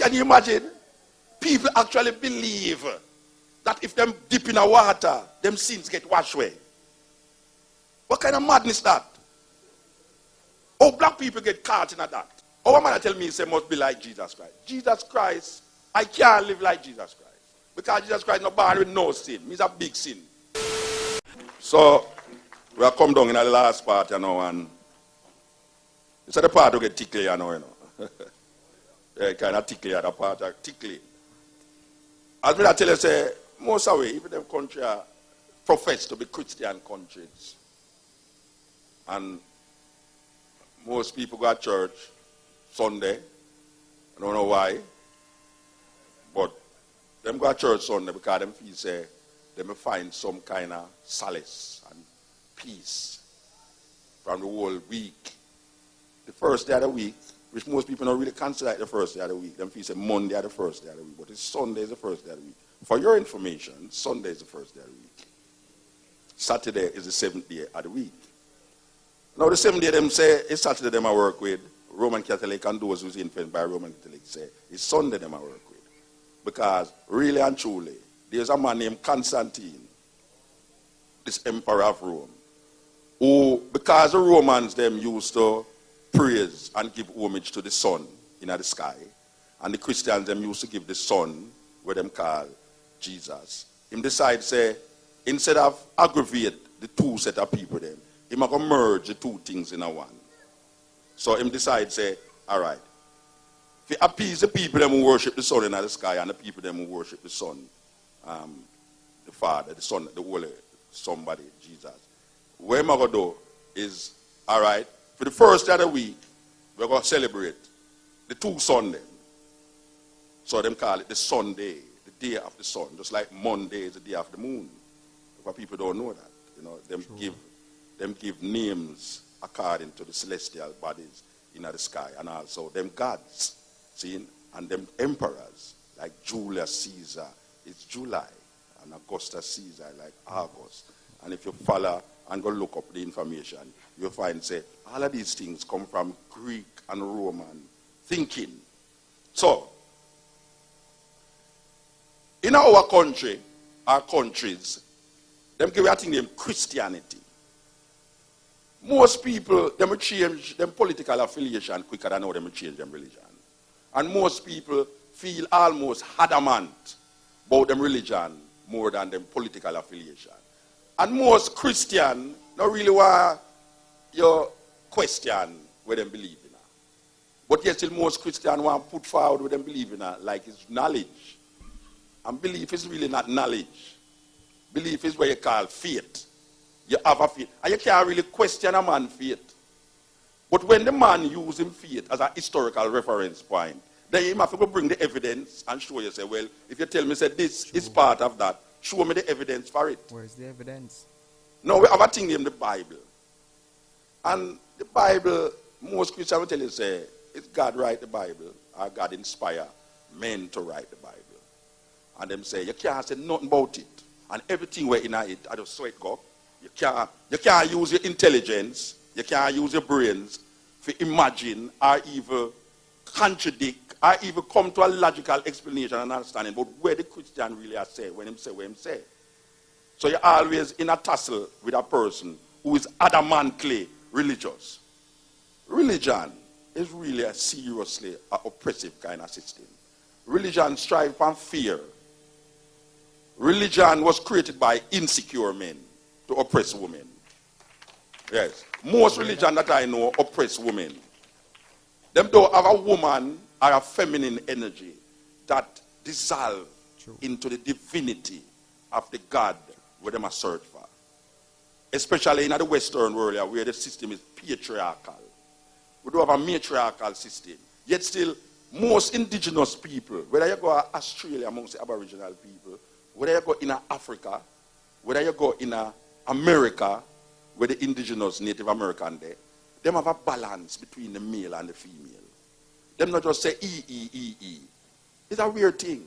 Can you imagine? People actually believe that if them dip in the water, them sins get washed away. What kind of madness that? Oh, black people get caught in that. Oh, one man tell me he must be like Jesus Christ. Jesus Christ, I can't live like Jesus Christ. Because Jesus Christ is not born with no sin. He's a big sin. So, we have come down in the last part, and it's the part to get tickly, you know. Yeah, kind of tickly at the part, tickly. As I tell you, say, most of the way, even them countries profess to be Christian countries. And most people go to church Sunday. I don't know why. But them go to church Sunday because them feel say they may find some kind of solace and peace from the whole week. The first day of the week, which most people don't really consider like the first day of the week. Them feel say Monday is the first day of the week, but it's Sunday is the first day of the week. For your information, Sunday is the first day of the week. Saturday is the seventh day of the week. Now the seventh day them say it's Saturday them I work with. Roman Catholic and those who's influenced by Roman Catholic say it's Sunday them I work with. Because really and truly, there's a man named Constantine, this emperor of Rome, who, because the Romans them used to praise and give homage to the sun in the sky, and the Christians them used to give the sun what them call Jesus. Him decide say, instead of aggravate the two set of people them, he might merge the two things in a one. So him decide say, all right, if he appease the people them who worship the sun in the sky and the people them who worship the sun, the Father, the Son, the Holy, somebody, Jesus. What I'm going to do is, all right, for the first day of the week, we're going to celebrate the two Sundays. So them call it the Sunday, the day of the sun, just like Monday is the day of the moon. But people don't know that. You know, them give names according to the celestial bodies in the sky, and also them gods, see, and them emperors like Julius Caesar is July, and Augustus Caesar like August. And if you follow and go look up the information, you'll find say all of these things come from Greek and Roman thinking. So in our country, our countries, them give a thing named Christianity. Most people, them will change them political affiliation quicker than how them will change them religion. And most people feel almost adamant about them religion more than them political affiliation. And most Christian don't really want your question where them believe in. But yet still most Christian want to put forward what them believe in, like it's knowledge. And belief is really not knowledge. Belief is what you call faith. You have a faith. And you can't really question a man's faith. But when the man uses faith as a historical reference point, then you have to bring the evidence and show you, say, well, if you tell me, say, this is part of that, show me the evidence for it. Where's the evidence? No, we have a thing named the Bible. And the Bible, most Christians will tell you, say, it's God write the Bible, or God inspire men to write the Bible. And them say, you can't say nothing about it. And everything we're in it, I just saw it go. You can't use your intelligence, you can't use your brains to imagine or even contradict or even come to a logical explanation and understanding about where the Christian really are saying when him say what him say. So you're always in a tussle with a person who is adamantly religious. Religion is really a seriously oppressive kind of system. Religion strives from fear. Religion was created by insecure men to oppress women. Yes. Most religion that I know oppress women. Them don't have a woman or a feminine energy that dissolve into the divinity of the God where they must search for. Especially in the Western world where the system is patriarchal. We do have a matriarchal system. Yet still, most indigenous people, whether you go to Australia amongst the Aboriginal people, whether you go in Africa, whether you go in America, where the indigenous Native American there, them have a balance between the male and the female. Them not just say E. It's a weird thing.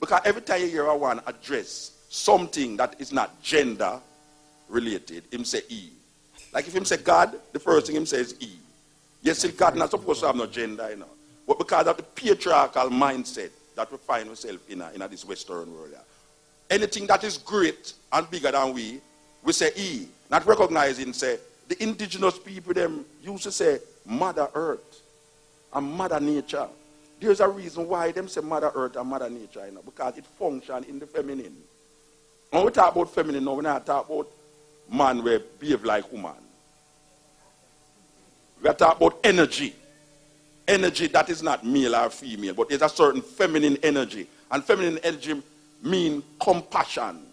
Because every time you hear a one address something that is not gender related, him say E. Like if him say God, the first thing him says E. Yes, still God not supposed to have no gender, you know. but because of the patriarchal mindset that we find ourselves in this Western world. Anything that is great and bigger than we say E. Not recognizing, say, the indigenous people, them used to say Mother Earth and Mother Nature. There's a reason why them say Mother Earth and Mother Nature, because it functions in the feminine. When we talk about feminine now, we not talk about man where behave like woman. We are talking about energy. Energy that is not male or female, but there's a certain feminine energy. And feminine energy means compassion.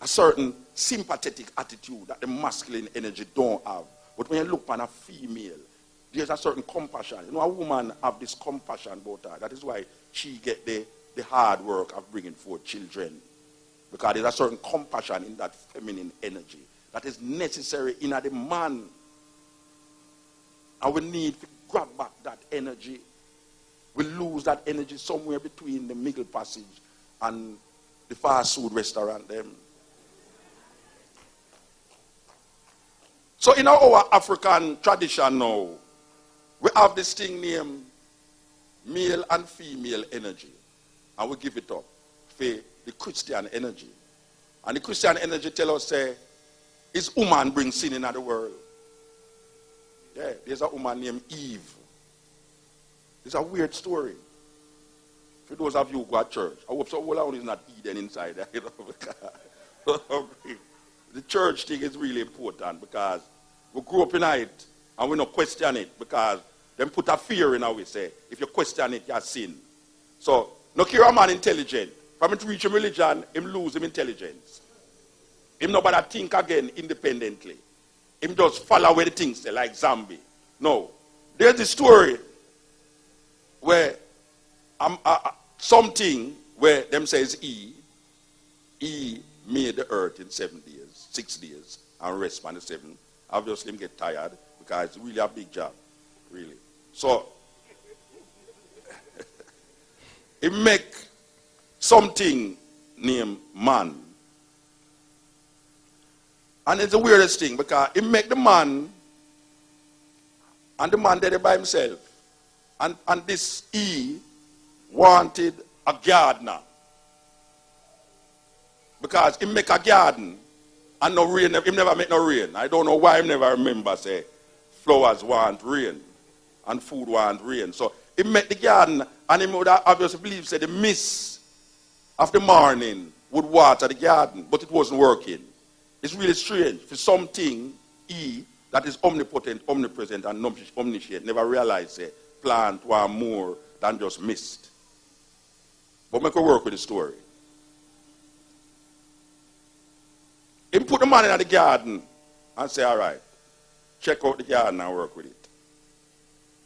A certain sympathetic attitude that the masculine energy don't have. But when you look on a female, there's a certain compassion. A woman have this compassion about her. That is why she get the hard work of bringing forth children. Because there's a certain compassion in that feminine energy that is necessary in the man. And we need to grab back that energy. We lose that energy somewhere between the middle passage and the fast food restaurant them. So in our African tradition now, we have this thing named male and female energy. And we give it up for the Christian energy. And the Christian energy tell us, say, is woman bring sin into the world. Yeah, there's a woman named Eve. It's a weird story. For those of you who go to church, I hope so all is not Eden inside there. The church thing is really important because we grew up in it and we don't question it because them put a fear in how we say, if you question it, you sin. So, no care a man intelligent. From him to reach a religion, him lose him intelligence. Him nobody think again independently. Him just follow where the things say, like zombie. No. There's this story where something where them says E made the earth in 6 days, and rest on the 7th. Obviously, him get tired because it's really a big job, really. So, he make something named man. And it's the weirdest thing because he make the man, and the man did it by himself. And this E wanted a gardener. Because he make a garden and no rain, he never make no rain. I don't know why he never remember say flowers want rain and food want rain. So he make the garden and he would obviously believe say the mist of the morning would water the garden, but it wasn't working. It's really strange for something E that is omnipotent, omnipresent, and omniscient never realize say plant want more than just mist. But make a work with the story. He put the man in the garden and say, all right, check out the garden and work with it.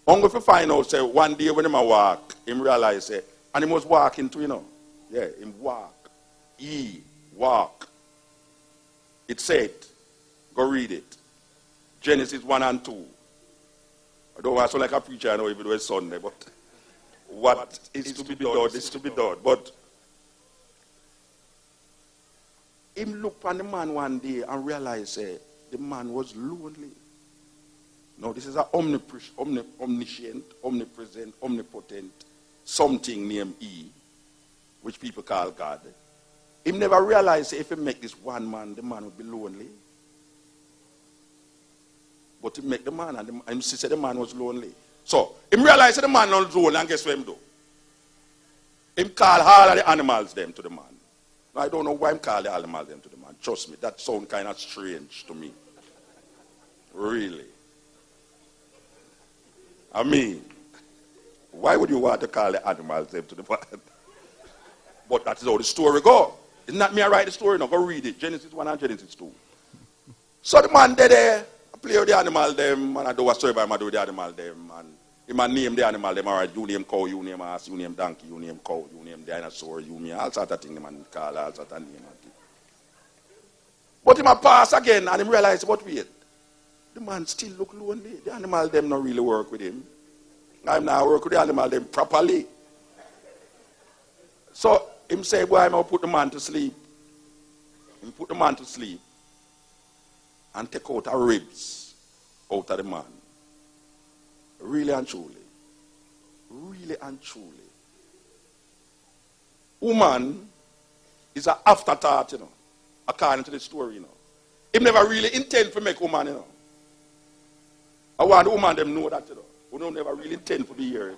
Only if you find out, say, one day when he walk, he realize, say, and he was walking too, Yeah, him walk. Walk. It said, go read it. Genesis 1 and 2. I don't want to sound like a preacher, I know even though it's Sunday, but what is to be done is to be done. But him look on the man one day and realize the man was lonely. No, this is an omniscient, omnipresent, omnipotent something named E, which people call God. Him never realized if he make this one man, the man would be lonely. But he make the man, and him see the man was lonely. So, him realized the man was lonely, and guess what him do? Him call all of the animals them to the man. I don't know why I'm calling the animals them to the man. Trust me, that sounds kind of strange to me. Really. I mean, why would you want to call the animals them to the man? But that is how the story goes. It's not me I write the story, no. Go read it. Genesis 1 and Genesis 2. So the man there, I play with the animal them, and I do a story by him, I do with the animal them, and he might name the animal them, all right, you name cow, you name ass, you name donkey, you name cow, you name dinosaur, you name all sorts of things, man call all sorts of names. But he might pass again, and he realize, but wait, the man still look lonely. The animal them not really work with him. I'm not work with the animal them properly. So him say, boy, I'm going to put the man to sleep. He put the man to sleep and take out the ribs out of the man. Really and truly. really and truly, woman is an afterthought, according to the story, He never really intend to make woman, I want the woman them know that, We don't never really intend to be here,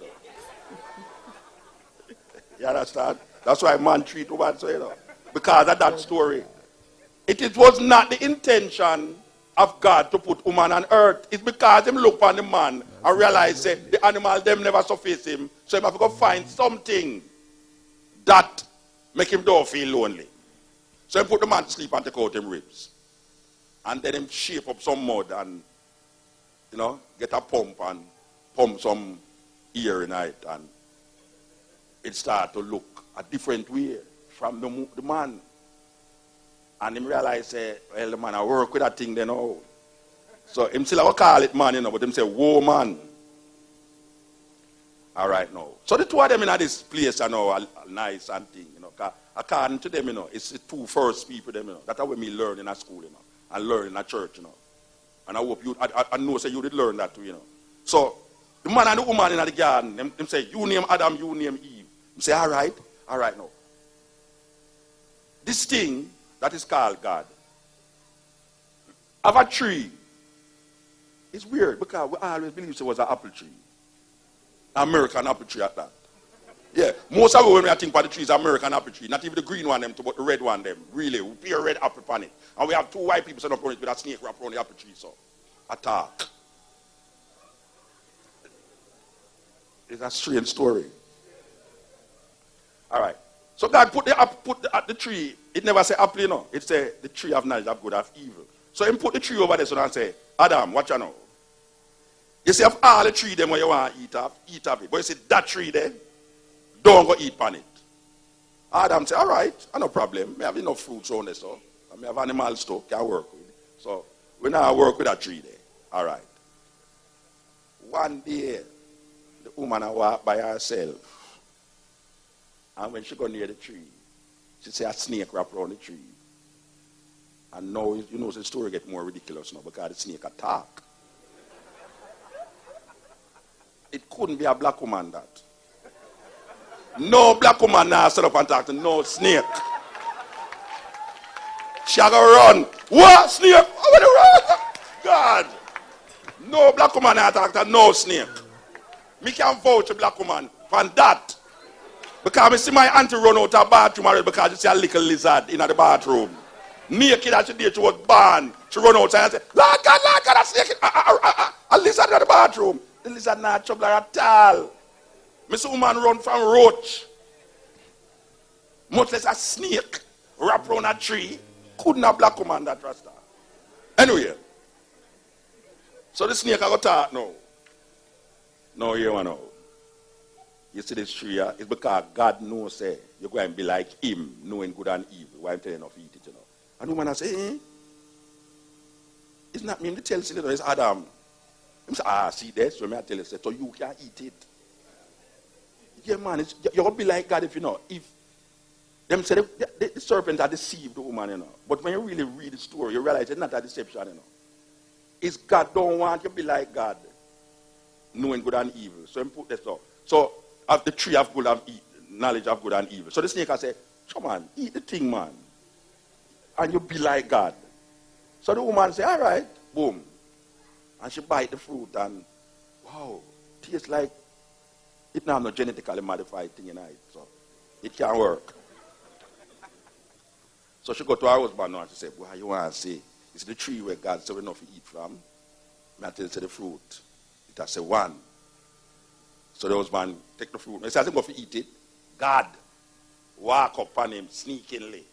You understand? That's why man treat woman so, because of that story. It was not the intention of God to put woman on earth. It's because him look on the man and realize that the animal them never surface him. So he have to go find something that make him don't feel lonely. So he put the man to sleep and take out him ribs. And then him shape up some mud and get a pump and pump some air in it, and it start to look a different way from the man. And him realize, well, the man, I work with that thing then now. So him still call it man, but him say, whoa, man. All right, now. So the two of them in this place are nice and thing, according to them, it's the two first people, them, that's how we learn in a school, and learn in a church, And I hope you, I know say you did learn that too, So the man and the woman in the garden, them say, you name Adam, you name Eve. You say, all right now. This thing that is called God have a tree. It's weird because we always believe it was an apple tree. American apple tree at that. Yeah, most of it when we think about the trees, American apple tree. Not even the green one, them, but the red one, them. Really, we pay a red apple on it. And we have two white people sitting up on it with a snake wrap around the apple tree, so attack. It's a strange story. All right. So God put the tree. It never say apple, It say the tree of knowledge of good of evil. So he put the tree over there so and say, Adam, watch you now. You see, of all the tree them where you want to eat of it. But you see that tree there, don't go eat on it. Adam say, all right, no problem. I have enough fruits on there, so I have animal stock, can work with it. So we now work with that tree there. All right. One day, the woman walk by herself. And when she go near the tree, she see a snake wrap around the tree. And now, the story get more ridiculous now because the snake attack. It couldn't be a black woman that. No black woman now set up and talk to no snake. She a go run. What? Snake? How would you run? God. No black woman now talk to no snake. Me can vouch a black woman for that. Because I see my auntie run out of the bathroom already because she see a little lizard in the bathroom. Naked as she did, she was born. She run outside and say, Lord God, a snake. A lizard in the bathroom. The lizard not trouble at all. Mr. Woman run from roach. Much less a snake wrap around a tree. Couldn't a black woman that rasta. Anyway. So the snake I got talk now. No, you know. You see this tree, it's because God knows you're going to be like him, knowing good and evil. Why I'm telling you to eat it, And the woman say, it's not me to tell you, it's Adam. He say, see this? So I tell you, so you can't eat it. Yeah, man, you're going to be like God if if them say the serpent had deceived the woman, But when you really read the story, you realize it's not a deception, It's God don't want you to be like God, knowing good and evil. So he put this up. So, of the tree of good and knowledge of good and evil. So the snake I say, come on, eat the thing, man. And you be like God. So the woman say, all right, boom. And she bite the fruit and, wow, tastes like, it now have no genetically modified thing in it. So it can't work. So she go to her husband and she say, boy, you want to say, it's the tree where God said enough to eat from. I tell you the fruit. It has say one. So the husband take the fruit. He says, I'm going to eat it. God walk up on him sneakingly.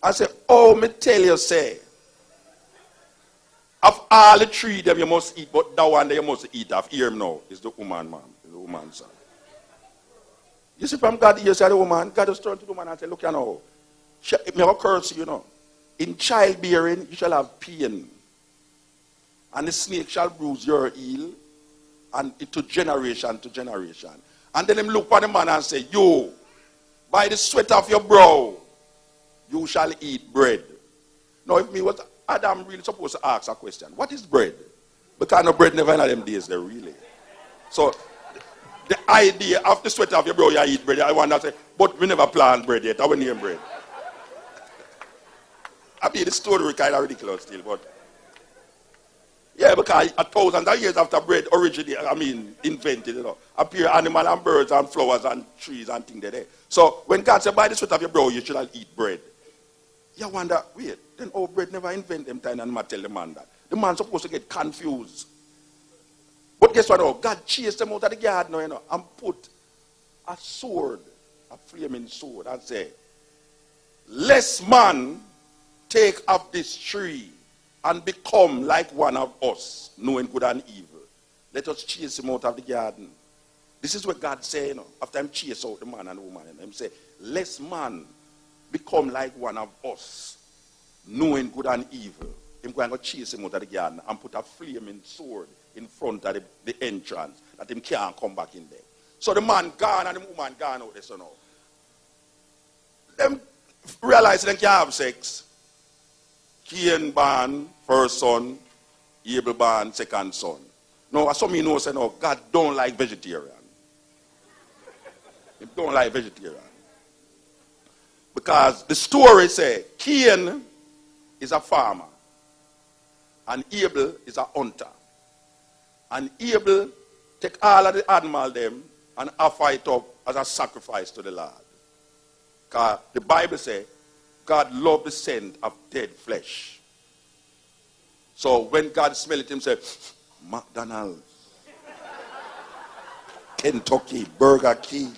I say, oh, me tell you, say, of all the three them you must eat, but that one that you must eat of, hear him now, is the woman, man. Is the woman's son. You see from God, you say the woman, God just turn to the woman and say, look, me have a curse, in childbearing, you shall have pain. And the snake shall bruise your heel, and it to generation to generation. And then him look at the man and say, you, by the sweat of your brow, you shall eat bread. Now, if me was Adam really supposed to ask a question, what is bread? Because no bread never in them days there, really. So, The idea of the sweat of your brow, you eat bread. I want to say, but we never plant bread yet. I will name bread. I mean, the story kind of ridiculous still, but yeah, because 1,000 of years after bread originated, invented, appear animal and birds and flowers and trees and things there. So when God said, by the sweat of your brow, you shall eat bread. You wonder, wait, then bread never invented them time and tell the man that. The man supposed to get confused. But guess what now? God chased them out of the garden and put a sword, a flaming sword, and say, lest man take of this tree and become like one of us, knowing good and evil. Let us chase him out of the garden. This is what God said, after him chase out the man and the woman. Him say, lest man become like one of us, knowing good and evil. Him going to chase him out of the garden and put a flaming sword in front of the entrance, that him can't come back in there. So the man gone and the woman gone out there, so now. Them realize they can't have sex. Cain born first son, Abel born second son. Now, as some of you know, say, no, God don't like vegetarian. He don't like vegetarian. Because the story say, Cain is a farmer, and Abel is a hunter. And Abel take all of the animal them and offer it up as a sacrifice to the Lord. Because the Bible says, God loved the scent of dead flesh. So when God smelled it, he said, McDonald's, Kentucky, Burger King.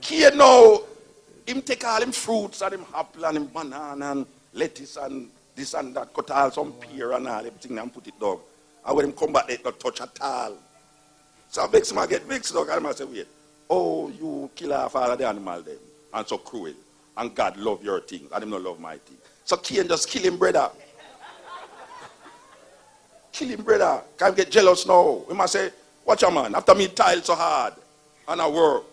Cain now, him take all him fruits and him apple and him banana and lettuce and this and that, cut all some pear and all everything and put it down. And when him come back, they not touch at all. So I vex him, I get vexed, dog, and I say, wait, oh, you kill off all of the animal them, and so cruel. And God love your things, and him not love my thing. So Cain just kill him, brother. Kill him, brother. Can't get jealous now. We must say, watch a man, after me tile so hard, and I work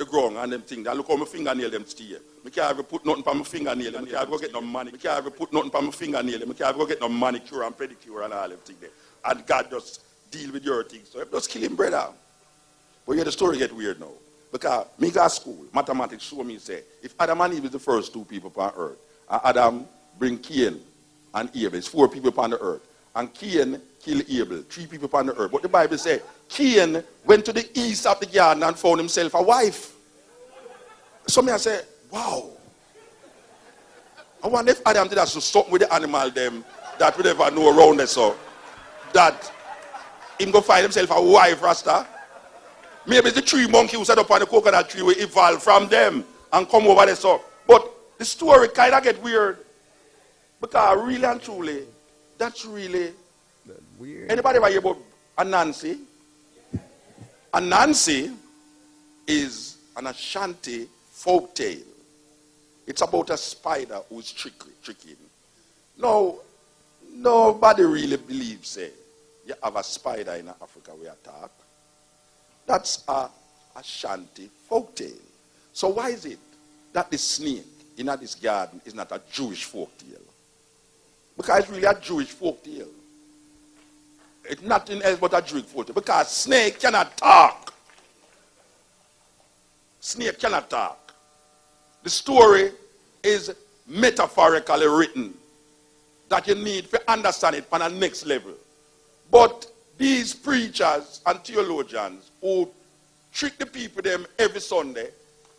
the ground, and them things, I look how my fingernail them stay. I can't ever put nothing on my fingernail. I can't ever get no money. I can't ever put nothing on my fingernail. I can't ever get no manicure and pedicure and all them things there. And God just deal with your things. So just kill him, brother. But yeah, the story get weird now. Because me go to school, mathematics show me say, if Adam and Eve is the first two people on earth, and Adam bring Cain and Abel, it's 4 people on the earth. And Cain kill Abel, 3 people on the earth. But the Bible says, Cain went to the east of the garden and found himself a wife. So me I say, wow. I wonder if Adam did that so something with the animal them that we never know around there, so that him go find himself a wife, Rasta. Maybe it's the tree monkey who sat up on the coconut tree will evolve from them and come over there, so. But the story kind of get weird. Because really and truly, that's really weird. Anybody ever hear about Anansi? Anansi is an Ashanti folk tale. It's about a spider who's tricking. No, nobody really believes you have a spider in Africa we attack. That's a Ashanti folk tale. So why is it that the snake in this garden is not a Jewish folk tale? Because it's really a Jewish folk tale. It's nothing else but a Jewish folk tale. Because snake cannot talk. Snake cannot talk. The story is metaphorically written that you need to understand it on a next level. But these preachers and theologians who trick the people them every Sunday,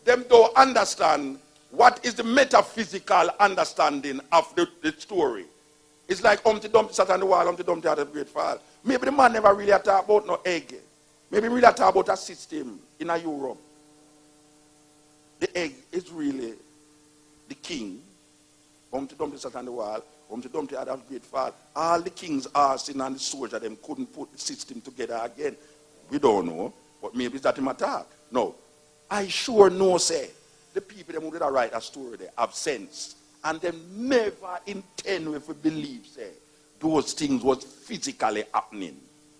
them don't understand what is the metaphysical understanding of the story. It's like Humpty Dumpty sat on the wall, Humpty Dumpty had a great fall. Maybe the man never really talk about no egg. Maybe really talk about a system in a Europe. The egg is really the king. Humpty Dumpty sat on the wall. Humpty Dumpty had a great fall. All the kings asking and the soldiers them couldn't put the system together again. We don't know, but maybe it's that him attack. No, I sure know, say, the people them who did write a story there have sense. And them never intend if we believe, say, those things was physically happening.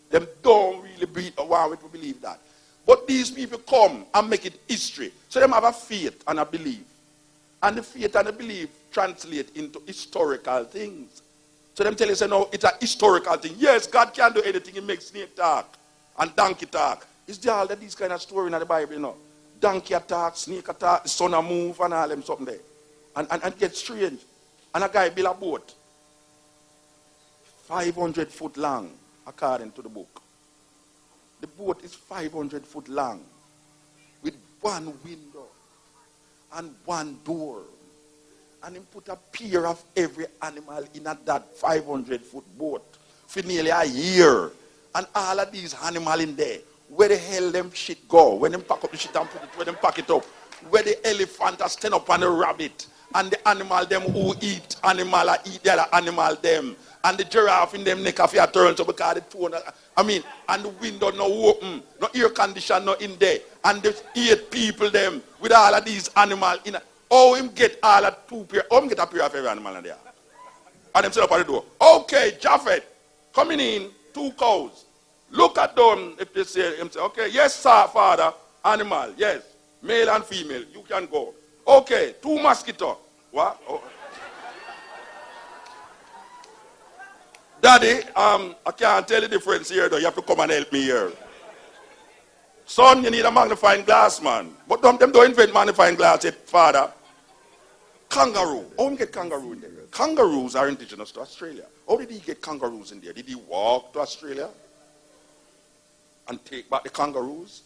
Them don't really want to believe that. But these people come and make it history. So them have a faith and a belief. And the faith and the belief translate into historical things. So them tell you, say, no, it's a historical thing. Yes, God can do anything. He makes snake talk and donkey talk. Is there all that these kind of story in the Bible, you know? Donkey attack, snake attack, the sun a move and all them something there. And it gets strange. And a guy built a boat. 500 foot long, according to the book. The boat is 500 foot long. With one window and one door. And he put a pair of every animal in that 500 foot boat for nearly a year. And all of these animals in there, where the hell them shit go? When them pack up the shit and put it, where them pack it up? Where the elephant are stand up on the rabbit. And the animal them who eat animal eat the other animal them. And the giraffe in them neck of your turn so because the two, and the window no open, no air condition no in there. And there's 8 people them with all of these animals in. Oh, him get all of 2 pair. Oh, him get a pair of every animal in there. And them set up at the door. Okay, Japhet, coming in, 2 cows. Look at them if they say, him say, okay, yes, sir, father, animal, yes, male and female, you can go. Okay, 2 mosquito. What? Oh. Daddy, I can't tell the difference here though. You have to come and help me here. Son, you need a magnifying glass, man. But them don't invent magnifying glass yet, father. Kangaroo. How did he get kangaroo in there? Kangaroos are indigenous to Australia. How did he get kangaroos in there? Did he walk to Australia and take back the kangaroos?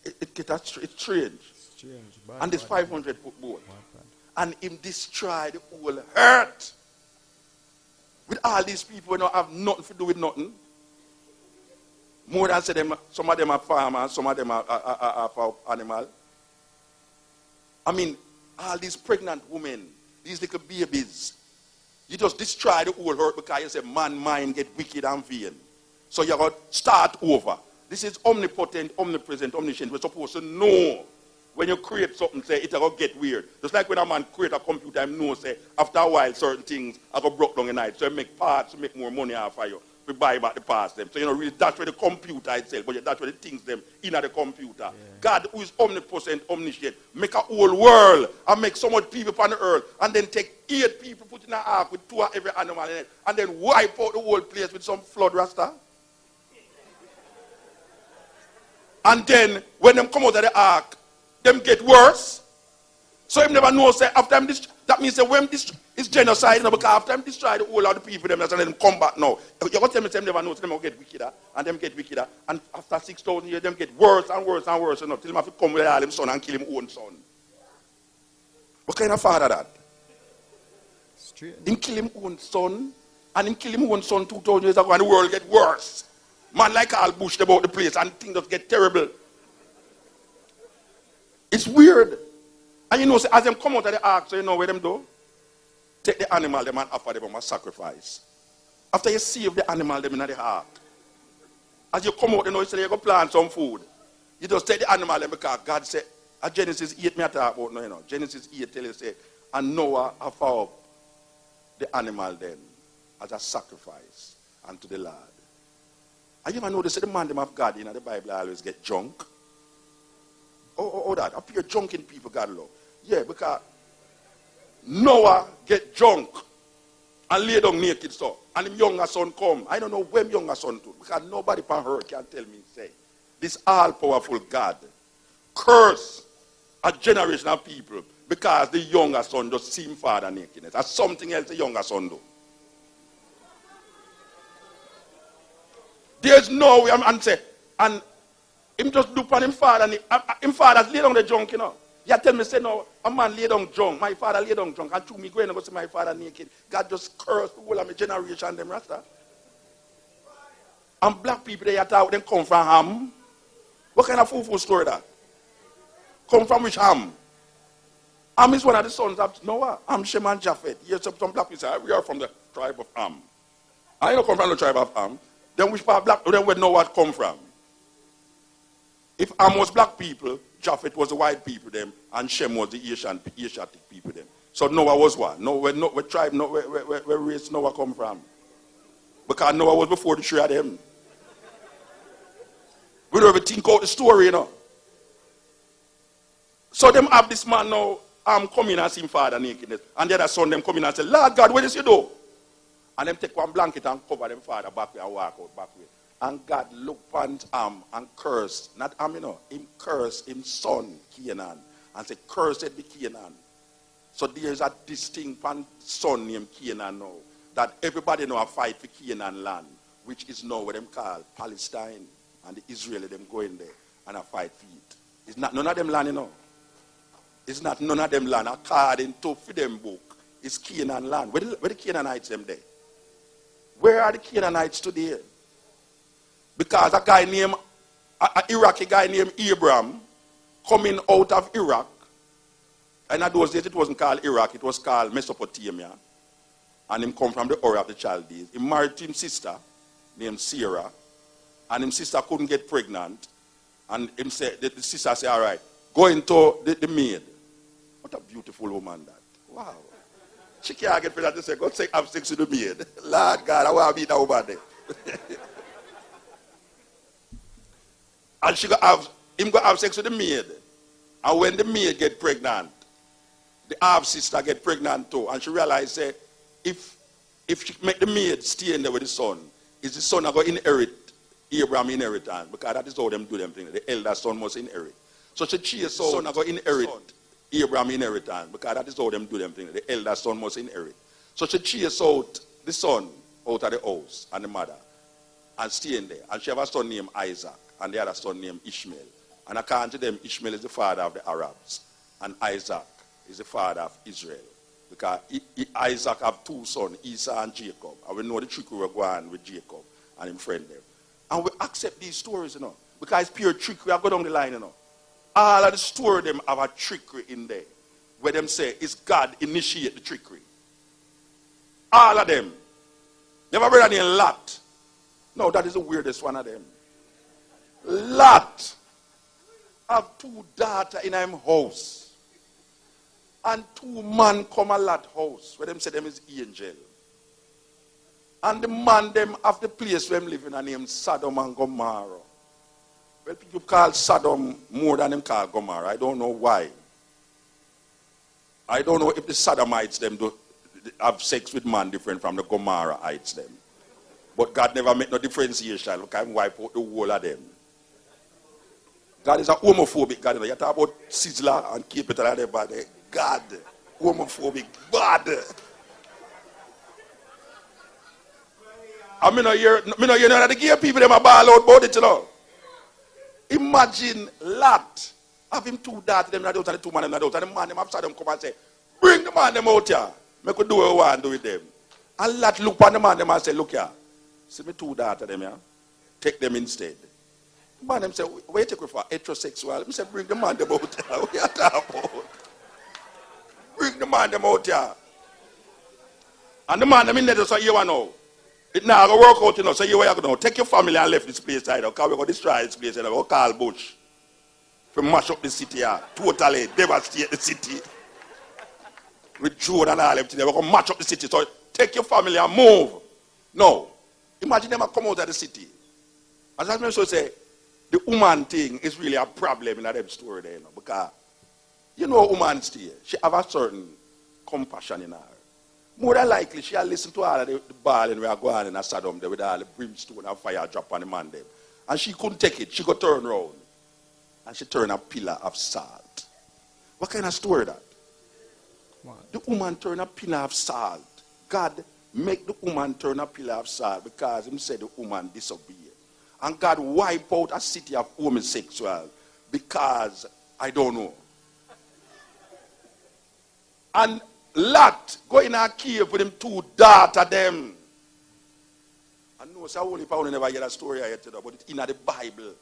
It's strange. And this 500 foot boat. And him destroy the whole earth. With all these people who don't have nothing to do with nothing. More than say them, some of them are farmers, some of them are animal. I mean, all these pregnant women, these little babies, you just destroy the whole earth because you say man mind get wicked and vain. So you got to start over. This is omnipotent, omnipresent, omniscient. We're supposed to know when you create something, say it will get weird. Just like when a man create a computer, he knows say after a while certain things are going to broke down in night. So you make parts, make more money off of you. We buy back the parts them. So you know really that's where the computer itself, but that's where the things them in the computer. Yeah. God who is omnipotent, omniscient, make a whole world and make so much people on the earth and then take 8 people, put in an ark with 2 of every animal in it and then wipe out the whole place with some flood rasta. And then when them come out of the ark, them get worse. So him never know say after him that means that when this is genocide, you know, because after him destroy the whole of the people, them let them come back now. You got to tell me them never know, so them will get wickeder, and them get wickeder, and after 6,000 years, them get worse and worse and worse, you know, till him have to come with all his son and kill him own son. What kind of father that? Straight. Him kill him own son, and him kill him own son 2,000 years ago, and the world get worse. Man like all bushed about the place, and things just get terrible. It's weird. And you know, as them come out of the ark, so you know where them do? Take the animal, them and offer them a sacrifice. After you save the animal, them in the ark. As you come out, you know, you say you're going to plant some food. You just take the animal, them because God said, at Genesis 8, me I talk about no, you know. Genesis 8 tell you, say, and Noah offer up the animal then as a sacrifice unto the Lord. And you ever notice that the man them of God in the Bible always get drunk? Oh, that. Appear drunk in people God love. Yeah, because Noah get drunk and lay down naked so. And his younger son come. I don't know when younger son do. Because nobody on earth can tell me, say, this all-powerful God curse a generation of people because the younger son just see him father nakedness. That's something else the younger son do. There's no way, and say, and him just look on him father, and him father lay down the drunk, you know. You tell me, say, no, a man lay down drunk, my father lay down drunk, and to me going to go see my father naked. God just cursed the whole of my generation, them rasta. And black people, they thought them come from Ham. What kind of fool story that? Come from which Ham? Ham is one of the sons of Noah. Ham, Shem, and Japhet. Yes, some black people say, we are from the tribe of Ham. I don't come from the tribe of Ham. Then which part black, then where Noah come from? If Ham was black people, Japhet was the white people them, and Shem was the Asiatic people them. So Noah was what? Where tribe, where race Noah come from? Because Noah was before the three of them. We don't ever think out the story, you know. So them have this man now, coming and see him father nakedness. And the other son them coming and say, Lord God, what does you do? And them take one blanket and cover them father back way and walk out back way. And God looked upon Ham and cursed, not Ham, him cursed him son, Canaan, and said, cursed be Canaan. So there's a distinct son named Canaan now, that everybody know a fight for Canaan land, which is now what them call Palestine, and the Israeli them go in there and a fight for it. It's not none of them land, It's not none of them land, according to them book. It's Canaan land. Where the Canaanites them there? Where are the Canaanites today? Because a guy named, an Iraqi guy named Abraham, coming out of Iraq, and in those days it wasn't called Iraq, it was called Mesopotamia, and him come from the Ur of the Chaldees. He married to his sister, named Sarah, and his sister couldn't get pregnant, and him said, the sister said, all right, go into the maid. What a beautiful woman that. Wow. She can't get pregnant, say, go have sex with the maid. Lord God, I want to be that woman there. And him go have sex with the maid. And when the maid get pregnant, the half sister get pregnant too. And she realized, say, if she make the maid stay in there with the son, is the son going to inherit Abraham's inheritance? Because that is how them do them things. The elder son must inherit. So she chased out, the son going to inherit Abraham's inheritance. Because that is how them do them things. The elder son must inherit. So she chased out the son out of the house and the mother and stay in there. And she have a son named Isaac and the other son named Ishmael. And according to them, Ishmael is the father of the Arabs. And Isaac is the father of Israel. Because Isaac have two sons, Esau and Jacob. And we know the trick we were going with Jacob and him friend them. And we accept these stories, because it's pure trick. We are going down the line, All of the story them have a trickery in there. Where them say, it's God initiate the trickery. All of them. Never read any Lot. No, that is the weirdest one of them. Lot have two daughters in him house. And two men come a Lot house. Where them say them is angel. And the man them have the place where them live in a name Sodom and Gomorrah. Well, people call Sodom more than them call Gomorrah. I don't know why. I don't know if the Sodomites them do have sex with man different from the Gomorrahites them. But God never make no differentiation. Look, I wipe out the whole of them. God is a homophobic God. You talk about Sizzler and keep it like that, but God, homophobic, bad. I mean, you know, the gay people, them a ball out about it, Imagine Lot having two daughters, them not out, and the two men them not out, and the man them upside them come and say, bring the man them out here. Make we do what we want to do with them. And Lot look on the man them and say, look here, see me two daughters them here, take them instead. The man them say, where you take for heterosexual? I say, bring the man them out here. What you talking about? Bring the man them out here. And the man them in there so you want to know. It now go work out, so you where you go now. Take your family and left this place side, because we're going to destroy this place, we'll call Bush. To mash up the city, totally devastate the city. With drone and all everything, we're going to match up the city. So take your family and move. No. Imagine them come out of the city. As I mentioned, say, the woman thing is really a problem in that story there, because a woman stay, she have a certain compassion in her. More than likely, she'll listen to all of the ball and we are going in a Sodom there with all the brimstone and fire drop on the man there. And she couldn't take it. She got turned around. And she turned a pillar of salt. What kind of story that? What? The woman turned a pillar of salt. God make the woman turn a pillar of salt because he said the woman disobeyed. And God wiped out a city of homosexual because, I don't know. And Lot go in a cave with him two daughters them. I know so only if I never hear that story yet, but it's in the Bible.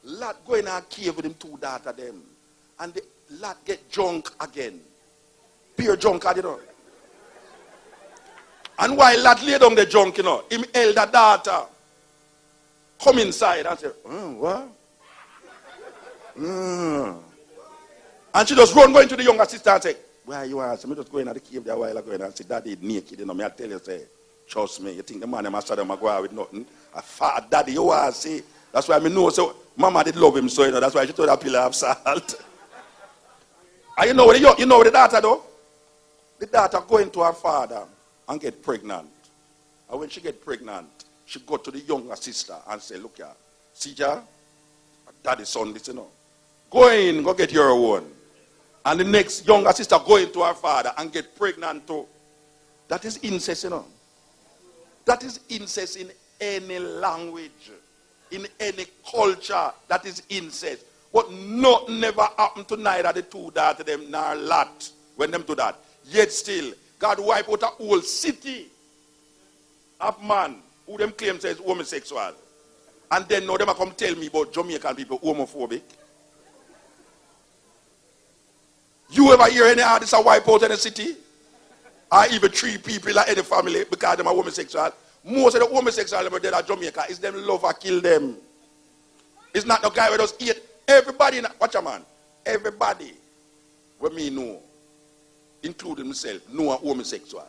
Lot go in a cave with him two daughters them. And the Lot get drunk again. Pure drunk, And while Lot lay down the drunk, him elder daughter come inside and say, what? And she just run going to the younger sister and say, where you are? So me just go in at the cave there a while ago and say, Daddy naked, me I tell you, say, trust me, you think the man them master them go out with nothing. I fat daddy, you are, see. That's why I know, so Mama did love him, so that's why she told her pillar of salt. And you know what the daughter do? The daughter go into her father and get pregnant. And when she get pregnant, she go to the younger sister and say, look here, see ya, daddy's son, this, you know. Go in, go get your own. And the next younger sister go into her father and get pregnant too. That is incest, you know. That is incest in any language, in any culture. That is incest. But nothing never happened to neither the two that them nor Lot when them do that. Yet still, God wipe out a whole city of man who them claim says homosexual. And then now them come tell me about Jamaican people homophobic. You ever hear any artists a wipe out in a city? Or even 3 people in any family because them are homosexual? Most of the homosexuals that are Jamaica is them love or kill them. It's not the guy who just eat. Everybody, watch a man, everybody what me know, including myself, know a homosexual.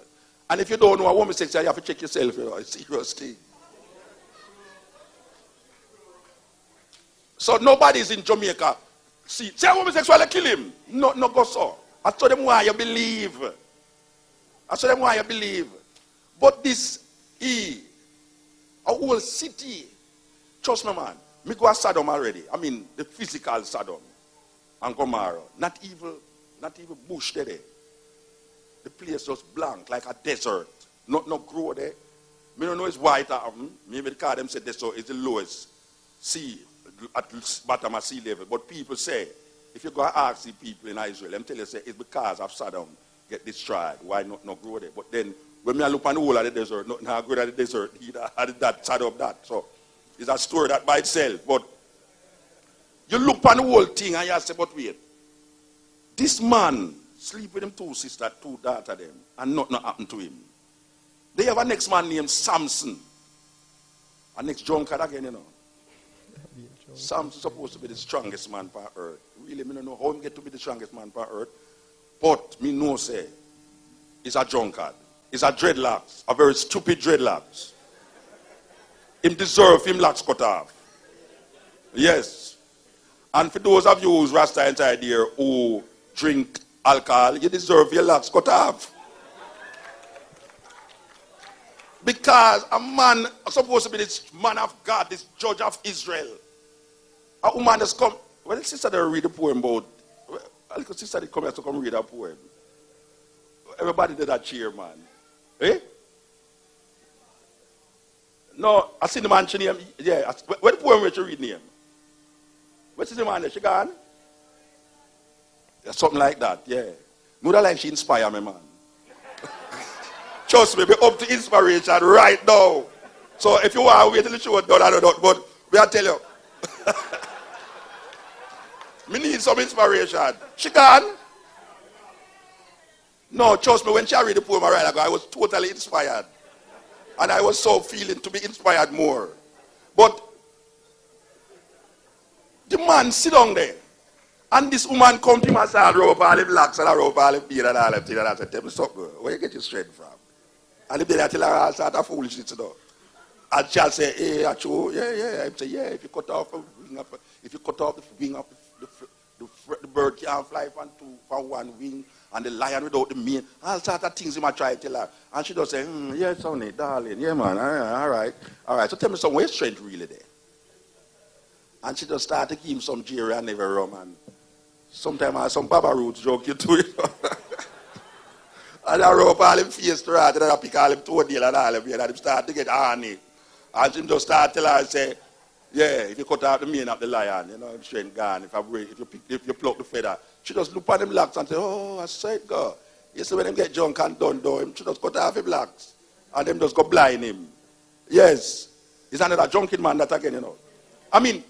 And if you don't know a homosexual, you have to check yourself, you know, it's a serious thing. So nobody's in Jamaica. See, say a homosexual, kill him. No, no go so. I told them why you believe. I told them why you believe. But this a whole city, trust me man, me go to Sodom already. I mean the physical Sodom and Gomorrah. Not even bush there. The place just blank like a desert. No grow there. Me don't know it's white. Maybe the car them said desert is the lowest sea at bottom of sea level. But people say, if you go and ask the people in Israel, them tell you say it's because of Sodom get destroyed. Why not grow there? But then when I look on the whole of the desert, nothing how good at the desert either. Had that Sodom that. So it's a story that by itself. But you look on the whole thing and you say, but wait, this man sleep with them 2 sisters, 2 daughters them, and nothing happened to him. They have a next man named Samson. A next drunkard again, you know. Samson supposed to be the strongest man on earth. Really, me don't know how him get to be the strongest man on earth. But me know say, he's a drunkard. He's a dreadlocks, a very stupid dreadlocks. Him deserve him locks cut off. Yes. And for those of you who's Rasta inside here who drink alcohol, you deserve your locks cut off. Because a man supposed to be this man of God, this judge of Israel. A woman has come. Well, the sister they read a poem about. A little sister they come here to come read a poem. Everybody did that cheer, man. Eh? No, I see the man she name. Yeah, where the poem where she read name? What's the man there? She gone? Yeah, something like that, yeah. Mother like she inspire me, man. Trust me, be up to inspiration right now. So if you want to wait till the show done, I don't know, but we will tell you. Me need some inspiration. She gone? No, trust me, when she read the poem a while ago, I was totally inspired. And I was so feeling to be inspired more. But the man sit down there. And this woman come to him and say, I rope all the locks and I rope all the beard and all the things. And I said, tell me something, where you get your strength from? And the baby tell her, I start a foolishness, you know. And she'll say, hey, achoo, yeah. I say, yeah, if you cut off the wing of the bird can't fly from 1 wing, and the lion without the mane. All sorts of things you might try to tell her. And she does say, yes, honey, darling, yeah, man, all right. So tell me something, where's strength really there? And she just start to give him some jerry and never rum. And sometimes I have some Baba Roots joke you too, you know. And I rope all him face to her, and I pick all him toenail and all him, and him start to get horny. And she just start to tell her, say, yeah, if you cut out the mane of the lion, you know, him strength gone. If you pluck the feather. She just look at them locks and say, oh, I said God. You see when them get drunk and done, she just cut off him locks. And them just go blind him. Yes. He's another drunken man that again, you know. I mean,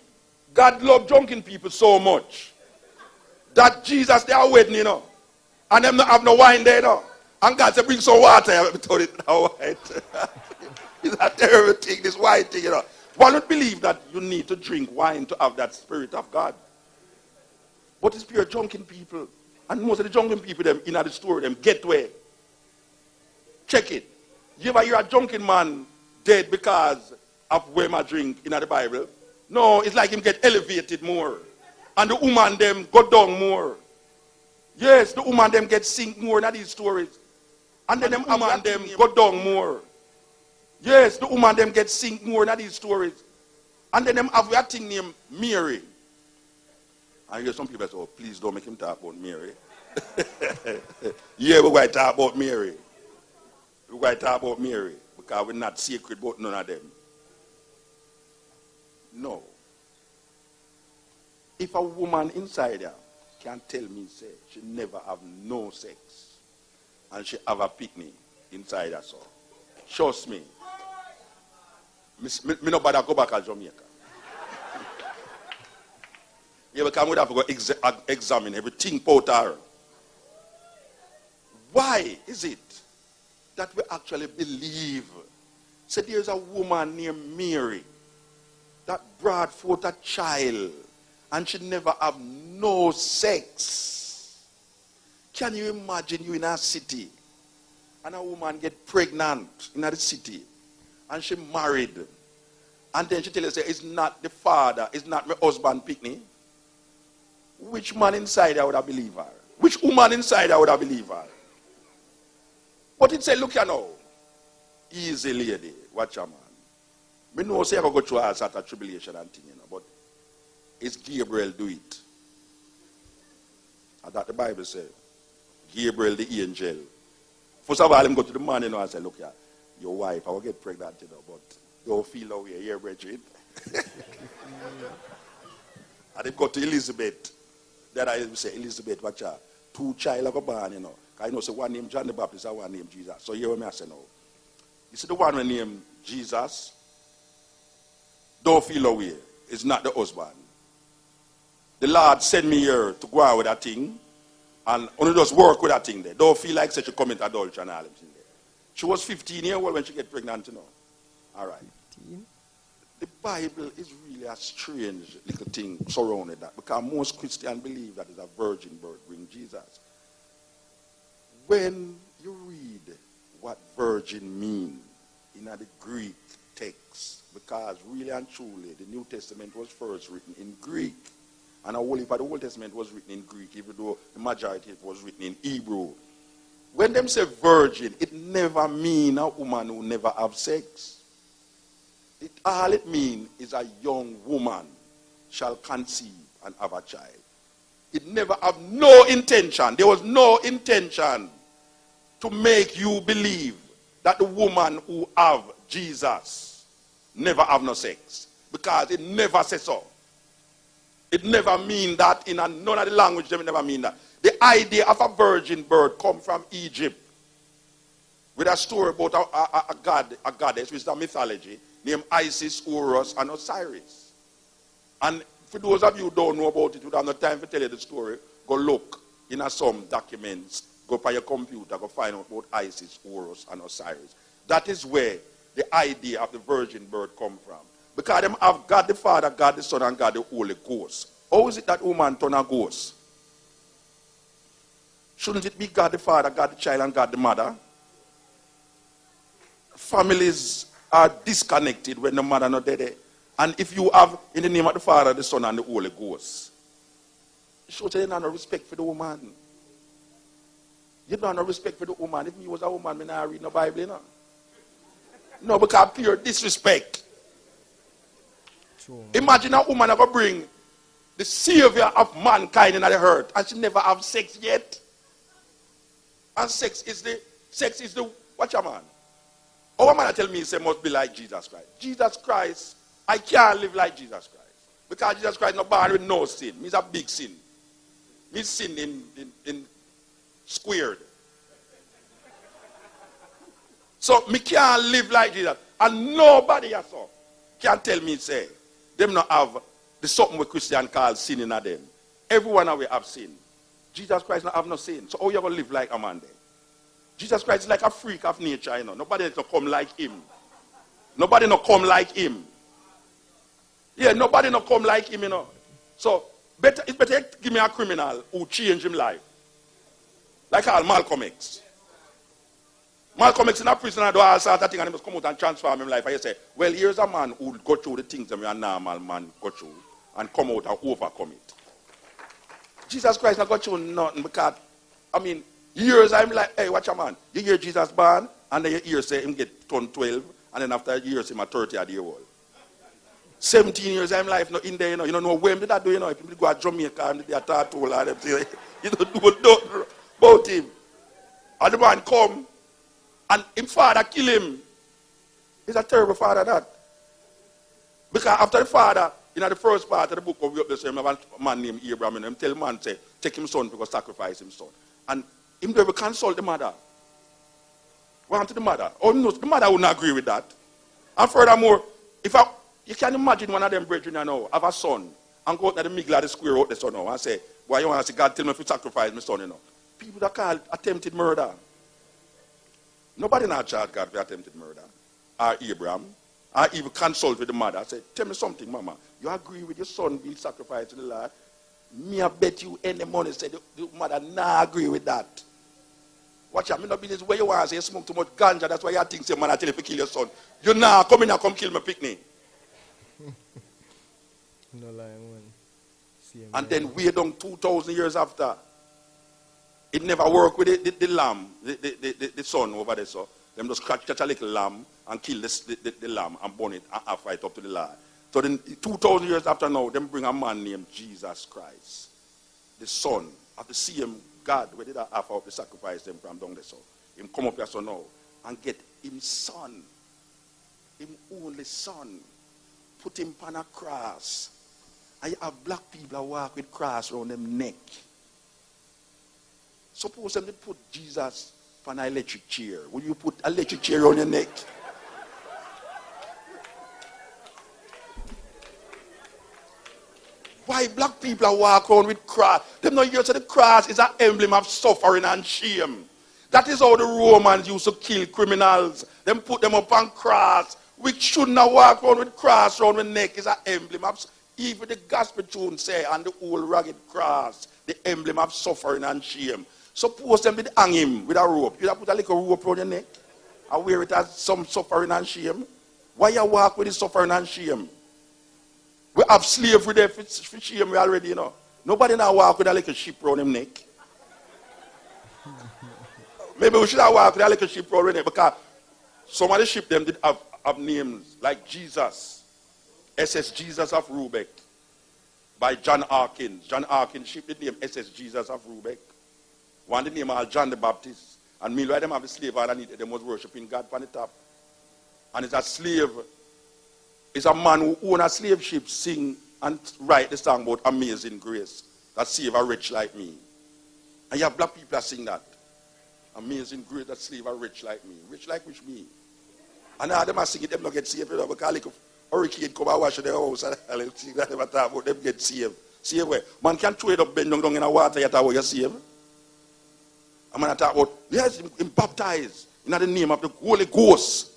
God loved drunken people so much that Jesus, they are waiting, you know. And them not have no wine there, you know. And God said, bring some water. I told it now white. It's a terrible thing, this white thing, you know. One would believe that you need to drink wine to have that spirit of God. But it's pure drunken people. And most of the drunken people, them in the story, them get where. Check it. You ever hear a drunken man dead because of where my drink in the Bible? No, it's like him get elevated more. And the woman them go down more. Yes, the woman them get sink more in these stories. And then them woman them go down more. Yes, the woman them get sink more than these stories. And then them have a thing named Mary. I hear some people say, oh, please don't make him talk about Mary. Yeah, we're going to talk about Mary. We're going to talk about Mary. Because we're not sacred about none of them. No. If a woman inside her can tell me, say, she never have no sex, and she have a picnic inside her, so trust me. Me no bother go back to Jamaica. Yeah, because we have to go examine everything about her. Why is it that we actually believe? So there's a woman named Mary that brought forth a child and she never have no sex. Can you imagine you in a city and a woman get pregnant in a city and she married and then she tell you, say, it's not the father, it's not my husband picnic? Which man inside her would have believed her? Which woman inside her would have believed her? But it said, look here now. Easy lady, watch your man. Me know say I go through all sort of tribulation and thing, you know, but it's Gabriel do it. And that the Bible says. Gabriel the angel. First of all, him go to the man, you know, and say, look here, your wife, I will get pregnant, you know, but don't feel how you're here, Bridget. And they go to Elizabeth. Then I say, Elizabeth, watch out. 2 child go born, you know. I know, so one named John the Baptist and one named Jesus. So here I say now. You see the one named Jesus, don't feel away. It's not the husband. The Lord sent me here to go out with that thing. And only just work with that thing there. Don't feel like such a commit adultery and all that thing there. She was 15 years old when she get pregnant, you know. All right. 15? The Bible is really a strange little thing surrounded that. Because most Christians believe that it's a virgin birth bring Jesus. When you read what virgin mean in the Greek text, because really and truly the New Testament was first written in Greek, and the Old Testament was written in Greek, even though the majority was written in Hebrew. When them say virgin, it never mean a woman who never have sex. All it means is a young woman shall conceive and have a child. It never have no intention. There was no intention to make you believe that the woman who have Jesus never have no sex. Because it never says so. It never mean that in none of the language, they never mean that. The idea of a virgin birth come from Egypt. With a story about a goddess, which is a mythology, named Isis, Horus, and Osiris. And for those of you who don't know about it, who don't have no time to tell you the story, go look in some documents, go by your computer, go find out about Isis, Horus, and Osiris. That is where the idea of the virgin birth come from. Because them have God the Father, God the Son, and God the Holy Ghost. How is it that woman turn a ghost? Shouldn't it be God the Father, God the Child, and God the Mother? Families are disconnected when the mother not there. And if you have in the name of the Father, the Son, and the Holy Ghost, it shows you don't have no respect for the woman. You don't have no respect for the woman. If me was a woman, I not read no Bible, you know. No, because pure disrespect. True. Imagine a woman ever bring the Savior of mankind in the earth, and she never have sex yet. And sex is the watch a man. Our man tell me say must be like Jesus Christ. Jesus Christ, I can't live like Jesus Christ. Because Jesus Christ not born with no sin. He's a big sin. He's sin in squared. So me can't live like Jesus. And nobody else can tell me say them not have the something we Christian call sin in them. Everyone we have sin. Jesus Christ not have no sin. So how you going to live like a man then? Jesus Christ is like a freak of nature, you know. Nobody not come like him. Nobody not come like him. Yeah, nobody not come like him, you know. So it's better give me a criminal who change him life. Like all Malcolm X. Malcolm X in a prison and do all sorts of things and he must come out and transform his life. And you say, well, here's a man who will go through the things that a normal man go through and come out and overcome it. Jesus Christ not go through nothing because, I mean, years I'm like, hey, watch a man. You hear Jesus born and then you hear say him get turned 12 And then after years, I'm 30 at year old. 17 years I'm life not in there, you know. You don't know when did that do, you know. If people go to Jamaica and they are tattooed and everything, you don't know about him. And the man come and his father kill him. He's a terrible father, that. Because after the father, in the first part of the book of the Bible, you have a man named Abraham, and him tell man, say, take him son because sacrifice him son. And him never consult the mother. Want to the mother. Oh no, the mother wouldn't agree with that. And furthermore, you can imagine one of them brethren, you know, have a son and go out to the middle of the square out the son now and say, why you want to say, God tell me if you sacrifice my son, you know. People that call attempted murder. Nobody not charge God for attempted murder. Or Abraham. Or even consult with the mother. Say, tell me something, mama. You agree with your son being sacrificed to the Lord? Me, I bet you any money say the mother nah agree with that. Watch out, me not business where you want to say you smoke too much ganja, that's why you think say man I tell you to kill your son. You nah come in and come kill my picnic. No lying one. And then way down 2,000 years after, it never worked with the lamb, the son over there. So them just catch a little lamb and kill the lamb and burn it and offer it up to the Lord. So then 2,000 years after now, them bring a man named Jesus Christ, the son of the same God where did I offer up the sacrifice them from down there. So him come up here so now and get him son, him only son, put him on a cross. And you have black people that walk with cross around them neck. Suppose them they put Jesus on an electric chair. Will you put an electric chair on your neck? Why black people walk around with cross? Them not hear say the cross is an emblem of suffering and shame. That is how the Romans used to kill criminals. Them put them up on cross. We should not walk around with cross around the neck. Is an emblem of, even the gospel tune say, on the old rugged cross, the emblem of suffering and shame. Suppose them did hang him with a rope. You have put a little rope around your neck and wear it as some suffering and shame. Why you walk with the suffering and shame? We have slavery there for shame already, you know. Nobody now walk with a little sheep around him neck. Maybe we should have walked with a little sheep around him neck because some of the sheep them did have names like Jesus. SS Jesus of Rubeck by John Hawkins. John Hawkins sheep did name SS Jesus of Rubeck. One the name of John the Baptist. And meanwhile them have the slave underneath them was worshiping God on the top. And it's a slave. It's a man who own a slave ship sing and write the song about amazing grace that save a rich like me. And you have black people that sing that. Amazing grace that save a rich like me. Rich like which me? And now them are singing them not get saved, you know, because like a hurricane come and wash their house and sing that them talk about them get saved. Saved where? Man can throw it up bend down in the water, you talk about you saved. I'm going to talk about, yes, him baptized in the name of the Holy Ghost.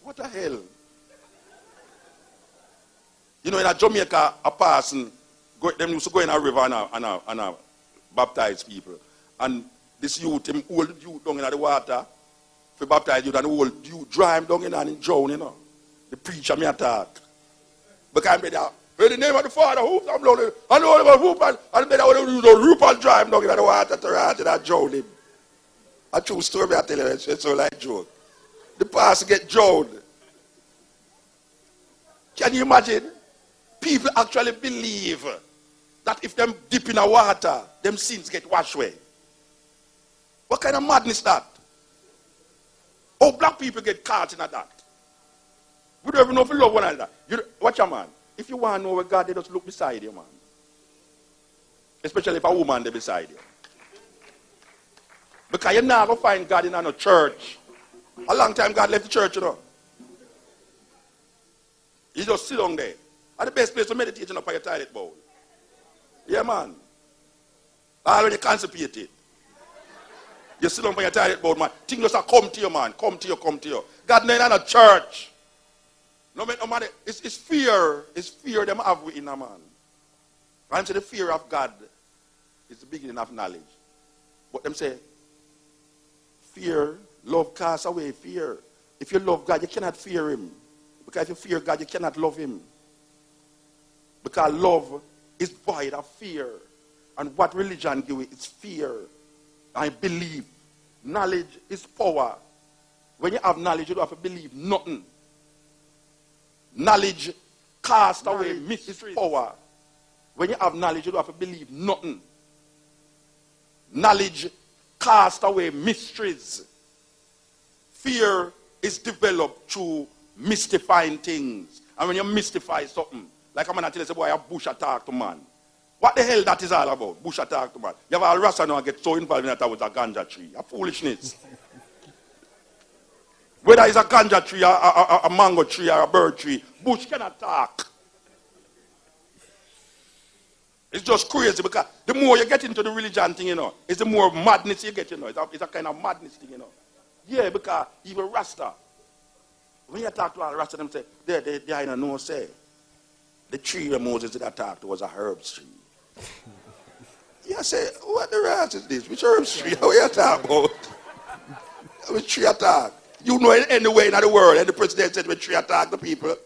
What the hell? You know, in Jamaica, a person, them used to go in a river and baptize people. And this youth, him old youth down in the water, for baptize youth, and the old youth dry him down in and drown, you know. The preacher me attack. Because I'm better, in the name of the Father, whoop, I'm lonely, and the Holy Ghost, whoop, and better when you do roop and drive him down in the water to rot and drown him. A true story I tell you, it's so like joke. The pastor get drowned. Can you imagine? People actually believe that if them dip in the water, them sins get washed away. What kind of madness that? Oh, black people get caught in that. We don't even know if you love one another. Watch a man. If you want to know where God, they just look beside you, man. Especially if a woman they beside you. Because you're not going to find God in a church. A long time God left the church, you know. He just sit down there. And the best place to meditate is up on your toilet bowl. Yeah, man. Already constipated. You sit down on your toilet bowl, man. Things just come to you, man. Come to you. God not in a church. No matter, it's fear. It's fear them have within a man. And say the fear of God is the beginning of knowledge. But them say, fear, love casts away fear. If you love God, you cannot fear him. Because if you fear God, you cannot love him. Because love is void of fear. And what religion gives you is fear. I believe. Knowledge is power. When you have knowledge, you don't have to believe nothing. Knowledge casts away mystery power. When you have knowledge, you don't have to believe nothing. Knowledge casts away mysteries. Fear is developed through mystifying things. And when you mystify something, like I'm going to tell you, say, boy, a bush attack to man. What the hell that is all about? Bush attack to man. You have a rasta now get so involved in that with a ganja tree. A foolishness. Whether it's a ganja tree, a mango tree, or a bird tree, bush cannot talk. It's just crazy because the more you get into the religion thing, you know, it's the more madness you get, you know. It's a kind of madness thing, you know. Yeah, because even Rasta, when you talk to all Rasta, them say, they I don't know, say, the tree that Moses did attack to was a herb tree. Yeah, I say, what the rest is this? Which herb tree? What are you talking about? Which tree attack? You know anywhere in the world, and the president said, which tree attack the people.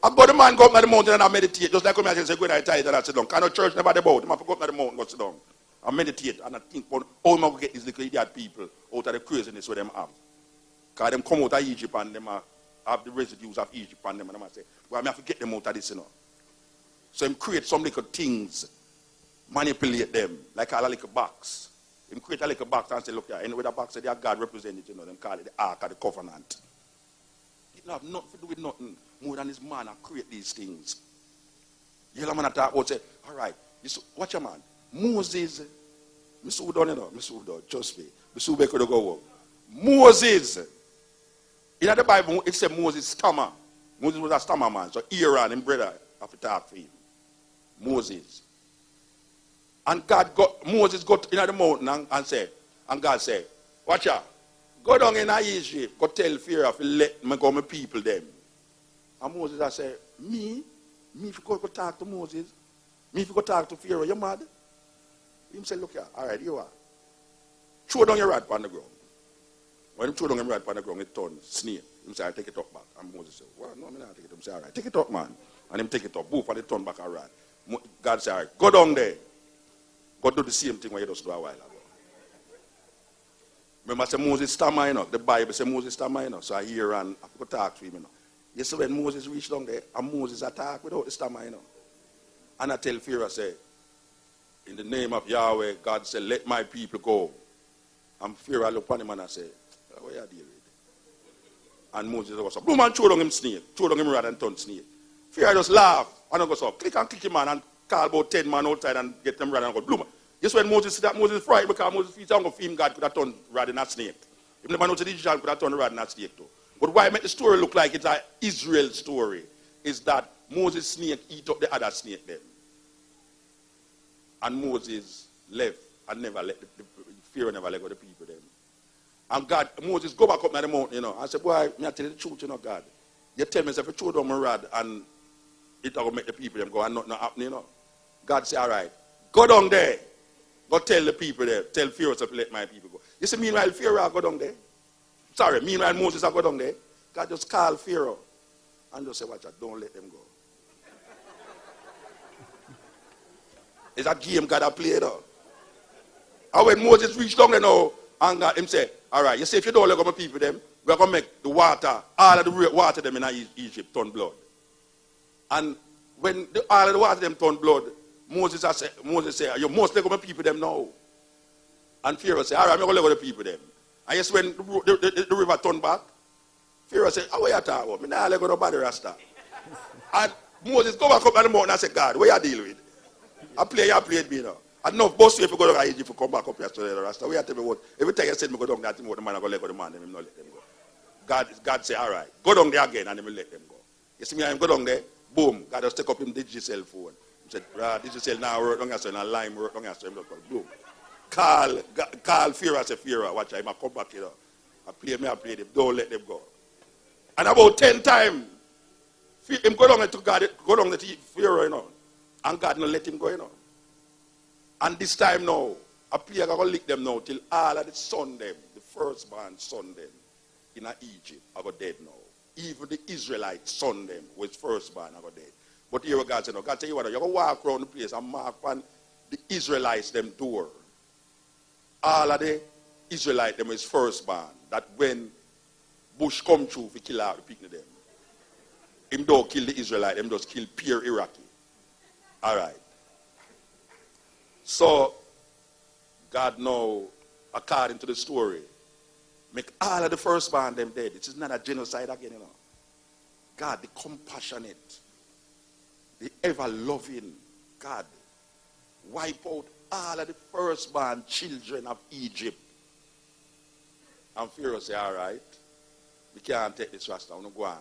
I got the man go up on the mountain and I meditate, just like when I say, go and tithe and I sit down. Kind of church never about him. I go up on the mountain and go sit down. I meditate and I think about how am I going to get these little idiot people out of the craziness where them have. Because them come out of Egypt and them have the residues of Egypt on them and I say, well, I have to get them out of this, you know. So him create some little things, manipulate them, like a little box. Him create a little box and say, look here, anyway the box said God represented, you know, them call it the Ark of the Covenant. It don't have nothing to do with nothing more than this man that create these things. You hear a man talk about say, all right, watch your man. Moses, Mr. Udon, you know, Mr. Udon, trust me. Mr. Udon could go up. Moses, in the Bible, it said Moses stammer. Moses was a stammer man, so Aaron and brother have to talk for him. Moses. And Moses got in the mountain and said, and God said, watch out, go down in Egypt, go tell Pharaoh to let me go my people them. And Moses I said, me if you go talk to Moses, me if you go talk to Pharaoh, you mad? He said, look here, all right, you are. Throw down your rod on the ground. When he threw down your rod on the ground, it turned snake. He said, take it up back. And Moses said, well, no, I'm not take it up. He said, all right, take it up, man. And him take it up, boof, and it turned back a rod. God said, all right, go down there. Go do the same thing what you just do a while ago. Remember, I said Moses stammer, you know. The Bible says Moses stammer, you know. So I hear and I go talk to him, you know. You see when Moses reached down there, and Moses attacked without the stammer, you know. And I tell Pharaoh, I say, in the name of Yahweh, God said, let my people go. And Pharaoh looked at him and I said, what are you dealing with? And Moses was like, blue man throw down him snake, throw down him rod and turn snake. Pharaoh just laugh and I go so, click him man and call about 10 man outside and get them rod and go, blue man. Yes, when Moses said that, Moses frightened because Moses feels I'm going to film God could have turned rod in a snake. If the man knows the Egyptian could have turned rod in a snake too. But why make the story look like it's an Israel story is that Moses' snake eat up the other snake then. And Moses left and never let the Pharaoh never let go the people them. And God, Moses go back up to the mountain, you know. I said, boy, me I tell you the truth, you know, God. You tell me if you throw down my rod and it will make the people them go and nothing happen, you know. God said, all right, go down there. Go tell the people there. Tell Pharaoh to let my people go. You see, meanwhile, Pharaoh go down there. Sorry, meanwhile, Moses go down there. God just call Pharaoh and just say, watch out, don't let them go. It's a game God has played though. And when Moses reached down there now, and God him say, all right, you see, if you don't let go my people them, we're going to make the water, all of the water them in Egypt turn blood. And when all of the water them turn blood, Moses said, you must let go my people them now. And Pharaoh said, all right, I'm going to let go the people them. And yes, when the river turned back, Pharaoh said, how are you talking about? I'm not let go nobody Rasta. And Moses go back up on the mountain and said, God, what you deal with? I played me now. And no, boss, if you go to Egypt, you come back up here to the Rasta. We have to be what? Every time you said me go down there, the man I go let go the man, him not let them go. God say, all right, go down there again and he will let them go. You see me, I go down there, boom, God just take up him digital phone. He said, digital now work down here, so and lime work down here, so him look boom. Call Pharaoh, I say, Pharaoh, watch him, I come back here. I play them, don't let them go. And about 10 times, him go down to God, go down to Pharaoh, you know, and God not let him go, you know. And this time now, a plague are going to lick them now till all of the son them, the firstborn son them in Egypt are going dead now. Even the Israelite son them was firstborn are going dead. But here God said, no, God tell you what, you're going to walk around the place and mark on the Israelites them door. All of the Israelite them is firstborn. That when Bush come through to kill out the people them. Him don't kill the Israelite, them just kill pure Iraqi. Alright. So, God now, according to the story, make all of the firstborn them dead. It is not a genocide again, you know. God, the compassionate, the ever-loving God, wipe out all of the firstborn children of Egypt. And Pharaoh say, all right, we can't take this rasta, we're not going.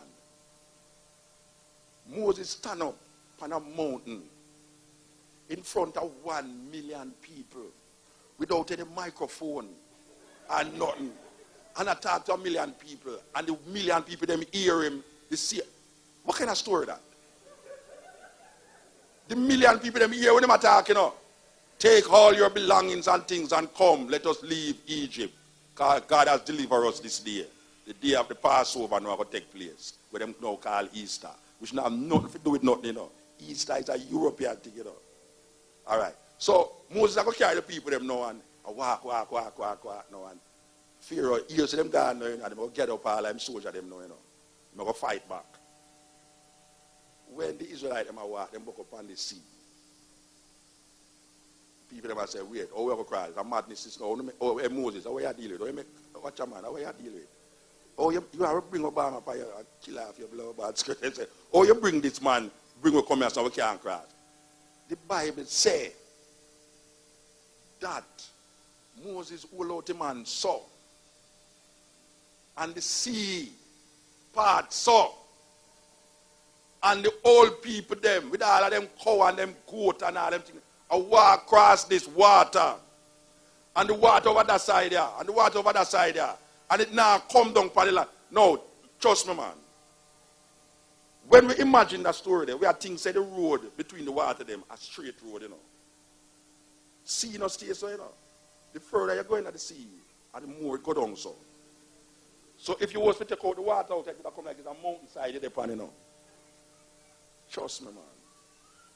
Moses stand up on a mountain in front of 1 million people without any microphone and nothing. And I talk to 1 million people, and the 1 million people, them hear him, they see. What kind of story that? The 1 million people, them hear when them attack, you know. Take all your belongings and things and come, let us leave Egypt. God has delivered us this day. The day of the Passover now going to take place, where them now call Easter. Which now have nothing to do with nothing, you know. Easter is a European thing, you know. All right. So Moses is going to carry the people them now and walk now. And Pharaoh hears them gone now, and they will get up all them soldiers them now, you know. They will fight back. When the Israelites them walk, them walk up on the sea. People them say, wait, oh, we have a cry. The madness is now. Oh, Moses, how are you dealing with? Watch your man, how are you dealing with? Oh, you have to bring Obama for you and kill off your blood bad skirt. They say, oh, you bring this man, bring him come here so we can't cross. The Bible says that Moses hold out him and saw. And the sea part saw. And the old people them, with all of them cow and them goat and all them things, I walk across this water. And the water over that side there. And the water over that side there. And it now come down for the land. No, trust me, man. When we imagine that story there, we are thinking, say, the road between the water them, a straight road, you know. Sea no stay so, you know. The further you're going at the sea, and the more it go down so. So if you was to take out the water out, it would come like it's a mountainside you're there, you know. Trust me, man.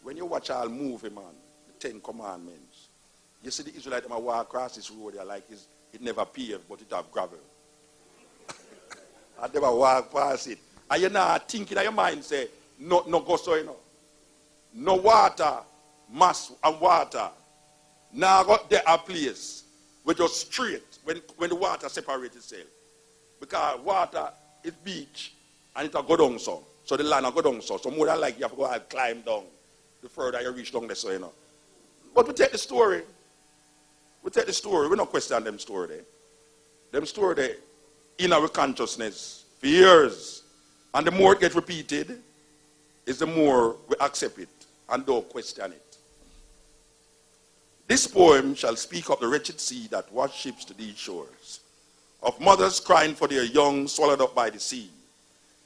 When you watch all movie, man, the 10 Commandments, you see the Israelites them walk across this road there like it never paved, but it have gravel. I never walk past it. And you're not thinking in your mind, say, no go so, you know. No water, mass and water. Now got there a place where just straight when the water separates itself. Because water is beach and it will go down so. So the land will go down so. So more than like you have to go and climb down the further you reach down there, so you know. But we take the story. We take the story. We don't question them story there. Them story there in our consciousness for years. And the more it gets repeated, is the more we accept it and don't question it. This poem shall speak of the wretched sea that worships to these shores, of mothers crying for their young swallowed up by the sea.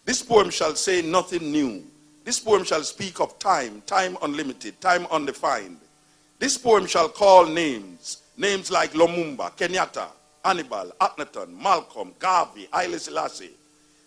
This poem shall say nothing new. This poem shall speak of time, time unlimited, time undefined. This poem shall call names like Lumumba, Kenyatta, Hannibal, Akhenaton, Malcolm, Garvey, Haile Selassie.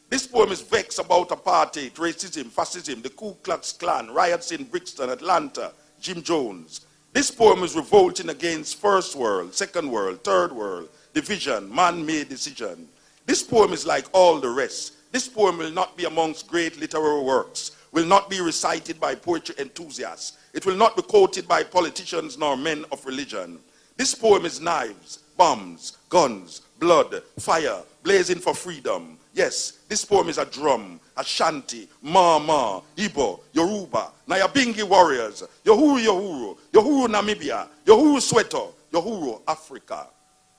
This poem is vexed about apartheid, racism, fascism, the Ku Klux Klan, riots in Brixton, Atlanta, Jim Jones. This poem is revolting against first world, second world, third world, division, man-made decision. This poem is like all the rest. This poem will not be amongst great literary works, will not be recited by poetry enthusiasts. It will not be quoted by politicians nor men of religion. This poem is knives, bombs, guns, blood, fire, blazing for freedom. Yes, this poem is a drum, Ashanti, Mama, Igbo, Yoruba, Nyabingi warriors, Yohuru Namibia, Yohuru Soweto, Yohuru Africa.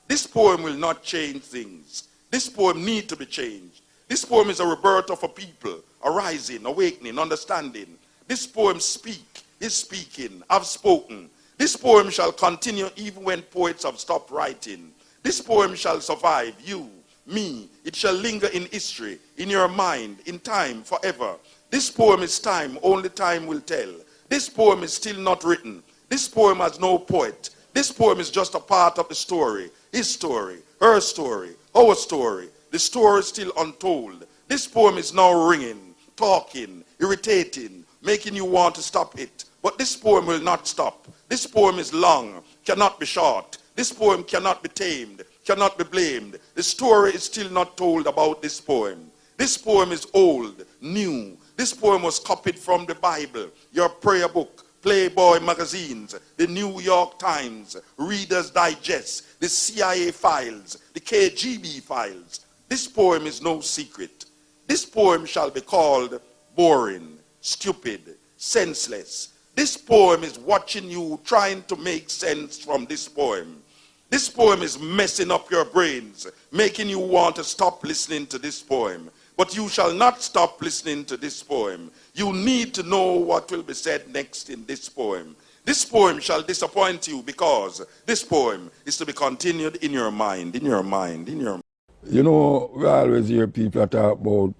This poem will not change things. This poem needs to be changed. This poem is a rebirth of a people, arising, awakening, understanding. This poem is speaking, have spoken. This poem shall continue even when poets have stopped writing. This poem shall survive you, me. It shall linger in history, in your mind, in time, forever. This poem is time, only time will tell. This poem is still not written. This poem has no poet. This poem is just a part of the story. His story, her story, our story. The story is still untold. This poem is now ringing, talking, irritating, making you want to stop it. But this poem will not stop. This poem is long, cannot be short. This poem cannot be tamed, cannot be blamed. The story is still not told about this poem. This poem is old, new. This poem was copied from the Bible, your prayer book, Playboy magazines, the New York Times, Reader's Digest, the CIA files, the KGB files. This poem is no secret. This poem shall be called boring, stupid, senseless. This poem is watching you trying to make sense from this poem. This poem is messing up your brains, making you want to stop listening to this poem. But you shall not stop listening to this poem. You need to know what will be said next in this poem. This poem shall disappoint you because this poem is to be continued in your mind, in your mind, in your mind. You know, we always hear people talk about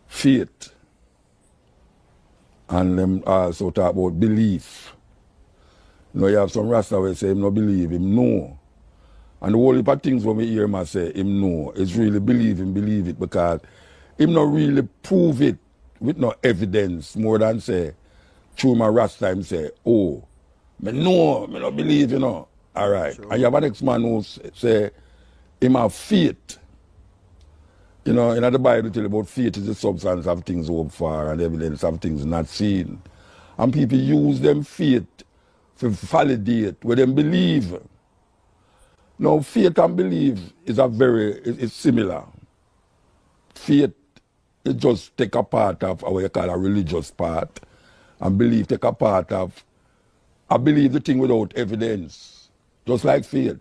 faith. And them also talk about belief. You know, you have some Rasta will say him no believe, him no. And the whole heap of things when we hear him say him no, it's really believe it because him not really prove it with no evidence more than say, through my Rasta him say, oh, me not believe, you know. All right. Sure. And you have an next man who say him have faith. You know, in the Bible tell about faith is the substance of things hoped for and evidence of things not seen. And people use them faith to validate what they believe. Now, faith and belief is it's similar. Faith is just take a part of what you call a religious part, and belief take a part of, I believe the thing without evidence. Just like faith.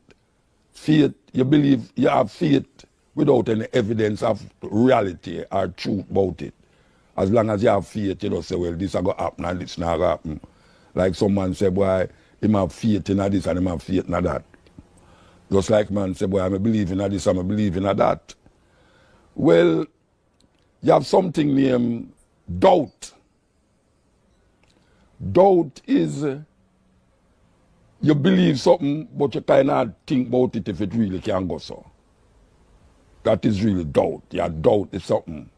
Faith, you believe, you have faith without any evidence of reality or truth about it. As long as you have faith, you don't say, well, this is going to happen and this is not going to happen. Like some man say, boy, him have faith in this and him have faith in that. Just like man say, boy, I'm believing in this, I'm believing in that. Well, you have something named doubt. Doubt is you believe something, but you cannot think about it if it really can go so. That is really doubt. Your doubt is something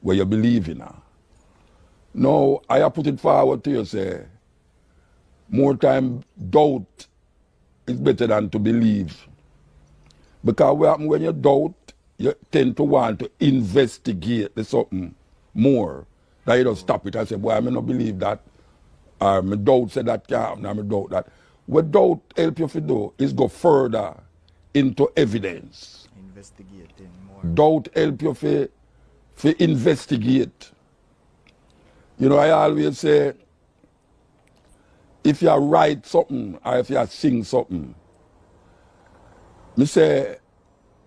where you believe in. Now, I put it forward to you, say, more time doubt is better than to believe. Because what happens when you doubt, you tend to want to investigate the something more. That you don't stop it and say, boy, I may not believe that. Or my doubt said that can't happen, or my doubt that. What doubt help you to do is go further into evidence. Investigating more. Doubt help you to investigate. You know, I always say, if you write something or if you sing something, me say,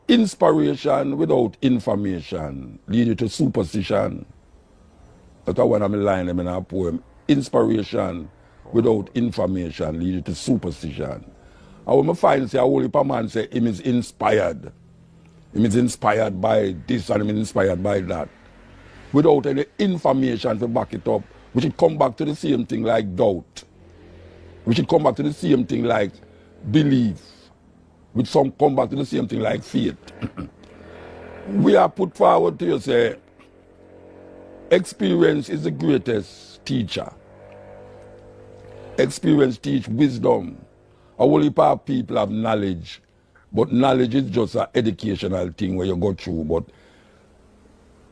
inspiration without information lead you to superstition. That's one of my lines in a poem. Inspiration without information lead you to superstition. And when I find say a whole heap of man say him is inspired. Him is inspired by this and him is inspired by that. Without any information to back it up, we should come back to the same thing like doubt. We should come back to the same thing like belief. We should come back to the same thing like faith. We are put forward to you say, experience is the greatest teacher. Experience teach wisdom. A whole heap of people have knowledge, but knowledge is just an educational thing where you go through. But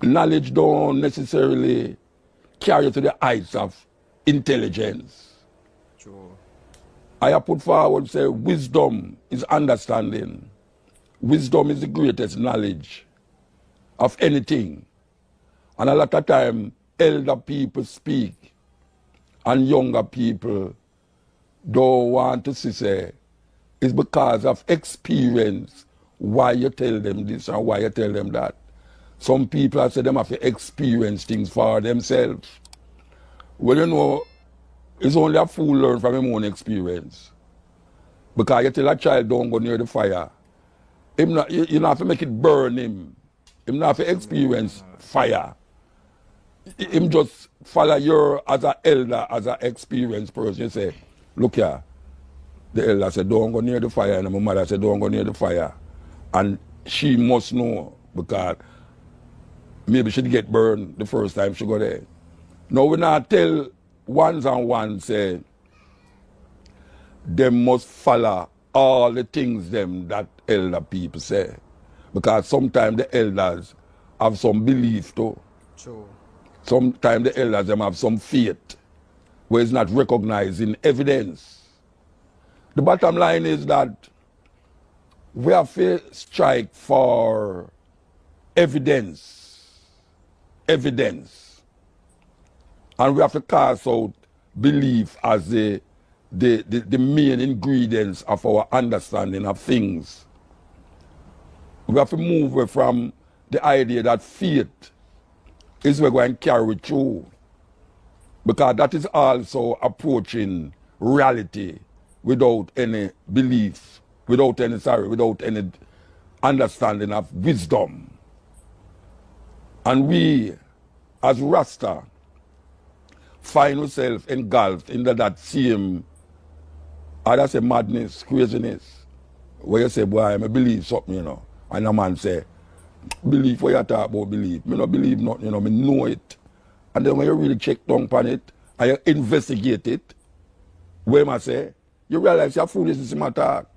knowledge don't necessarily carry you to the heights of intelligence. True. I have put forward say wisdom is understanding. Wisdom is the greatest knowledge of anything. And a lot of time elder people speak and younger people don't want to see say it's because of experience why you tell them this and why you tell them that. Some people say them have to experience things for themselves. Well, you know, it's only a fool learn from his own experience. Because you tell a child don't go near the fire. You not have to make it burn him. Him not have to experience fire. Him just follow you as an elder, as an experienced person. You say, look here. The elder said, don't go near the fire. And my mother said, don't go near the fire. And she must know because maybe she'd get burned the first time she go there. Now we not tell ones and ones say, they must follow all the things them that elder people say. Because sometimes the elders have some belief too. True. Sometimes the elders them have some faith where it's not recognizing evidence. The bottom line is that we have to strike for evidence. Evidence. And we have to cast out belief as the main ingredients of our understanding of things. We have to move away from the idea that faith is we're going to carry through. Because that is also approaching reality without any belief, without any understanding of wisdom. And we, as Rasta, find ourselves engulfed in that same, I say madness, craziness, where you say, boy, I believe something, you know. And a man say, believe what you talk about, believe. Me not believe nothing, you know, me know it. And then when you really check down on it, and you investigate it, where I say, you realize you're foolishness in my talk.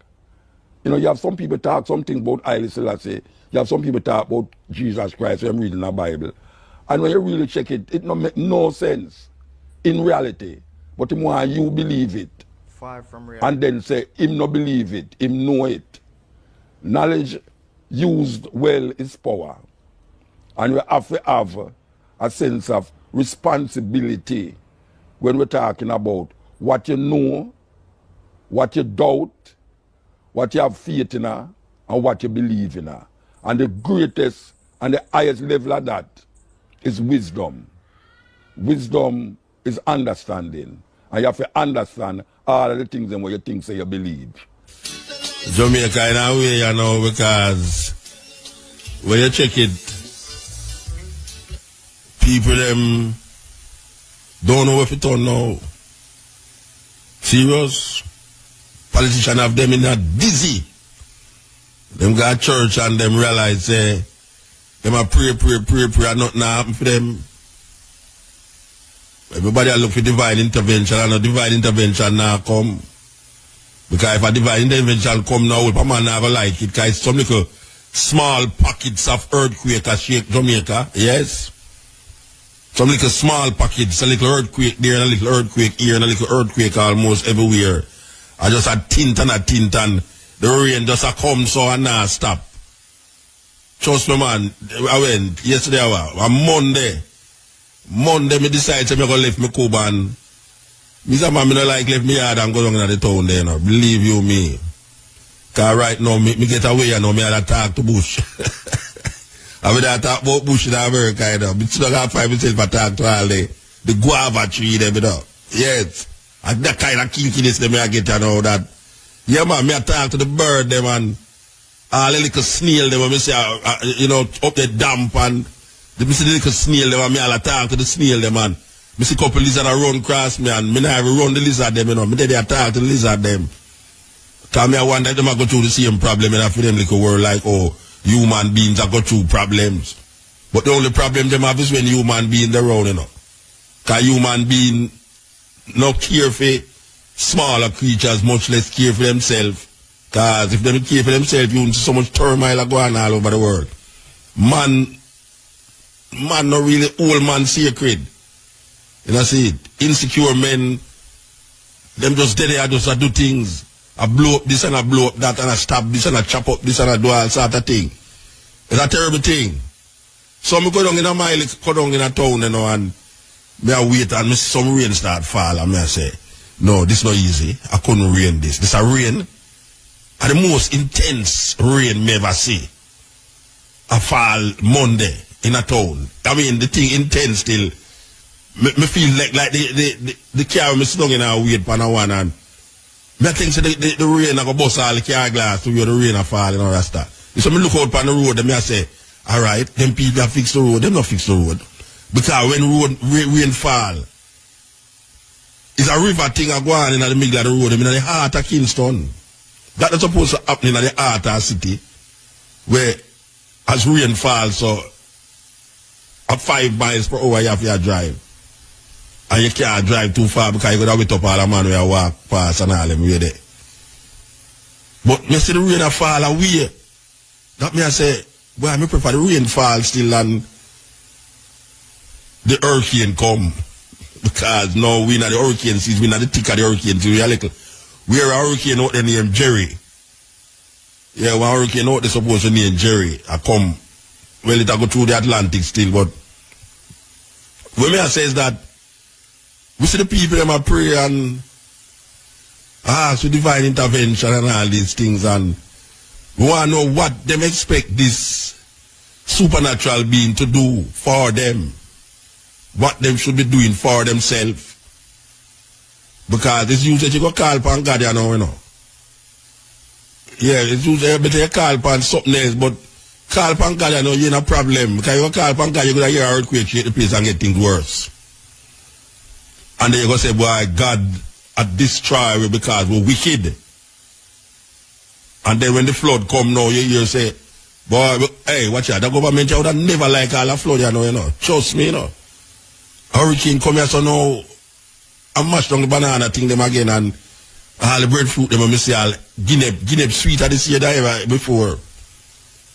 You know, you have some people talk something about Haile Selassie. You have some people talk about Jesus Christ when I'm reading the Bible. And when you really check it, it don't make no sense in reality. But the more you believe it, Far from reality. and then say, him no believe it, him know it. Knowledge used well is power. And we have to have a sense of responsibility when we're talking about what you know, what you doubt, what you have faith in, and what you believe in. And the greatest and the highest level of that is wisdom. Wisdom is understanding. And you have to understand all of the things and what you think so you believe. Jamaica in a way, you know, because when you check it, people them don't know what it on now. Serious. Politicians have them in a dizzy. Them go to church and them realize them a pray, and nothing happen for them. Everybody look for divine intervention, and a divine intervention now come. Because if a divine intervention come now, a man not gonna like it, because it's some little small pockets of earthquake that shake Jamaica, yes? Some little small pockets, a little earthquake there, and a little earthquake here, and a little earthquake almost everywhere. I just a tint, and the rain just a come so and now stop. Trust me, man, I went yesterday, on Monday, me decide to me go left me Cuba and me say, man, me no like left me yard and go down in the town there, you know. Believe you me. Because right now, me get away, you know, me had to talk to Bush. I mean, I talk about Bush in America, you know. Me still got 5 minutes for talk to all the guava tree there, you know. Yes. And that kind of kinkiness them I get, you know, that. Yeah, man, me I talk to the bird, them, and all the little snail, them, me say, you know, up the damp, and me see the little snail, them, and me all talk to the snail, them, man. Me see couple lizard run across me, and me not even run the lizard, them, you know. Me there they talk to the lizard, them. Because me I wonder if them go through the same problem, and I feel them like a world like, oh, human beings are go through problems. But the only problem them have is when human beings around, you know. Because human beings not care for smaller creatures, much less care for themselves. Because if they care for themselves, you see so much turmoil going all over the world. Man not really old man sacred. You know, see it. Insecure men, them just dead there, just do things. I blow up this and I blow up that and I stab this and I chop up this and I do all sort of thing. It's a terrible thing. So I go down in a mile, go down in a town, you know, and me I wait and me see some rain start fall and me I say, no, this not easy. I couldn't rain this. This a rain. And the most intense rain me ever see. I fall Monday in a town. I mean, the thing intense still. Me feel like the car me sit down in a wait pan a one and me think so the rain a go bust all the car glass to where the rain a fall and all that stuff. So me look out pan the road and me I say, alright, them people that fix the road, them not fix the road. Because when rain fall, it's a river thing a go on in the middle of the road, in the heart of Kingston. That is supposed to happen in the heart of the city, where as rain falls, so at 5 miles per hour you have to drive. And you can't drive too far because you got to wait up all the man where you walk past and all them way there. But me see the rain a fall away. That me I say, boy, me prefer the rain fall still and the hurricane come. Because now we not the hurricane season, we not the thick of the hurricane season. We are little. We are a hurricane out there named Jerry. Yeah, one hurricane out there supposed to name Jerry. I come, well, it go through the Atlantic still, but what me I say is that we see the people them a pray and ask for divine intervention and all these things, and we want to know what them expect this supernatural being to do for them. What them should be doing for themselves. Because it's usually you go call upon God, you know. Yeah, it's usually better you call upon something else, but call upon God, you know, you're in a problem. Because you go call upon God, you're going to hear an earthquake, shake the place and get things worse. And then you're going to say, boy, God had destroyed we because we're wicked. And then when the flood come now, you hear say, boy, hey, watch out, the government would have never like all the flood, you know. Trust me, you know. Hurricane come here, so now I mash down the banana thing them again and all the breadfruit them, I see all Guinea sweeter this year than ever before.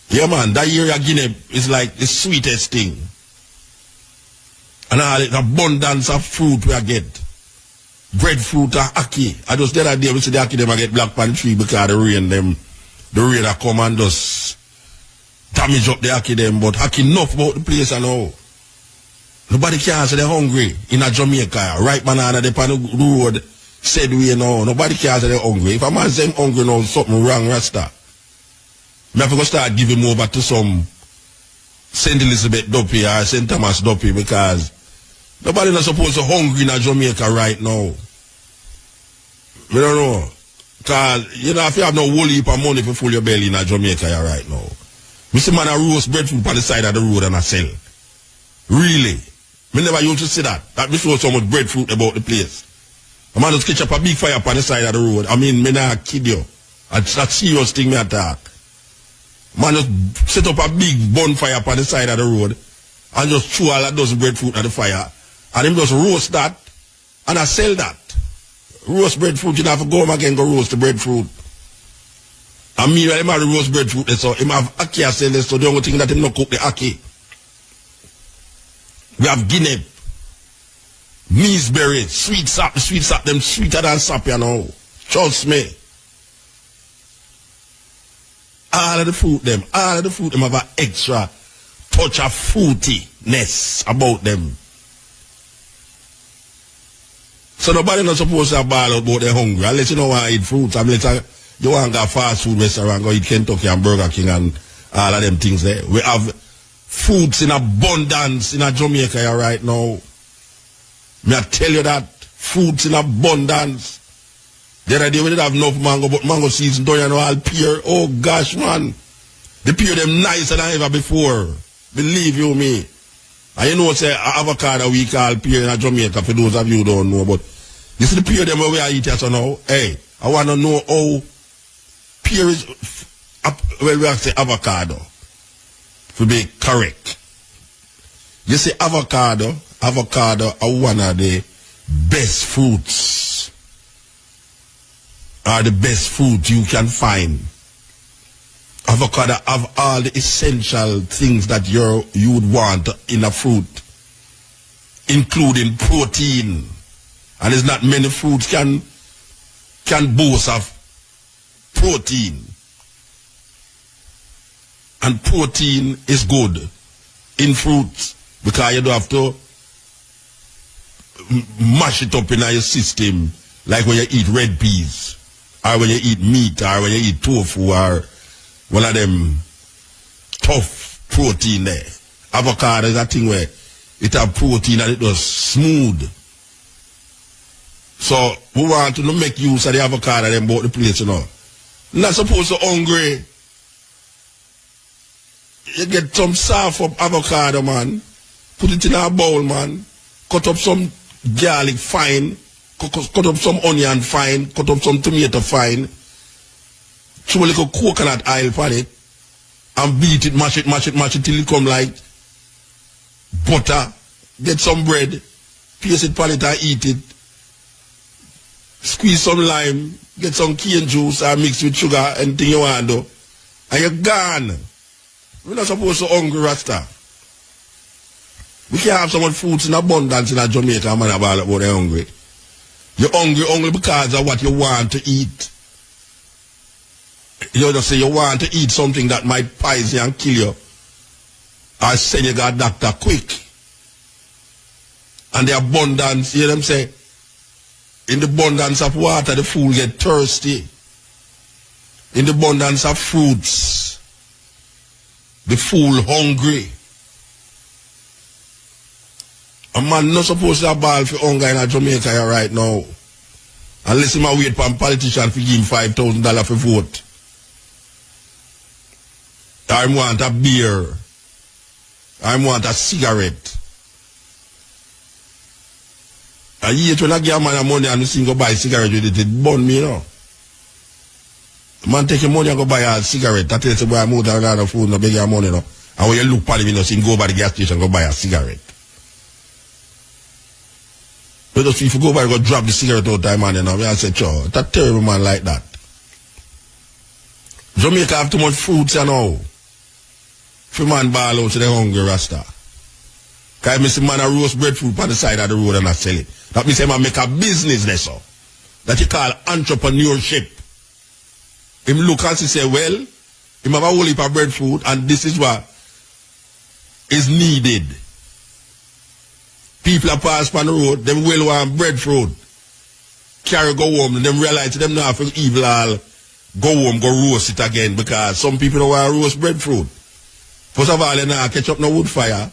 Yeah, man, that year of Guinea is like the sweetest thing. And all the abundance of fruit we get. Breadfruit and ackee. I just the other day we see the ackee them I get black pan tree because the rain that come and just damage up the ackee them, but ackee enough about the place and all. Nobody can say they're hungry in a Jamaica. Right banana they on the road said we know. Nobody can say they're hungry. If a man say hungry now, something wrong, Rasta. Me have to go start giving him over to some St. Elizabeth Duppy or St. Thomas Duppy because nobody not supposed to hungry in a Jamaica right now. We don't know. Because, you know, if you have no whole heap of money to fill your belly in a Jamaica right now. We see man a roast breadfruit on the side of the road and I sell. Really. Me never used to see that. That me show so much breadfruit about the place. A man just catch up a big fire on the side of the road. I mean, me not kid you. That's a serious thing me attack. Man just set up a big bonfire on the side of the road and just throw all that dozen breadfruit at the fire. And him just roast that and I sell that. Roast breadfruit, you have to go home again go roast the breadfruit. And me, when him have the roast breadfruit, so him have ackee sell this, so the only thing that him not cook the ackee. We have Guinea, measeberry, sweet sap, them sweeter than sap, you know. Trust me. All of the fruit them have an extra touch of fruitiness about them. So nobody not supposed to ball out about they're hungry. Unless you don't want to eat fruits. Unless you want to go to fast food restaurant, go eat Kentucky and Burger King and all of them things there. We have foods in abundance in a Jamaica right now. May I tell you that? Fruits in abundance. The other day we didn't have enough mango, but mango season don't you know all pear. Oh gosh, man. The pear them nicer than ever before. Believe you me. And you know say avocado we call pear in a Jamaica for those of you who don't know, but this is the pear them where we are eating so now. Hey, I want to know how pear is, well we have to say avocado. To be correct. You see avocado are one of the best fruits. Are the best fruit you can find. Avocado have all the essential things that you would want in a fruit. Including protein. And there's not many fruits can boast of protein. And protein is good in fruits because you don't have to mash it up in your system like when you eat red peas or when you eat meat or when you eat tofu or one of them tough protein there. Avocado is a thing where it have protein and it was smooth. So we want to make use of the avocado and about the place, you know. Not supposed to hungry. You get some soft up avocado, man. Put it in a bowl, man. Cut up some garlic fine. Cut up some onion fine. Cut up some tomato fine. Throw a little coconut oil on it. And beat it, mash it till it come like butter. Get some bread. Paste it on it and eat it. Squeeze some lime. get some cane juice or mix with sugar, anything you want to do, and you're gone. We're not supposed to hungry Rasta. We can't have so much fruits in abundance in Jamaica, man, about they're hungry. You're hungry only because of what you want to eat. You just say you want to eat something that might poison you and kill you. Or send you to a doctor quick. And the abundance, you know what I'm saying? In the abundance of water, the fool get thirsty. In the abundance of fruits, the fool hungry. A man not supposed to have ball for hunger in Jamaica right now. Unless he might wait for a politician to give him $5,000 for vote. I want a beer. I want a cigarette. I hate when I give a man money and he go buy a cigarette with it. It burn me, you know. Man take your money and go buy a cigarette. That tells you boy I'm out of another food, no beg your money, no. And when you look at him, you know, see him go by the gas station and go buy a cigarette. But just if you go by and go drop the cigarette all the time, man, you know, I say, sure, that terrible man like that. Jamaica have too much fruits, you know. If a man ball out to the hungry Rasta. Because I see man a roast breadfruit on the side of the road and I sell it. That means man make a business there, so. That you call entrepreneurship. Him look and say, well, him have a whole heap of breadfruit and this is what is needed. People are pass on the road, them well want breadfruit. Carry go home and them realize them now for evil all go home, go roast it again because some people don't want to roast breadfruit. First of all, they now catch up no wood fire.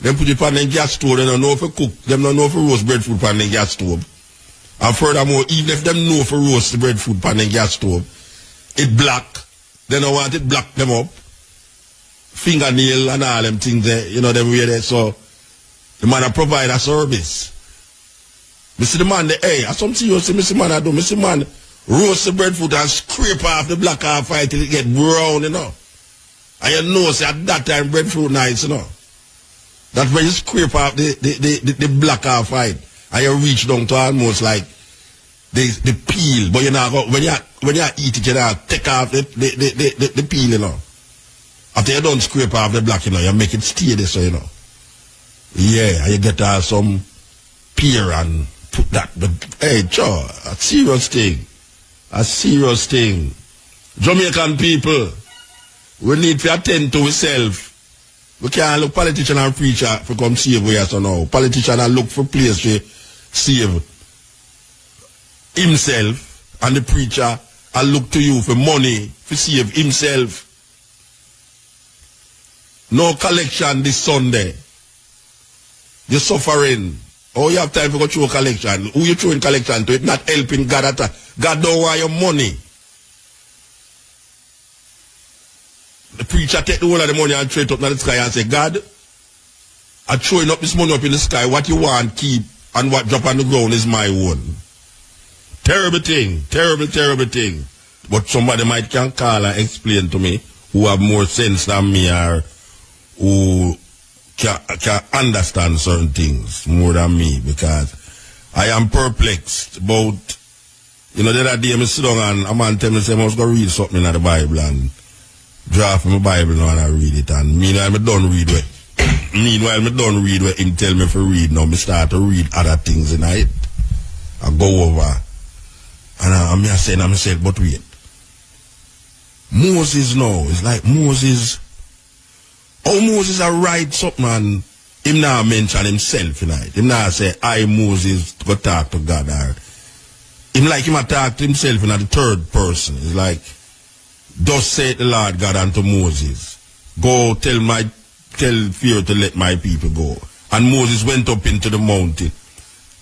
Them put it on the gas stove, they don't know if to cook. Them don't know if to roast breadfruit on the gas stove. And furthermore, even if them know if to roast the breadfruit on the gas stove, it black. They don't want it black them up. Fingernail and all them things there, you know, them way there. So, the man a provide a service. Me see the man there, hey, I some see you see me see man I do. Me see man roast the breadfruit and scrape off the black half right till it get brown, you know. And you know, say at that time breadfruit nice, you know. That's when you scrape off the black half right. And you reach down to almost like the peel. But you know, when you eat it, you know, take off the peel, you know. After you don't scrape off the black, you know, you make it stay there, so you know. Yeah, and you get some pear and put that. But hey, sure, a serious thing. A serious thing. Jamaican people, we need to attend to ourselves. We can't look politician and preacher for come save we so now. Politician and look for place to save himself, and the preacher and look to you for money to save himself. No collection this Sunday. You're suffering. Oh, you have time to go through a collection. Who you throwing collection to? It's not helping God at all. God don't want your money. The preacher take the whole of the money and throw it up in the sky and say, God, I'm throwing up this money up in the sky. What you want, keep, and what drop on the ground is my own. Terrible thing. Terrible, terrible thing. But somebody might can call and explain to me who have more sense than me or who can understand certain things more than me, because I am perplexed about, you know, the other day I sit down and a man tell me, say, I must go read something in the Bible and draw from the Bible now and I read it, and meanwhile I don't read it. Meanwhile I don't read what him tell me for read now, I start to read other things in it. I go over and I'm saying, but wait. Moses now, it's like Moses. Oh, Moses I write something and him now mention himself tonight. Him now say, I Moses go talk to God. Or him like him talk to himself in the third person. It's like, thus saith the Lord God unto Moses, go tell Pharaoh to let my people go. And Moses went up into the mountain.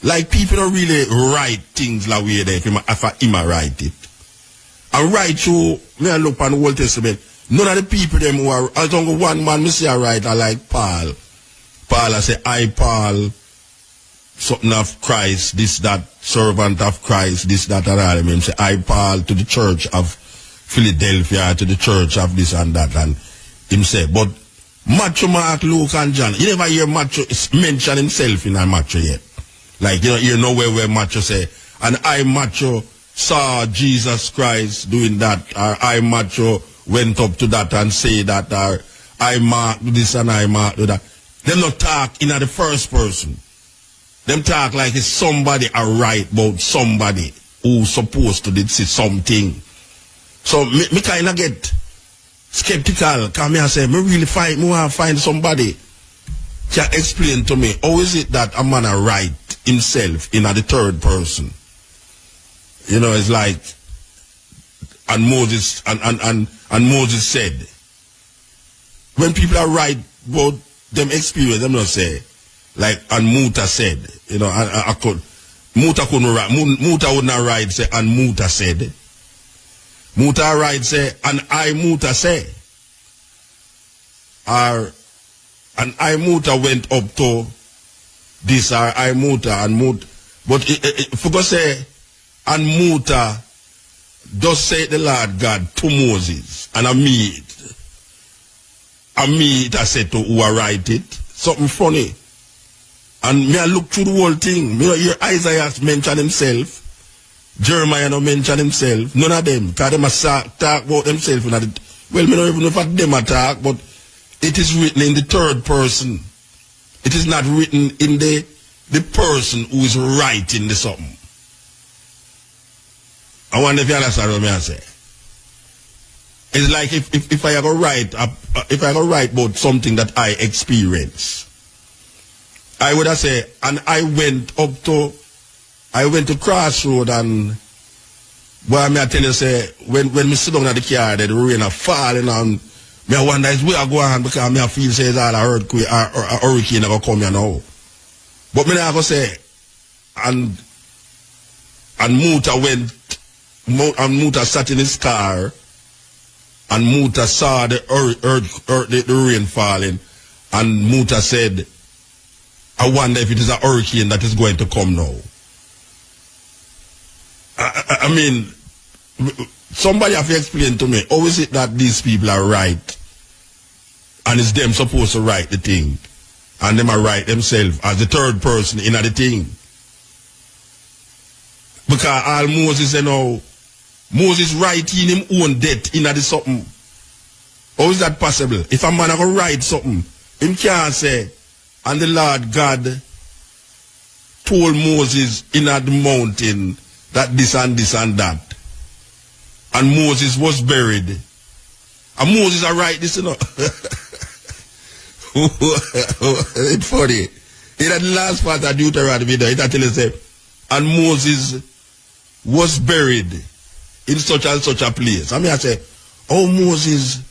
Like people don't really write things like way there if him write it. And write through, me I look on the Old Testament. None of the people them who are, I don't go one man, me see I write, I like Paul. Paul, I say, I Paul, something of Christ, this, that, servant of Christ, this, that, and all. I say, I Paul to the church of Philadelphia, to the church of this and that. And him say, but Matthew, Mark, Luke, and John, you never hear Matthew mention himself in a Matthew yet. Like, you know, you know where Matthew say, and I, Matthew, saw Jesus Christ doing that, or I macho went up to that and say that, or I Mark do this and I Mark do that. Them not talk in the first person. Them talk like it's somebody a write about somebody who's supposed to did see something. So me kind of get skeptical. Come here and say, me really want to find somebody can explain to me how is it that a man a write himself in the third person. You know, it's like, and Moses and Moses said, when people are write about them experience, them not say, like, and Muta said, you know, Muta couldn't write, Muta would not write, say, and Muta said. Muta write, say, and I Muta say. Or, and I Muta went up to this, or I Muta, and Muta, but if you say, and Muta does say the Lord God to Moses, and I said to who I write it, something funny. And me I look through the whole thing. Me hear Isaiah mention himself, Jeremiah no mention himself, none of them, because them talk about themselves. Well, me don't even know if them talk, but it is written in the third person. It is not written in the person who is writing the something. I wonder if you understand what I say. It's like if I go write about something that I experience, I would have said, and I went to Crossroad, and boy, me I tell you, say, when me sit down at the car, the rain are falling, and me I wonder is where I go on, because me I feel say it's all a earthquake or a hurricane that will come here now. But me I go say, and Muta went, and Muta sat in his car, and Muta saw the rain falling, and Muta said, I wonder if it is a hurricane that is going to come now. I mean, somebody have to explain to me, how is it that these people are right, and it's them supposed to write the thing, and them are right themselves as the third person in the thing? Because all Moses, you know, Moses writing him own death in the something. How is that possible? If a man go write something, him can't say, and the Lord God told Moses in the mountain that this and this and that. And Moses was buried. And Moses I write this, you know. It's funny. In the last part of Deuteronomy, it actually said, and Moses was buried in such and such a place. I mean, I say, oh, Moses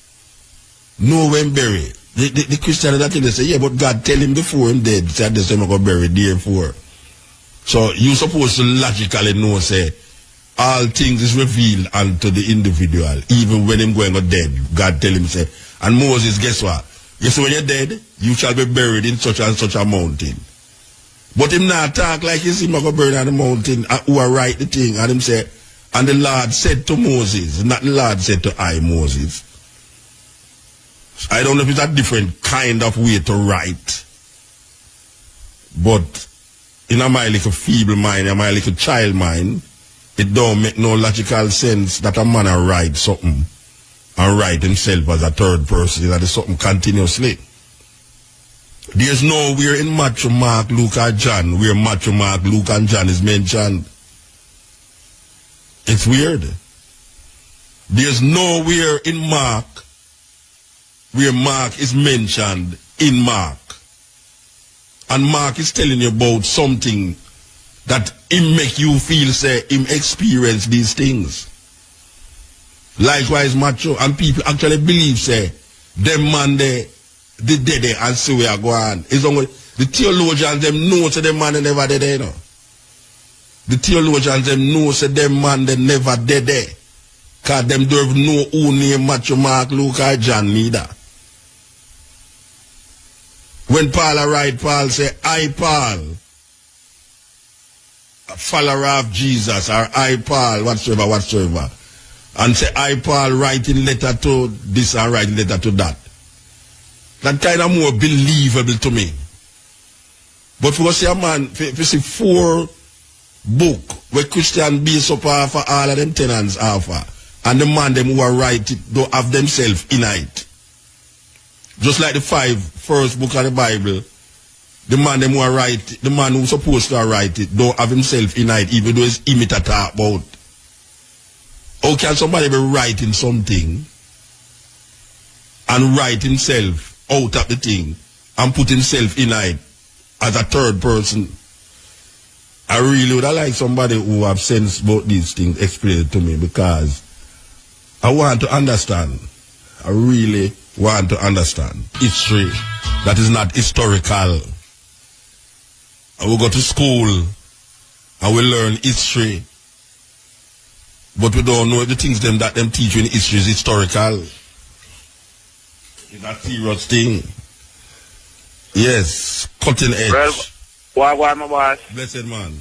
know when buried. The Christian that they say, yeah, but God tell him before him dead, said this time I go buried therefore. So you supposed to logically know, say, all things is revealed unto the individual, even when him going to dead. God tell him, say, and Moses, guess what? Yes, when you're dead, you shall be buried in such and such a mountain. But him not talk like he's him go buried on the mountain, who are write the thing, and him say, and the Lord said to Moses, not the Lord said to I, Moses. I don't know if it's a different kind of way to write. But in my little feeble mind, in my little child mind, it don't make no logical sense that a man will write something and write himself as a third person, that is something continuously. There's nowhere in Matthew, Mark, Luke, or John where Matthew, Mark, Luke, and John is mentioned. It's weird. There's nowhere in Mark where Mark is mentioned in Mark. And Mark is telling you about something that him make you feel, say, him experience these things. Likewise, Matthew, and people actually believe, say, them man they dead and see where I go on. It's only the theologians them know say them man they never dead, you know. The theologians them know say them man they never dead there. Cause them don't know who name Matthew, Mark, Luke, or John neither. When Paul write, Paul say, I Paul, a follower of Jesus, or I Paul, whatsoever. And say, I Paul writing letter to this and writing letter to that. That kind of more believable to me. But for say a man, if you see 4 book where Christian base up for all of them tenants offer. And the man them who are write it don't have themselves in it. Just like the 5 first book of the Bible, the man them who are write, the man who's supposed to write it don't have himself in it, even though it's him it talk about. How can somebody be writing something and write himself out of the thing and put himself in it as a third person? I really would like somebody who have sense about these things explain it to me, because I want to understand. I really want to understand history that is not historical. I will go to school and we learn history, but we don't know the things them that them teach you in history is historical. It's a serious thing. Yes, cutting edge. Well, my boss. Blessed man.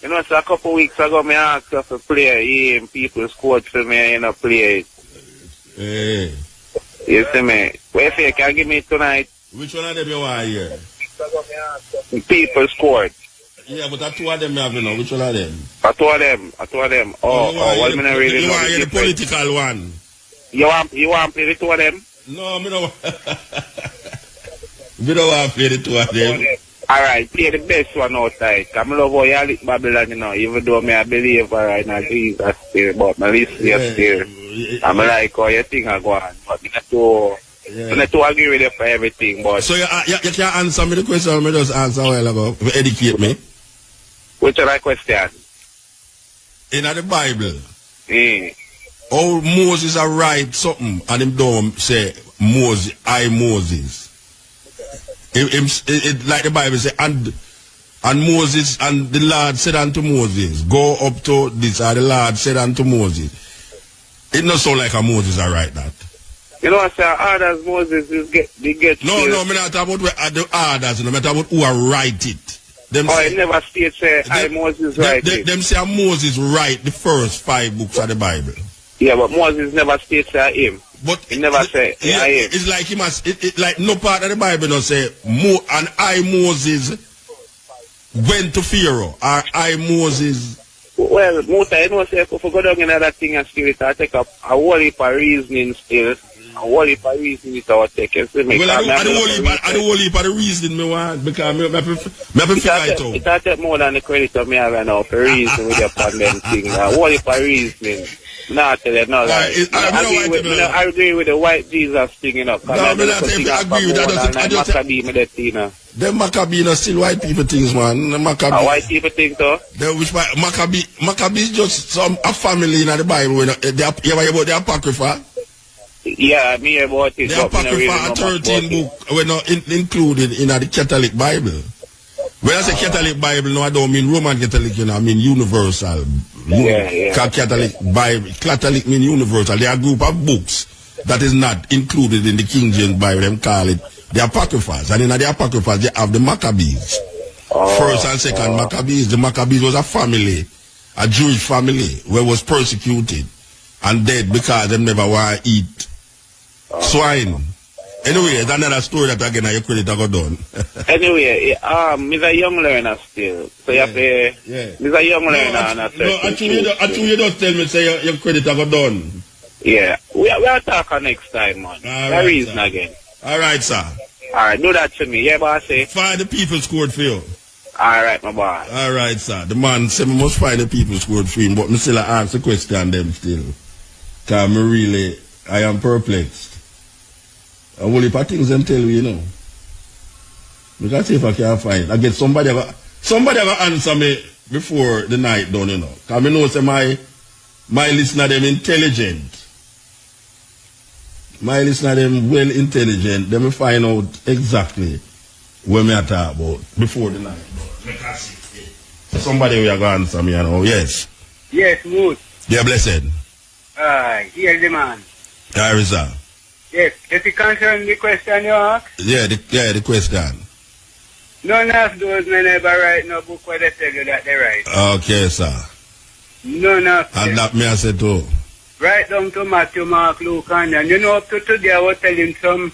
You know, so a couple weeks ago, I asked you to play and people scored for me and I play it. Hey. You see me? Well, if you can give me tonight. Which one of them you want here? People scored. Yeah, but that's two of them you have, you know. Which one of them? I told them. Oh, well, me not really you know. Want the political one? You want to play the two of them? No, me don't. We don't want to play the two of them. Alright, play the best one outside. I love how you lick Babylon, you know, even though me I believe right now Jesus still, but my list is still. I'm like how you think I go on, but I'm not to agree with you for everything, but... So you can answer me the question I just answer a while ago, educate me. Which other question? In the Bible, Mm. how Moses a write something and him don't say Moses, I Moses. It like the Bible say, and Moses and the Lord said unto Moses, go up to this, or the Lord said unto Moses. It not sound like a Moses I write that. You know what, sir? Orders Moses is get No, me not talk about the orders, no, me talk about who I write it. Them oh, say, it never states I Moses write it. Them say Moses write the first 5 books of the Bible. Yeah, but Moses never states him. But he never say I him. It's like he must. It like no part of the Bible don't say and I Moses went to Pharaoh, or I Moses. Well, muta, you know, say if we go down in that thing and still I take up a whole heap of reasoning still. A whole heap of reasoning it will take. You see me? Well, I the whole heap of the reasoning me want, because me have to figure it out. It will take more than the credit of me having now for reason with your upon them thing. A whole heap of reasoning. No, tell you, no, I agree with the white Jesus thing, you know. No, I agree with that. Them Maccabee still white people things, man. White people things, though? Which Maccabee is just a family in the Bible. You ever hear about the Apocrypha? Yeah, me about it. The Apocrypha, 13 book, were not included in the Catholic Bible. When I say Catholic Bible, no, I don't mean Roman Catholic, you know, I mean universal. Catholic Bible, Catholic mean universal. There are a group of books that is not included in the King James Bible. Them call it the Apocryphas. And in the Apocryphas, they have the Maccabees. First and second Maccabees. The Maccabees was a family, a Jewish family, where was persecuted and dead because they never want to eat swine. Anyway, that's another story that again your credit I got done. Anyway, he's a young learner still. So you have to, he's a young learner and a actually you don't tell me say your credit I got done. Yeah. We'll talk next time, man. There reason again. Alright, sir. Alright, do that to me. Yeah, boss. Find the people scored for you. Alright, my boy. Alright, sir. The man said we must find the people scored for him, but me still ask the question them still. Because I am perplexed. A whole heap of things them tell you, you know. Because see if I can find. I get somebody ever answer me before the night done, you know. Because I know say my listener them intelligent. My listener them well intelligent. They will find out exactly what me I talk about before the night done. Somebody will go answer me, you know. Yes. Yes, Moose. Yeah, blessed. Here's the man. There is that. Yes, if it concerns the question you asked? Yeah, the question. None of those men ever write no book where they tell you that they write. Okay, sir. None of them. And that me I say too. Right down to Matthew, Mark, Luke, and John. You know, up to today I was telling some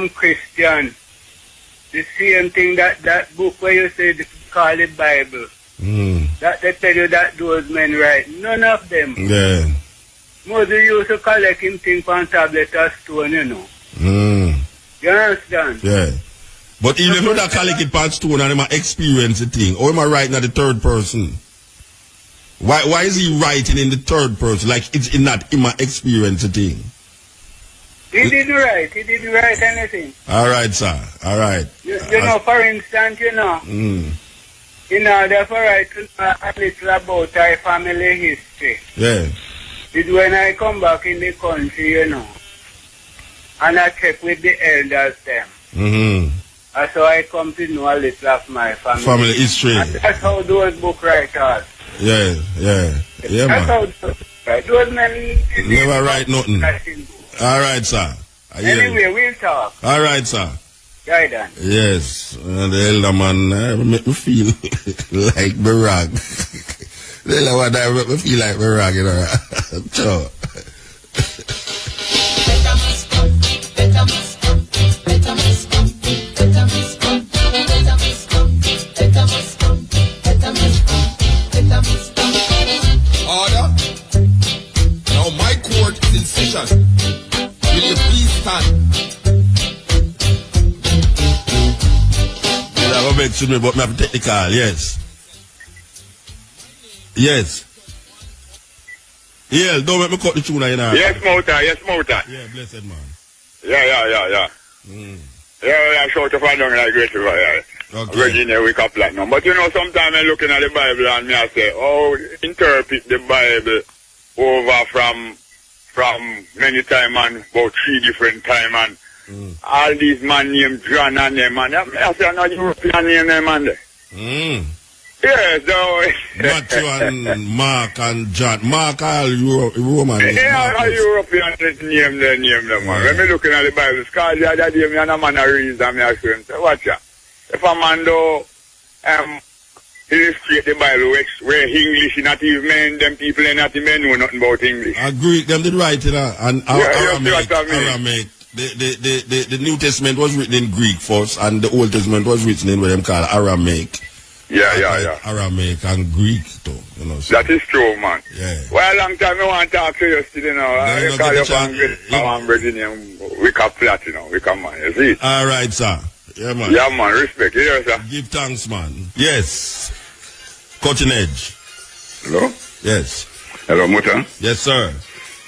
Christian the same thing that book where you say call it Bible. that they tell you that those men right. None of them. Yeah. Moses used to collect him thing on tablet or stone, you know. You understand? Yeah. But even if you don't collect it on stone and him experience the thing, or am I writing at the third person? Why is he writing in the third person? Like it's not him experience the thing. He didn't write. He didn't write anything. All right, sir. All right. You know, for instance, you know, in order for I to know a little about our family history, Yeah. is when I come back in the country, you know, and I check with the elders them. And so I come to know a little of my family. Family history. And that's how those book writers. Yeah, yeah. Yeah, That's man. how those men Never write nothing. All right, sir. I hear you. Anyway, we'll talk. All right, sir. Guidance. Yes, the elder man make me feel like Barag. The elder one make me feel like Barag, you know. Sure. Order. Now my court is in session. Will you please stand? I will make sure me, but me have to take the call. Yes. Yes. Yeah, don't make me cut the tune, you know. Yes, Muta. Yes, Muta. Yeah, blessed man. Yeah. Yeah, shout of down like great river, yeah. Okay. Virginia, we can platinum. But you know, sometimes I'm looking at the Bible and me I say, oh, interpret the Bible over from many time and about 3 different time and all these man named John and them and I say, no European name them and yes, so Matthew and Mark and John. Mark all Roman. yeah, all European name them man. When me looking at the Bible, because the other day me and a man a read and me ask him, say, watch ya. If a man do illustrate the Bible where English is not even men, them people are not even know nothing about English. Greek, them did write it, and Aramaic. Aramaic. The New Testament was written in Greek first, and the Old Testament was written in what them call Aramaic. Yeah. Aramaic and Greek, too. You know, so. That is true, man. Yeah. Well, a long time I want to talk to you still, you know. You call your from Virginia, we can flat, you know. We can man, you see? All right, sir. Yeah, man. Yeah, man, respect. You hear, sir? Give thanks, man. Yes. Cutting edge. Hello? Yes. Hello, Muta? Yes, sir.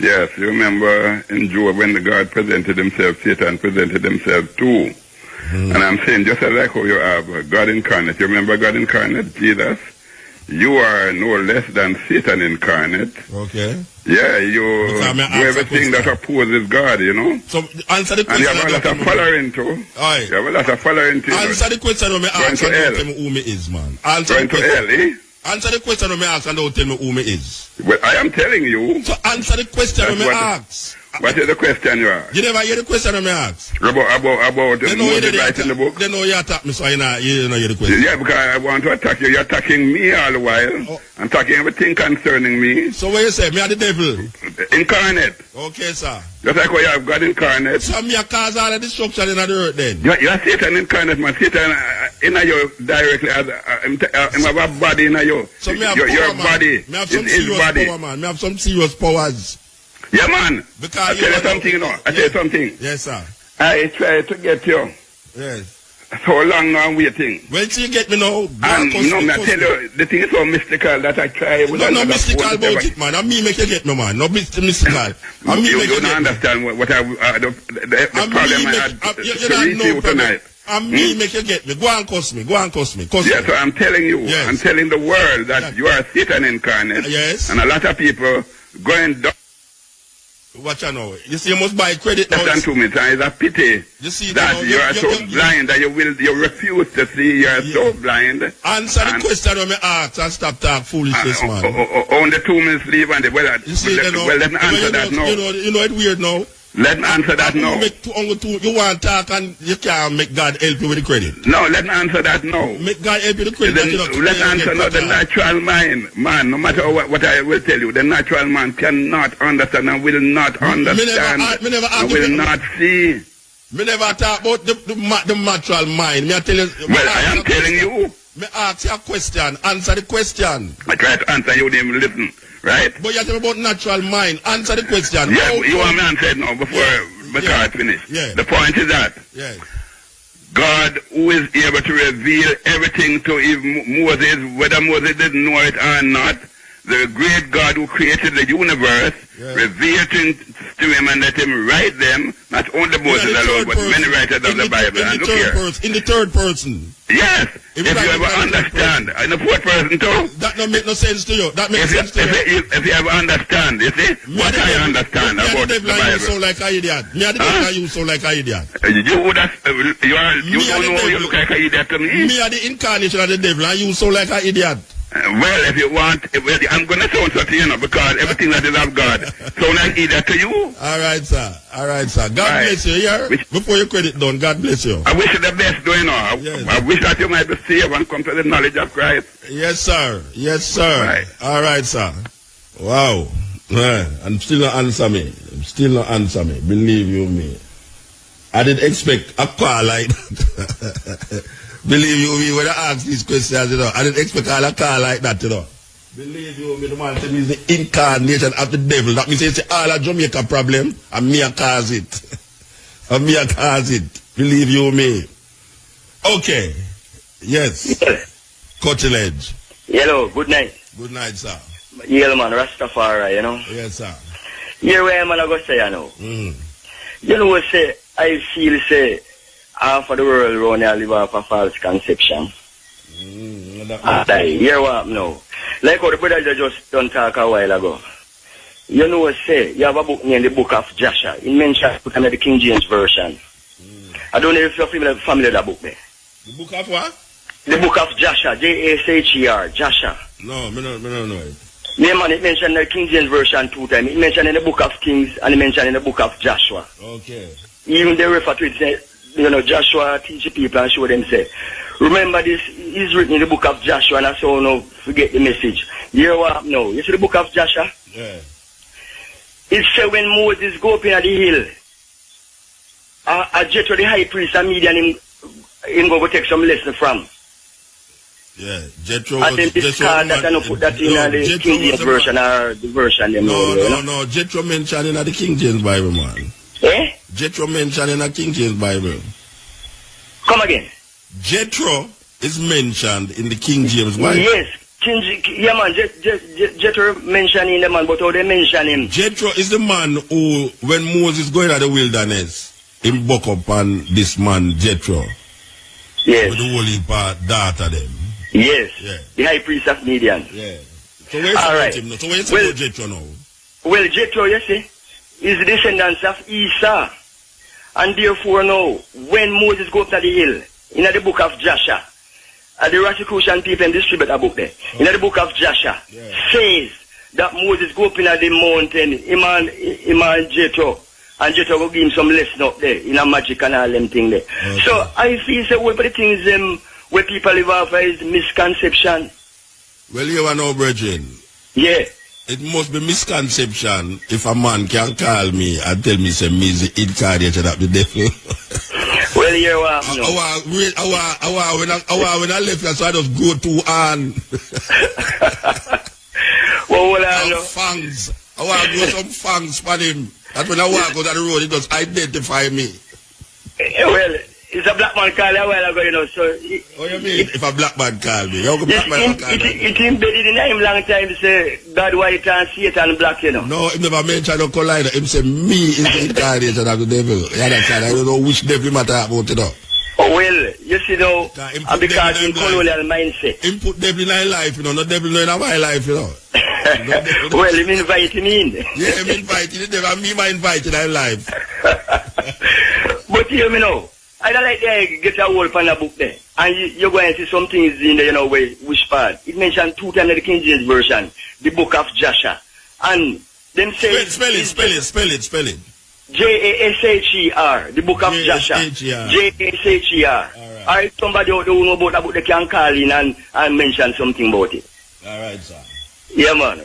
Yes, you remember in Job when the God presented himself, Satan presented himself too. And I'm saying, just like how you have God incarnate, you remember God incarnate, Jesus? You are no less than Satan incarnate. Okay. Yeah, you do everything that opposes God, you know? So, answer the question. And you have a lot of following too. Aye. You have a lot of following too. Answer the question when I ask and don't tell me who me is, man. Answer the question. Answer the question when I ask and don't tell me who me is. Well, I am telling you. So answer the question when I ask. What is the question you ask? You never hear the question when I ask. About Moses writing the book? They know you attack me, so you know hear the question. Yeah, because I want to attack you. You're attacking me all the while. I'm attacking everything concerning me. So what you say? Me are the devil? Incarnate. Okay, sir. Just like how you have God incarnate. So me a cause all the destruction in the earth then? You're Satan incarnate, man. Satan in you directly. I have a body in you. So me have your power, body. Man. Me have some serious power, man. Me have some serious powers. Yeah, man. Because I tell you something, you know. I tell you something. Yes, sir. I try to get you. Yes. So long I'm waiting. When you get me now, and no, I tell you, the thing is so mystical that I try. No mystical about it, man. I me make you get me, man. No mystical. I me you make you don't understand what the problem I had to reach you tonight. I me make you get me. Go and cuss me. Cuss yes, so I'm telling you. Yes. I'm telling the world that you are Satan incarnate. Yes. And a lot of people going down. Watch out now. You see, you must buy credit now. Listen to me, it's a pity you see, that you are so blind that you refuse to see. You are so blind. Answer the question when I ask and stop talk foolishness, man. Only 2 minutes leave and let me answer that now. You know it's weird now. Let me answer that now. You want to talk and you can't make God help you with the credit. No, let me answer that now. Make God help you with the credit. Let me answer now. The natural mind, man, no matter what I will tell you, the natural man cannot understand and will not understand and will not see. Me never talk about the natural mind. Me I tell you. Well, I am telling you. Me ask you a question. Answer the question. I try to answer you, then listen, right? But you tell me about natural mind. Answer the question. Yeah, you want me to answer it now before the card finish. Yeah. The point is that God, who is able to reveal everything to Moses, whether Moses didn't know it or not, the great God who created the universe, revealed things to him and let him write them, not only Moses alone, but many writers of the Bible. And look here. In the third person. Yes, if you ever understand. In the fourth person too. That don't make no sense to you. That makes sense to you. If you ever understand, you see, what I understand about the Bible. You sound like an idiot. Me and the devil you sound like an idiot. You would have, you don't know you look like an idiot to me. Me are the incarnation of the devil and you sound like an idiot. Well, if you want, I'm going to sound so to you, because everything that is of God sound like idiot to you. All right, sir. God bless you. Yeah? Before your credit done, God bless you. I wish you the best doing all. Yes. I wish that you might be saved and come to the knowledge of Christ. Yes, sir. Right. All right, sir. Wow. And still not answer me. Believe you me. I didn't expect a call like that. Believe you me, when I ask these questions, I didn't expect a call like that, Believe you me, the man tell me is the incarnation of the devil. That means it's all a Jamaica problem, and me a cause it. Believe you me. Okay. Yes. Cutting-edge. Hello, good night. Good night, sir. Yeah, man, Rastafari, Yes, sir. Here where man I go say, You know what say, I feel say, half of the world around here live off a false conception. Hear what now? Like how the brother just done talk a while ago. You know what say, you have a book named the Book of Joshua. It mentions the King James Version. I don't know if you're familiar with that book there. The book of what? The Book of Joshua, Jasher, Joshua. No, I don't know it. Yeah, man, it mentioned the King James Version 2 times. It mentioned in the Book of Kings and it mentioned in the Book of Joshua. Okay. Even they refer to it, say, Joshua teach the people and show them, say, remember this is written in the Book of Joshua, and I so no forget the message. Hear what now? You see the Book of Joshua? Yeah. It said when Moses go up in the hill, Jethro the high priest and Midian him go take some lesson from. Yeah, Jethro and then discard that and put that in the King James Version or the version them. No. Jethro mentioned in the King James Bible, man. Eh? Jethro mentioned in the King James Bible. Come again. Jethro is mentioned in the King James Bible. Yes. Yeah, man, Jethro mentioned in the man, but how they mention him? Jethro is the man who, when Moses going to the wilderness, him buck up on this man, Jethro. Yes. With the holy daughter them. Yes. Yeah. The high priest of Midian. Yeah. So where's about him now? So where's about Jethro now? Well, Jethro, you see, is the descendants of Esau. And therefore now, when Moses go up to the hill, in the book of Joshua, the Rosicrucian people distribute a book there. In the book of Joshua, says that Moses go up in the mountain, him and Jethro, and Jethro will give him some lesson up there, in a magic and all them thing there. Okay. So I feel that one of the things where people live off is misconception. Well, you are no brethren. Yeah. It must be misconception if a man can call me and tell me say me is the incarnation of the devil. Well, you are. When I left here, so I just go to on. Well, fangs. I want to go some fangs for him. That's when I walk out of the road, it does identify me. Well, it's a black man call a while ago, so... What do you mean, if a black man call me? How come black man call me? It's embedded in him long time to say, God white and Satan black, No, he never mentioned no collider. He said, me is the incarnation of the devil. You understand? I don't know which devil matter about, Oh, well, you see, because in colonial mindset. Him put devil in my life, no devil in my life, Well, him invite him in. Yeah, him invite him. Never me invite in my life. But hear me now. I don't like to get a hold on a book there. And you're going to see some things in there, which part. It mentioned 2 times in the King James Version, the book of Joshua. And them say... Spell it. Jasher, the book of Joshua. Jasher. Alright, somebody out there who know about that book, they can call in and mention something about it. Alright, sir. Yeah, man.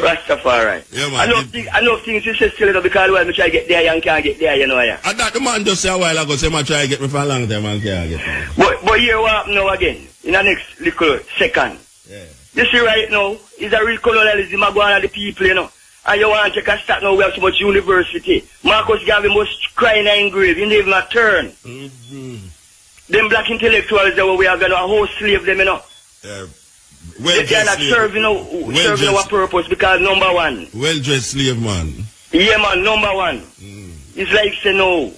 Rastafari. Yeah, man. I know things you say still because well, me try to get there and can't get there, you know. Yeah. I thought the man just say a while ago, say, I try to get me for a long time and can't get me. But here what happen now again, in the next little second. Yeah. You see right now, it's a real colonialism going on the people, you know. And you want to take a start now, we have so much university. Marcus Garvey must cry in the grave, he never a turn. Mm-hmm. Them black intellectuals that we are going to whole slave them, you know. Well they are not serving our purpose because number one. Well-dressed slave man. Yeah man, number one. It's like say no.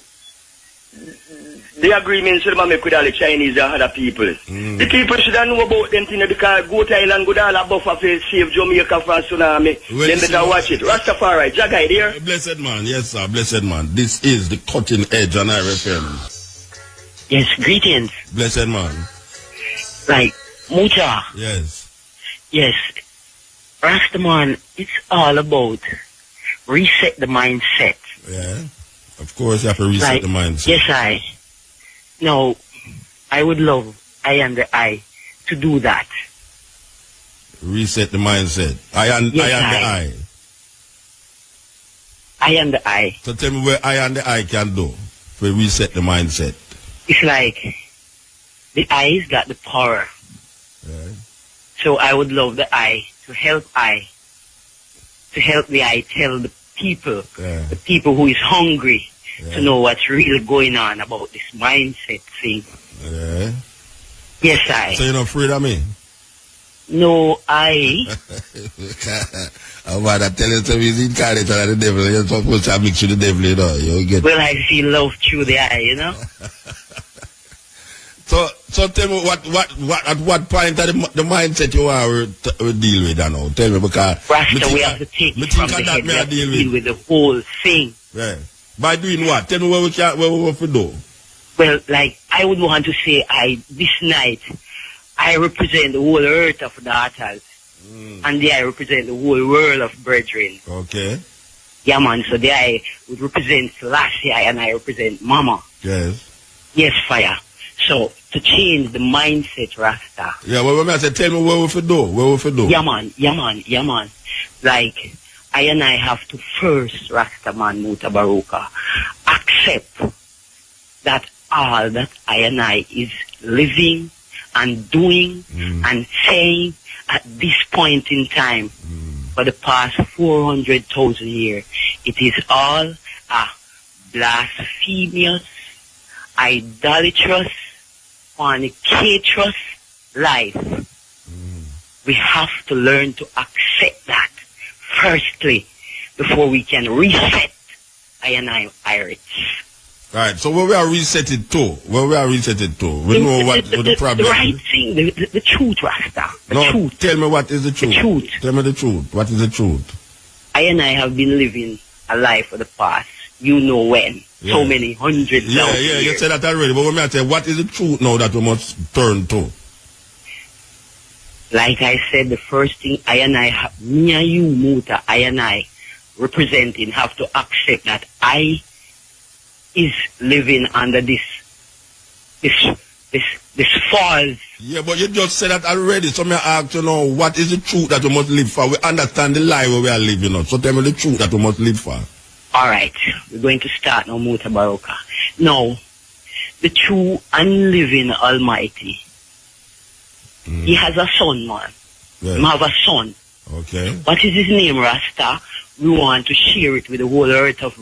The agreement should make with all the Chinese and other people. The people should know about them things because go to Island, go to all a buffer for save Jamaica from tsunami. Well, then better watch it. Rastafari, Jagai there. Blessed man, yes sir, blessed man. This is the cutting edge on IRFM. Yes, greetings. Blessed man. Like, Muta. Yes. Yes. Rastaman, it's all about reset the mindset. Yeah. Of course you have to reset the mindset. Yes, No, I would love I and the I to do that. Reset the mindset. I and the I. I and the I. So tell me where I and the I can do to reset the mindset. It's like the I's got the power. Yeah. So I would love the I to help the I tell the people who is hungry to know what's really going on about this mindset thing. Yeah. Yes, I. So you're not afraid of me? No, I. I'm about to tell you something, he's incarnate of the devil. You're supposed to mix with the devil, you know. You get. Well, I feel love through the eye, you know. So tell me at what point of the mindset you are to deal with that now? Tell me because Rasta, we have to take it from the head. We have to deal with the whole thing. Right. By doing what? Tell me what we have to do. Well, like I would want to say, this night I represent the whole earth of daughters, and there I represent the whole world of brethren. Okay. Yeah, man. So there I would represent Selassie, and I represent Mama. Yes. Yes, fire. So, to change the mindset, Rasta. Yeah, well, I said, tell me what we have to do. What we have to do. Yeah, man. Like, I and I have to first, Rasta man, Mutabaruka, accept that all that I and I is living and doing and saying at this point in time for the past 400,000 years, it is all a blasphemous, idolatrous, fornicatrous life. We have to learn to accept that firstly before we can reset I and I Irish. Right, so where we are resetted to? We know what the problem is. The right thing, the truth, Rasta. The truth. Tell me what is the truth. The truth. Tell me the truth. What is the truth? I and I have been living a life for the past, you know when. Yeah. So many hundreds of years. Yeah, you said that already. But when I say, what is the truth now that we must turn to? Like I said, the first thing I and I, me and you, Muta, I and I, representing, have to accept that I is living under this false. Yeah, but you just said that already. So me ask you now, what is the truth that we must live for? We understand the lie where we are living on. So tell me the truth that we must live for. All right, we're going to start now, Mutabaruka. Now, the true and living Almighty, He has a son, man. Yeah. He have a son. Okay. What is his name, Rasta? We want to share it with the whole earth of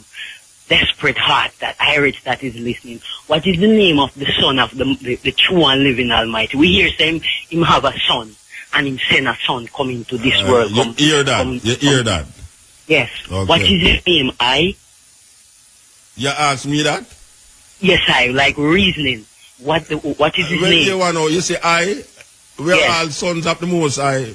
desperate heart, that Irish that is listening. What is the name of the son of the true and living Almighty? We hear him have a son, and him send a son coming to this world. You hear that? You hear that? Yes. Okay. What is his name? You ask me that? Yes, I like reasoning. What is his name? You say we are all sons of the Most High.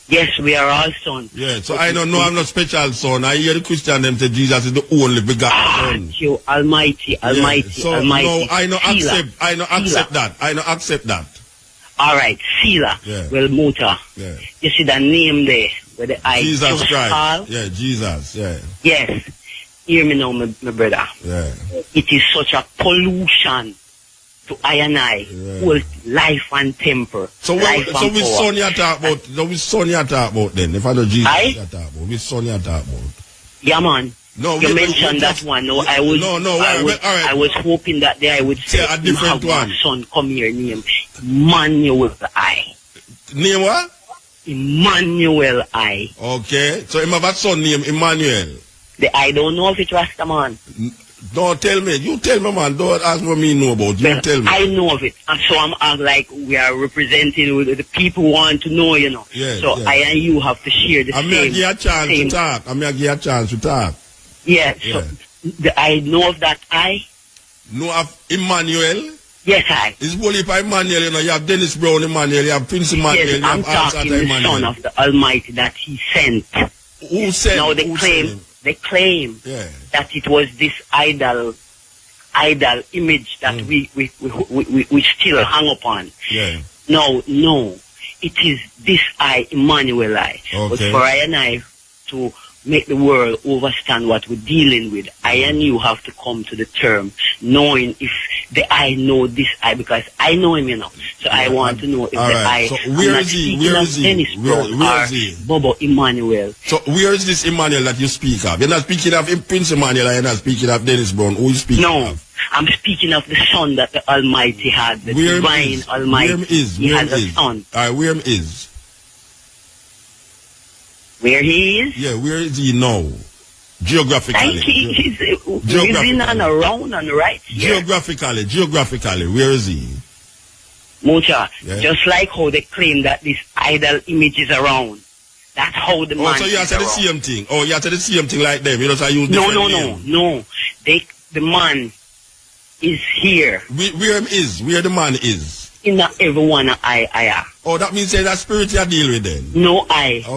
Yes, we are all sons. Yeah, so I don't know I'm not special son. I hear the Christian them say Jesus is the only begotten son. You Almighty. So Almighty. no, I don't accept that. All right, Sila. Yeah. Well, Muta. Yeah. You see that name there where the I Jesus Christ. Call? Yeah, Jesus. Yeah. Yes. Hear me now, my brother. Yeah. It is such a pollution to I and I, hold life and temper. So life so which son you talk about? So which son you talk about then? If I know Jesus, you talk about which son you talk about? Yeah, man. No, you mentioned that one. No, I was. No, I was hoping that day I would say a different one. Son, come here, name Emmanuel I. Name what? Emmanuel I. Okay, so him have a son named Emmanuel. I don't know if it's Rastaman. Don't tell me. You tell me, man. Don't ask what me know about. You tell me. I know of it. And so I'm like, we are representing with the people who want to know, you know. Yes, so yes. I and you have to share the same. I'm going to give you a chance to talk. I'm going to give you a chance to talk. Yeah, so I know of that I. Know of Emmanuel? Yes, I. It's only by Emmanuel, you know. You have Dennis Brown Emmanuel, you have Prince Emmanuel, yes, you have I'm talking the Emmanuel. Son of the Almighty that He sent. Who sent? Now they claim that it was this idol image that we still hang upon. Yeah. No, it is this I, Emmanuel I. Okay. But for I and I to make the world understand what we're dealing with, I and you have to come to the term knowing if the I know this I, because I know him, you know. So I want to know if the I. So where is he? Where is he? Dennis Brown where is he? Bobo Emmanuel. So where is this Emmanuel that you speak of? You're not speaking of Prince Emmanuel, you're not speaking of Dennis Brown. Who you speaking of? I'm speaking of the Son that the Almighty had, the divine Almighty. He has a Son. Alright, where him is? Where he is? Yeah, where is he now? Geographically. He's living and around and right here. Geographically, where is he? Muta, just like how they claim that this idol image is around. That's how the man so you have to the same thing. Oh, you have to the same thing like them. You know, so you use No. The man is here. Where him is? Where the man is? In everyone I. Oh, that means that spirit you deal with then? No,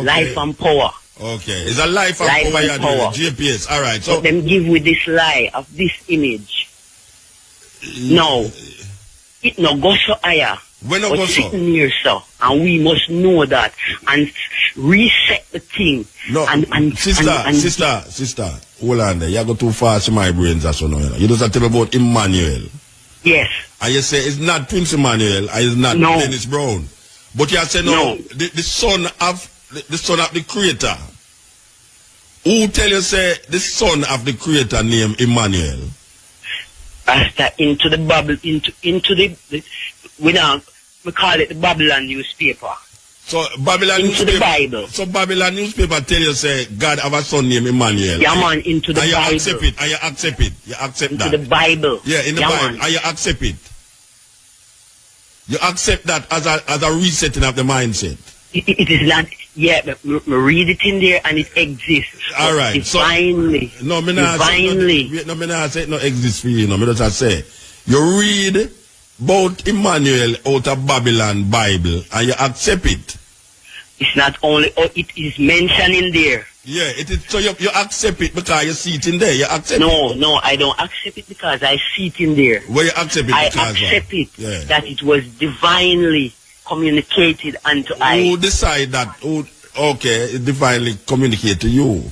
life and power. Okay, it's a life and power you deal with. GPS, alright. So them give with this lie of this image. No, it no go so higher. When no go so? Sitting here, so, and we must know that and reset the thing. No, sister, hold on there. You go too fast in my brains, that's what you just tell about Emmanuel. Yes. And you say it's not Prince Emmanuel, and it's not Dennis Brown. But you say no. The son of the Creator. Who tell you say the son of the Creator named Emmanuel? After into the Bible, into the we call it the Babylon newspaper. So Babylon into newspaper. The Bible. So Babylon newspaper tell you say God have a son named Emmanuel. Yeah, man, into the Bible. You accept it. You accept it. You accept into that. The Bible. Yeah, in the Bible. Man. You accept it. You accept that as a resetting of the mindset. It is not. Yeah, but we read it in there and it exists. All right. Divinely. So, no, me not say it no exists for you. No, me just say you read about Emmanuel out of Babylon Bible and you accept it. It's not only, it is mentioned in there. Yeah, it is. So you accept it because you see it in there. You accept it. No, I don't accept it because I see it in there. Well, you accept it I because accept it that it was divinely communicated unto I. Who decide that? Okay, it divinely communicate to you.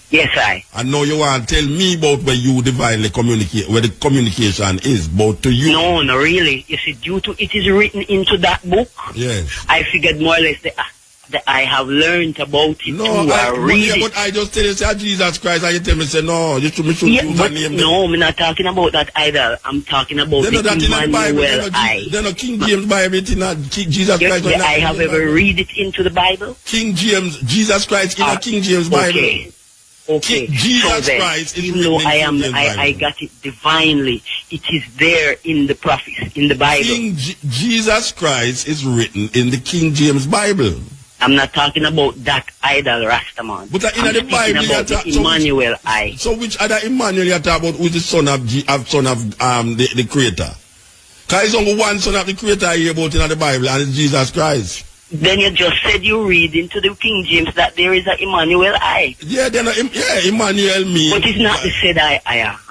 Yes, I. And now you want to tell me about where you divinely communicate, where the communication is, both to you. No, really. You see, due to it is written into that book. Yes. I figured more or less that I have learned about it but I just tell you, say Jesus Christ, and you tell me, say, no, you should use the name. No, I'm not talking about that either. I'm talking about the Emmanuel I. Then a King James Bible, it's not Jesus Christ. I have ever read it into the Bible. King James, Jesus Christ in a King James Bible. Okay. Jesus Christ is written in the Bible. I got it divinely. It is there in the prophets, in the Bible. Jesus Christ is written in the King James Bible. I'm not talking about that idol Rastaman. But in the Bible, about the Emmanuel I. So which other Emmanuel you talk about? Who is the son of the Creator? Because it's only one son of the Creator I hear about in the Bible, and it's Jesus Christ. Then you just said you read into the King James that there is a Emmanuel I. Yeah, Emmanuel means. But it's not the said I,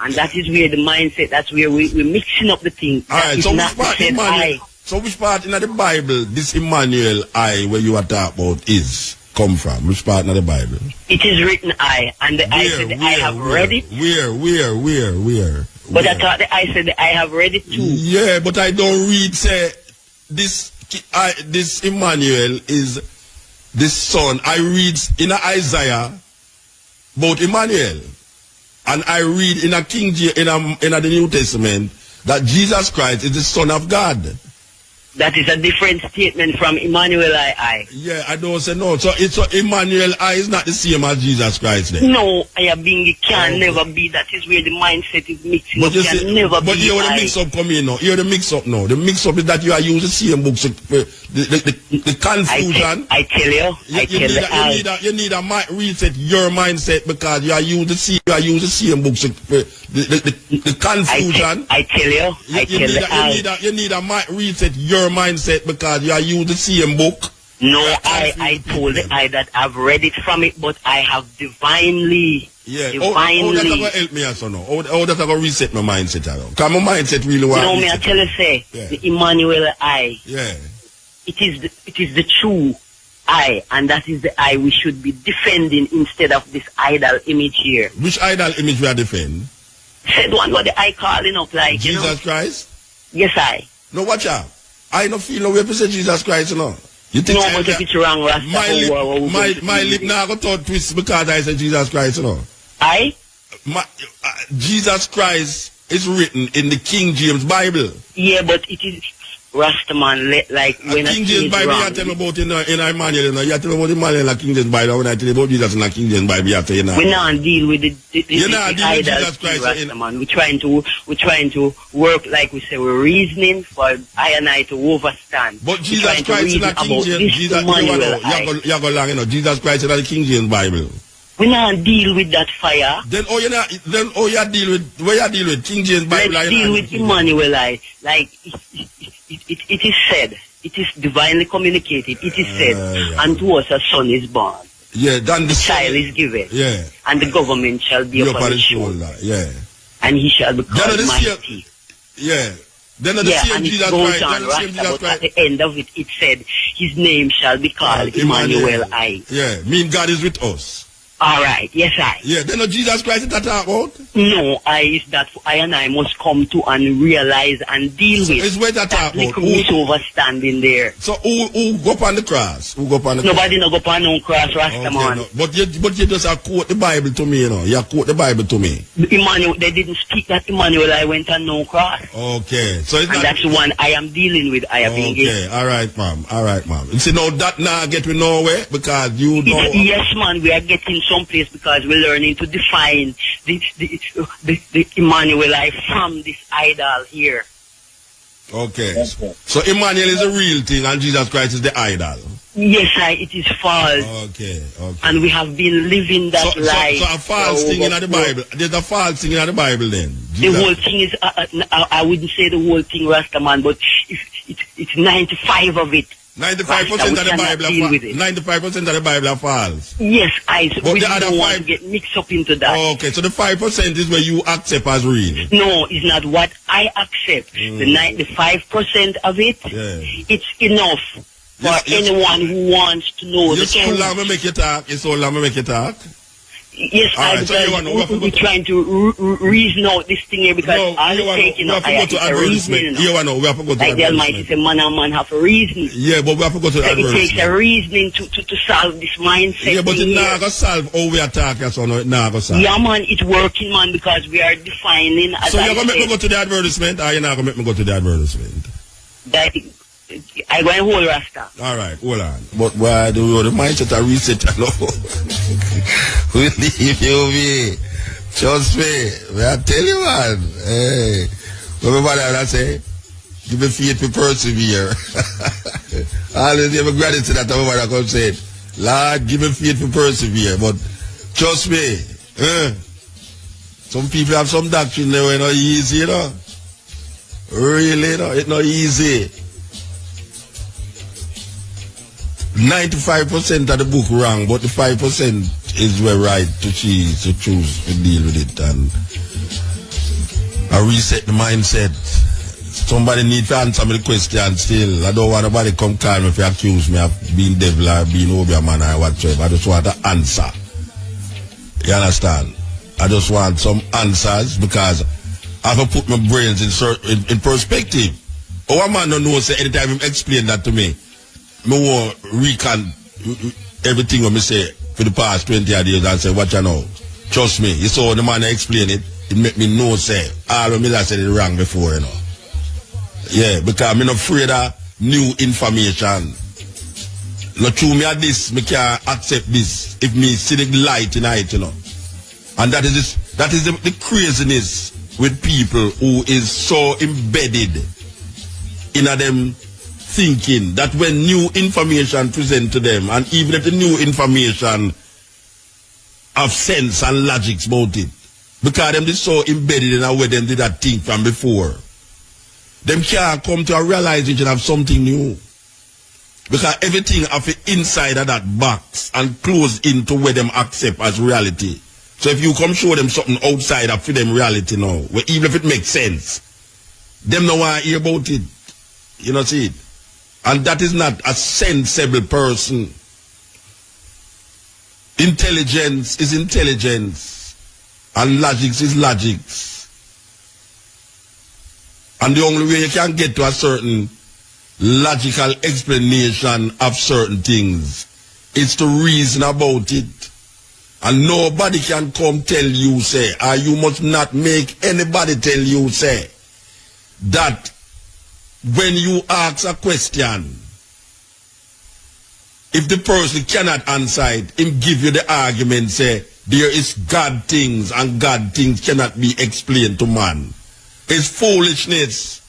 and that is where the mindset. That's where we're mixing up the thing. All right. So which part Emmanuel? So which part in the Bible this Emmanuel I where you are talking about is come from? Which part in the Bible? It is written I, and the I said I have read it. Where? But I thought I said that I have read it too. Yeah, but I don't read, say, this Emmanuel is this son. I read in Isaiah about Emmanuel. And I read in a King James, in the New Testament, that Jesus Christ is the Son of God. That is a different statement from Emmanuel I. Yeah, I don't say no. So it's Emmanuel I is not the same as Jesus Christ then. No, it can never be. That is where the mindset is mixing But up. It can never be. But here the mix up come in now. Here the mix up now. The mix up is that you are using the same books. The confusion. I tell you. You need a reset your mindset because you are using the same books. The confusion. I tell you. You need a reset your mindset because you are using the same book. No, I told I that I've read it from it, but I have divinely. Yeah. How that going to help me also now? How that going to reset my mindset around? Because my mindset really wants. You know me, I tell you say the Emmanuel I. Yeah. It is the true I, and that is the I we should be defending instead of this idol image here. Which idol image we are defending? Said one what the I calling up like Jesus Christ. Yes, I. No, watch out. I don't feel no way to say Jesus Christ, you know. You think no, but if it's wrong, Rasta. My lip now got to twist because I said Jesus Christ, you know. Jesus Christ is written in the King James Bible. Yeah, but it is Rastaman like when King James Bible you tell me about in Emmanuel, you know. You tell me about Emmanuel in the King James Bible. When I tell you about Jesus in the King James Bible, you tell you now. We not deal with the Jesus Christ Rastaman. We're trying to work like we say. We're reasoning for I and I to overstand. But Jesus Christ in the King James, you go long, you know. Jesus Christ in the King James Bible. We not deal with that fire. Then you deal with King James Bible. Let's deal with Emmanuel like it is said. It is divinely communicated. It is said, unto us a son is born. Yeah, then the child is given. Yeah. And the government shall be upon his shoulder. Yeah. And he shall be called mighty. Yeah. Then the same Jesus Christ. At the end of it, it said, his name shall be called Emmanuel I. Yeah, mean God is with us. All right, yes, I. Yeah, then Jesus Christ is that about? No, is that I and I must come to and realize and deal with. It's where that about. Who's overstanding there? So who go up on the cross? Nobody no go up on no cross, Rastaman. Okay, no. But you just quote the Bible to me, you know. You quote the Bible to me. Emmanuel, they didn't speak that Emmanuel I went on no cross. Okay, so it's and that's the one I am dealing with. Okay, all right, ma'am. You see, now that now get me nowhere because you know. Yes, man, we are getting someplace because we're learning to define the Emmanuel I from this idol here. Okay. So Emmanuel is a real thing and Jesus Christ is the idol. Yes, it is false. Okay. And we have been living that life. So a false thing in the Bible. There's a false thing in the Bible then. The whole thing is, I wouldn't say the whole thing, Rastaman, but it's 95 of it. 95% of the Bible are 95% of the Bible are false. Yes, but we don't want to get mixed up into that. Okay, so the 5% is where you accept as real. No, it's not what I accept. The 95% of it, it's enough for anyone who wants to know. It's so long to make you talk. Yes, because we're trying to reason out this thing here because all it's taking up I have to reason. We have to go to like the Almighty said, man and man have a reason. Yeah, but we have to go to advertisement. It takes a reasoning to solve this mindset. Yeah, but it's not going to solve how we attack us or it's not going to solve. Yeah, man, it's working, man, because we are defining. So you're going to make me go to the advertisement or you're not going to make me go to the advertisement? I go and hold Rasta. All right, hold on. But why do you the mindset I reset alone? We leave you me. Trust me. I tell you man. Hey. Everybody I say, give me faith to persevere. Always give me gratitude that everybody come say, Lord, give me faith to persevere. But trust me, some people have some doctrine there where it's not easy, you know. Really, no, it's not easy. 95% of the book wrong, but the 5% is where right to choose to deal with it and I reset the mindset. Somebody need to answer me the question still. I don't want nobody come call me if you accuse me of being devil or being over man or whatever. I just want to answer. You understand? I just want some answers because I have to put my brains in perspective. Our man don't know, say, anytime he explain that to me, I want to recount everything what me say for the past 20 years and say, watch you know. Trust me, you saw the man explain it, it make me know, say, all of me that said it wrong before, you know. Yeah, because I'm not afraid of new information. Not true me at this, me can't accept this if me see the light in it, you know. And that is the craziness with people who is so embedded in them thinking that when new information present to them, and even if the new information have sense and logic about it, because them is so embedded in a way them did that thing from before, them can't come to a realization of something new. Because everything of the inside of that box and close into where them accept as reality. So if you come show them something outside of them reality now, where even if it makes sense, them don't want to hear about it. You know, see it? And that is not a sensible person. Intelligence is intelligence. And logic is logic. And the only way you can get to a certain logical explanation of certain things is to reason about it. And nobody can come tell you, say, or you must not make anybody tell you, say, that when you ask a question, if the person cannot answer it, him give you the argument, say, there is God things and God things cannot be explained to man. It's foolishness.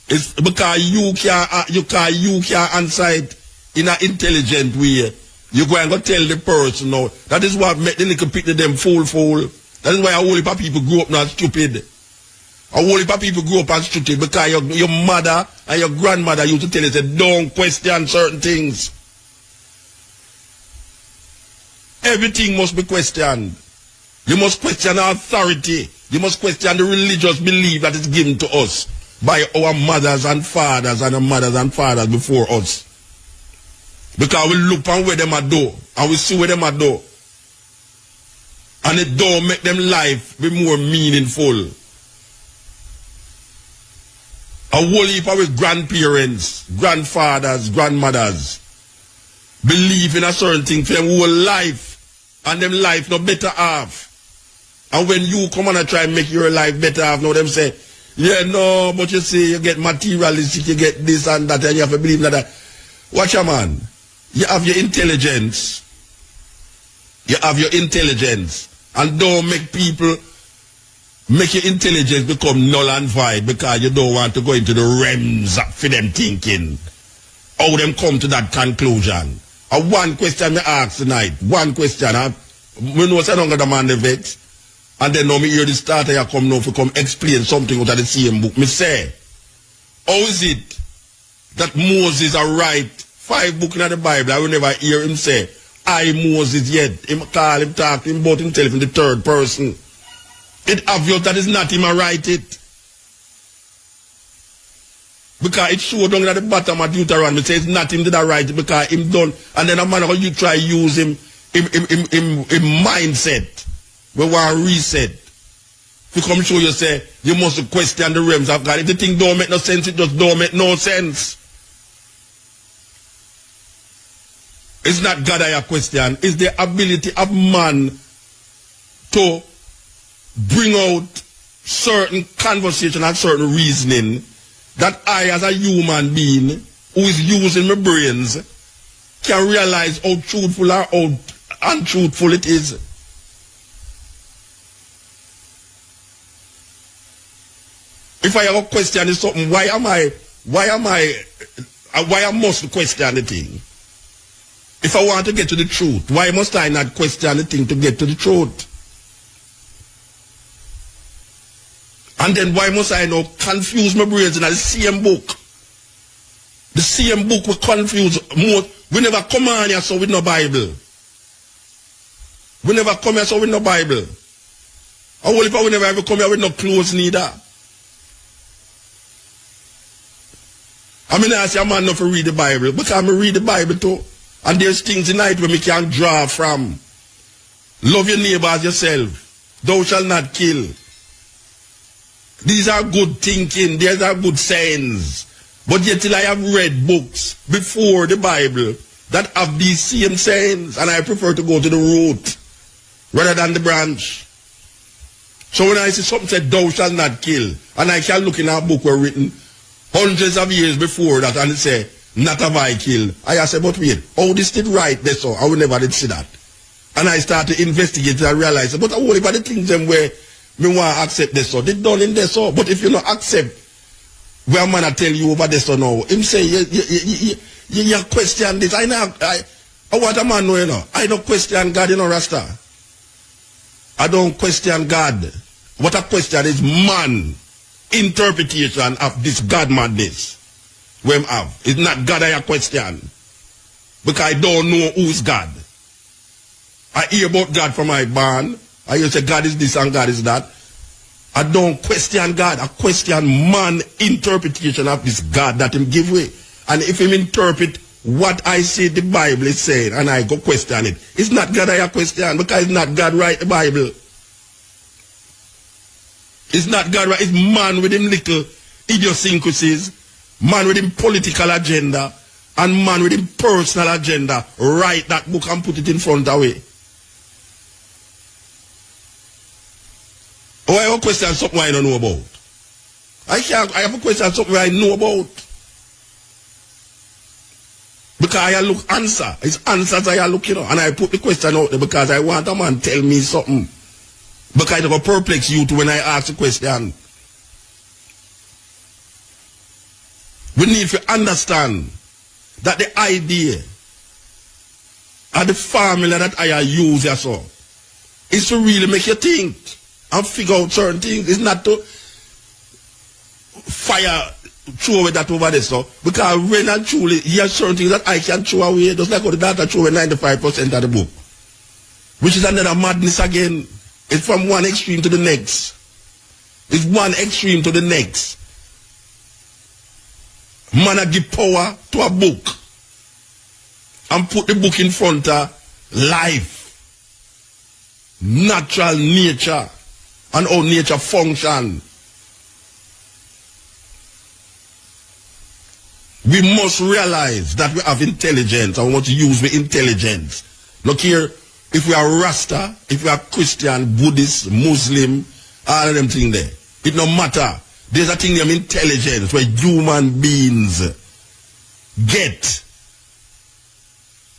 It's because you can't answer it in an intelligent way. You go and go tell the person now. That is what make the little people them fool. That is why a whole heap of people grew up not stupid. A whole heap of people grew up as stupid because your mother and your grandmother used to tell you, say, don't question certain things. Everything must be questioned. You must question authority. You must question the religious belief that is given to us by our mothers and fathers and our mothers and fathers before us. Because we look on where them are do, and we see where them are do. And it don't make them life be more meaningful. A whole heap of our grandparents, grandfathers, grandmothers believe in a certain thing for them whole life, and them life no better off. And when you come on and try and make your life better off, now them say, yeah, no, but you see, you get materialistic, you get this and that, and you have to believe in that. Watch a man. You have your intelligence. You have your intelligence. And don't make people make your intelligence become null and void because you don't want to go into the realms for them thinking. How them come to that conclusion. One question I ask tonight. One question. We know I don't get the man the vex. And then now me hear the starter you come now to come explain something out of the same book. Me say, how is it that Moses are write 5 books in the Bible? I will never hear him say, I Moses yet. Him call him talk to him about himself in the third person. It's obvious that it's not him I write it. Because it showed down at the bottom of Deuteronomy. It says it's not him that I write it because him done. And then a man how you try use him mindset. We want to reset. If you come show you say, you must question the realms of God. If the thing don't make no sense, it just don't make no sense. It's not God I question. It's the ability of man to bring out certain conversation and certain reasoning that I as a human being who is using my brains can realize how truthful or how untruthful it is. If I have a question is something, why I must question the thing? If I want to get to the truth, why must I not question the thing to get to the truth? And then why must I now confuse my brains in the same book? The same book will confuse more. We never come on here so with no Bible. We never come here so with no Bible. And what if we never ever come here with no clothes neither? I mean, I say a man not to read the Bible, because I read the Bible too. And there's things in it where we can draw from. Love your neighbor as yourself. Thou shalt not kill. These are good thinking. These are good sayings. But yet till I have read books before the Bible that have these same sayings, and I prefer to go to the root rather than the branch. So when I see something said, thou shalt not kill, and I can look in a book where written hundreds of years before that, and it say, not have I killed. I say, but wait, how this did right there, so I will never did see that. And I start to investigate and I realize, but I won't even the things them where me want to accept this, so they done in this, so. But if you not accept where man I tell you over this or now, him say, you question this. I want a man know, you know. I don't question God, you know, Rasta. I don't question God. What I question is man interpretation of this God madness. We have. It's not God I question. Because I don't know who is God. I hear about God from my barn. I hear say God is this and God is that. I don't question God. I question man interpretation of this God that him give way. And if him interpret what I say the Bible is saying and I go question it, it's not God I question because it's not God write the Bible. It's not God write, it's man with him little idiosyncrasies, man with him political agenda, and man with him personal agenda write that book and put it in front away. Oh, I have a question something I don't know about. I have a question something I know about. Because I look answer. It's answers I look, you know. And I put the question out there because I want a man tell me something. Because it will perplex you to when I ask the question. We need to understand that the idea and the formula that I use here so is to really make you think and figure out certain things. It's not to fire throw away that over there, so because when I truly hear certain things that I can throw away, just like how the data throw away 95% of the book. Which is another madness again. It's from one extreme to the next. It's one extreme to the next. Man I give power to a book and put the book in front of life, natural nature, and how nature function. We must realize that we have intelligence and we want to use the intelligence. Look here, if we are Rasta, if we are Christian, Buddhist, Muslim, all of them things there, it no matter. There's a thing named intelligence where human beings get.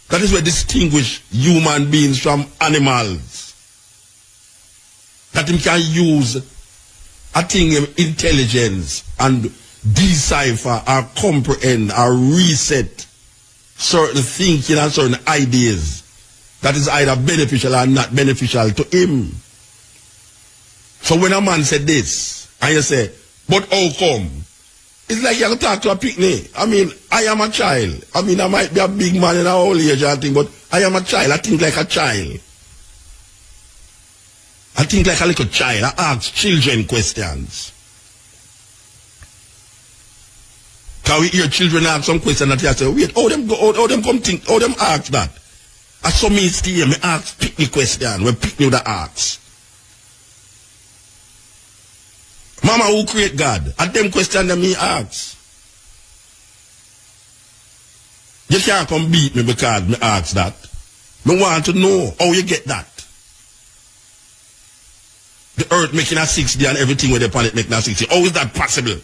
That is what distinguish human beings from animals. That him can use a thing of intelligence and decipher or comprehend or reset certain thinking and certain ideas that is either beneficial or not beneficial to him. So when a man said this, and you say, but how come? It's like you have to talk to a picnic. I mean, I am a child. I mean, I might be a big man in a old age and thing, but I am a child. I think like a child. I think like a little child. I ask children questions. Can we hear children ask some questions that you say, wait, how them come think, how them ask that? I saw me stay, me ask picnic question, when picnic that ask. Mama, who create God? And them question that me ask. You can't come beat me because me ask that. Me want to know how you get that. The earth making a 60 and everything with the planet making a 60. How is that possible?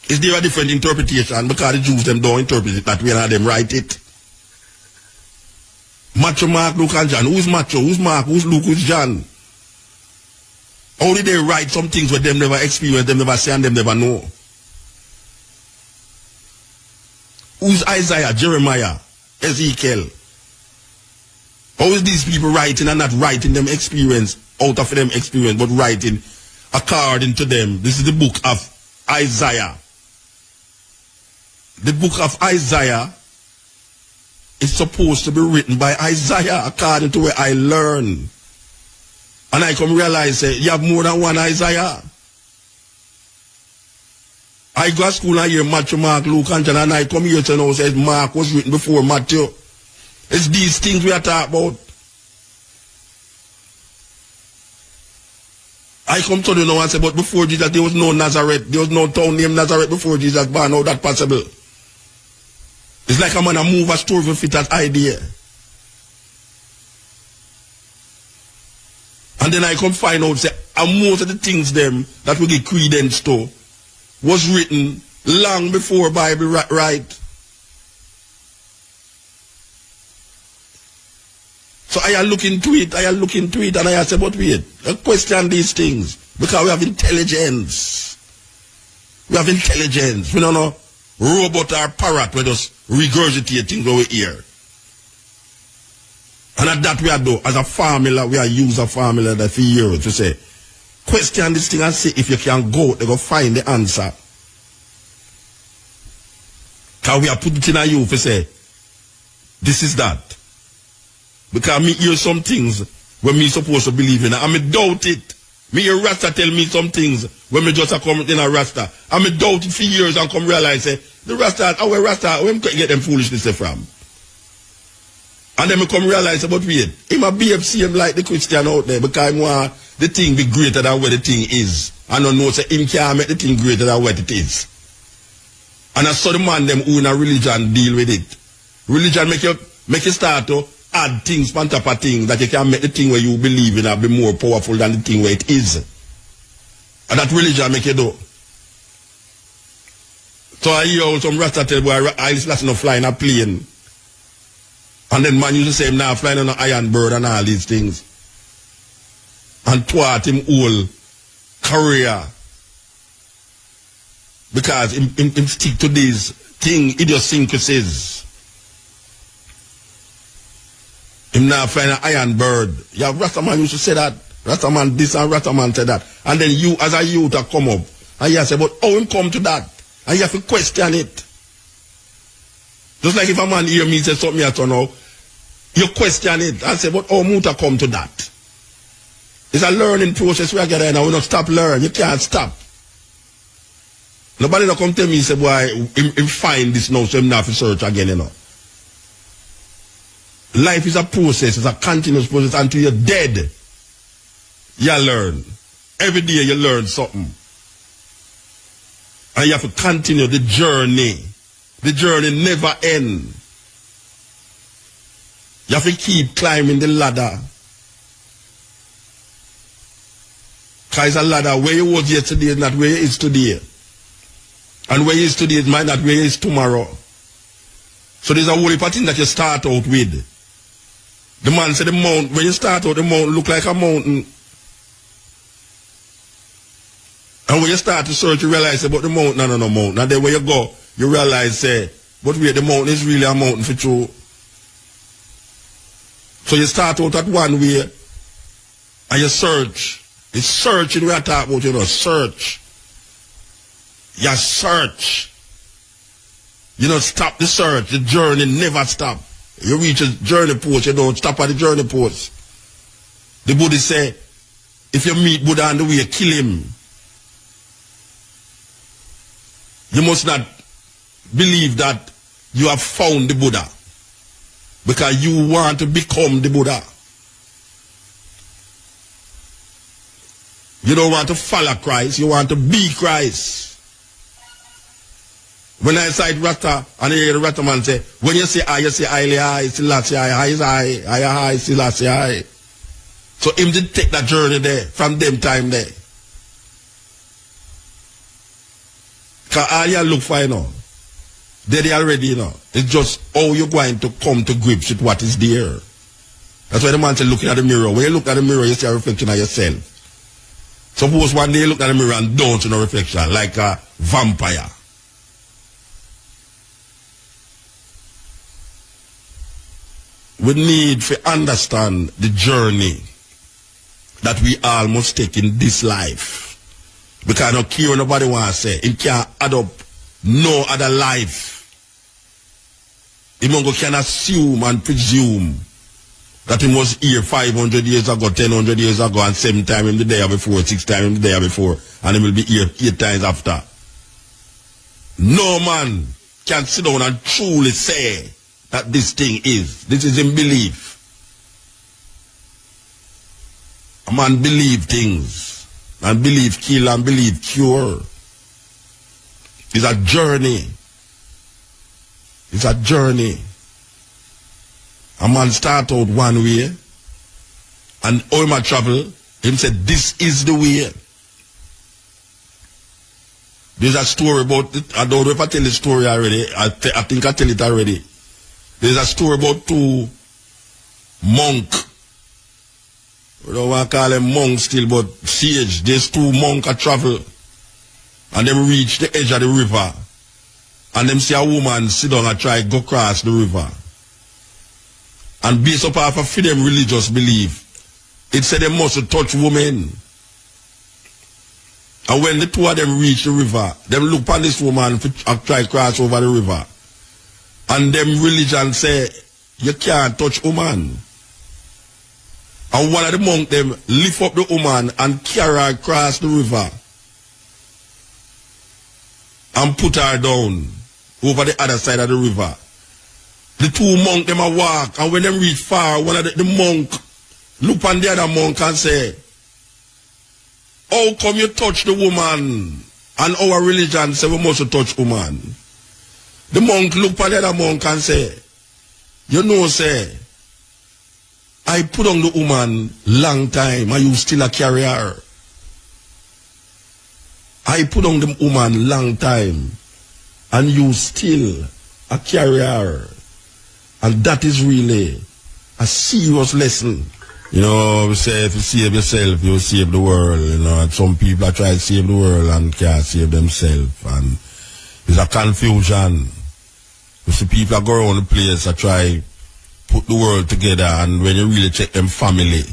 Is there a different interpretation? Because the Jews them don't interpret it that way and them write it. Macho, Mark, Luke and John. Who's Macho? Who's Mark? Who's Luke? Who's John? How did they write some things where them never experience, them never see and them never know? Who's Isaiah, Jeremiah, Ezekiel? How is these people writing and not writing them experience out of them experience, but writing according to them? This is the book of Isaiah. The book of Isaiah is supposed to be written by Isaiah according to where I learn. And I come realize you have more than one Isaiah. I go to school and hear Matthew, Mark, Luke, and John, and I come here to know says Mark was written before Matthew. It's these things we are talking about. I come to you now and say, but before Jesus, there was no Nazareth. There was no town named Nazareth before Jesus born. How that possible? It's like a man a move a story for fit that idea. And then I come find out, say, and most of the things them that we give credence to was written long before Bible right. So I look into it, and I say, but wait, I question these things. Because we have intelligence. We have intelligence. We don't know robot or parrot, we just regurgitate things over here. And at that we are do, as a formula, we are use a formula that for years to say, question this thing and see if you can go, they go find the answer. Because we are put it in you to say, this is that. Because me hear some things when me supposed to believe in it, and me doubt it. Me hear Rasta tell me some things when me just a come in a Rasta. And me doubt it for years and come realize, say, the Rasta, where me get them foolishness from? And then me come realize about wait, he might behave same like the Christian out there because he want the thing be greater than what the thing is. And I know say him can't make the thing greater than what it is. And I saw the man them who in a religion deal with it. Religion make you start to add things on top of things that you can make the thing where you believe in and be more powerful than the thing where it is. And that religion make you do. So I hear some Rasta tell boy I listen to fly in a plane. And then man used to say him now flying on an iron bird and all these things. And thwart him whole career. Because him stick to these idiosyncrasies. Him now flying an iron bird. Yeah, Rastaman used to say that. Rastaman this and Rastaman said that. And then you as a youth have come up. And you say, but how him come to that? And you have to question it. Just like if a man hear me say something I don't know, you question it and say, but how muta come to that? It's a learning process we are getting and we don't stop learning. You can't stop. Nobody don't come tell me, say, boy, him find this now, so him not have to search again, you know. Life is a process, it's a continuous process until you're dead. You learn. Every day you learn something. And you have to continue the journey. The journey never ends. You have to keep climbing the ladder. Because it's a ladder. Where you was yesterday is not where you is today. And where you is today is might not where you is tomorrow. So there's a whole heap of things that you start out with. The man said the mountain, when you start out, the mountain look like a mountain. And when you start to search, you realize about the mountain, no mountain. And then when you go, you realize, but wait, the mountain is really a mountain for true. So you start out at one way, and you search. It's searching we are talking about, you know, search. You search. You don't stop the search. The journey never stop. You reach a journey post, you don't stop at the journey post. The Buddhist say, if you meet Buddha on the way, kill him. You must not believe that you have found the Buddha because you want to become the Buddha. You don't want to follow Christ, you want to be Christ. When I cite Rasta, and I hear the Rasta man say, when you say I, you say I, Selassie, I, Selassie, I. So him did take that journey there, from them time there. Because all you look for, you know, they already, you know. It's just how you're going to come to grips with what is there. That's why the man said looking at the mirror. When you look at the mirror, you see a reflection of yourself. Suppose one day you look at the mirror and don't see no reflection, like a vampire. We need to understand the journey that we all must take in this life. Because I don't care what nobody wants to say. It can't add up no other life. Imongo can assume and presume that he was here 500 years ago, 1,000 years ago, and 7 times in the day before, 6 times in the day before, and he will be here 8 times after. No man can sit down and truly say that this thing is. This is in belief. A man believe things. And belief kill and belief cure. It's a journey. It's a journey. A man start out one way, and all my travel, him said, this is the way. There's a story about it. I don't know if I tell the story already. I think I tell it already. There's a story about two monks. We don't want to call them monks still, but sage. There's two monks that travel. And them reach the edge of the river. And them see a woman sit down and try to go across the river. And based upon for them religious belief, it said they must touch women. And when the two of them reach the river, them look upon this woman and try to cross over the river. And them religion say, you can't touch woman. And one of the monks them lift up the woman and carry her across the river. And put her down over the other side of the river. The two monks them a walk, and when them reach far, one of the monk look on the other monk and say, how come you touch the woman? And our religion say we must touch woman. The monk look on the other monk and say, you know, say, I put on the woman long time, and you still a carrier. I put on the woman long time, and you still a carrier. And that is really a serious lesson. You know, we say if you save yourself, you save the world. You know, and some people are trying to save the world and can't save themselves. And there's a confusion. You see people go around the place and try put the world together, and when you really check them family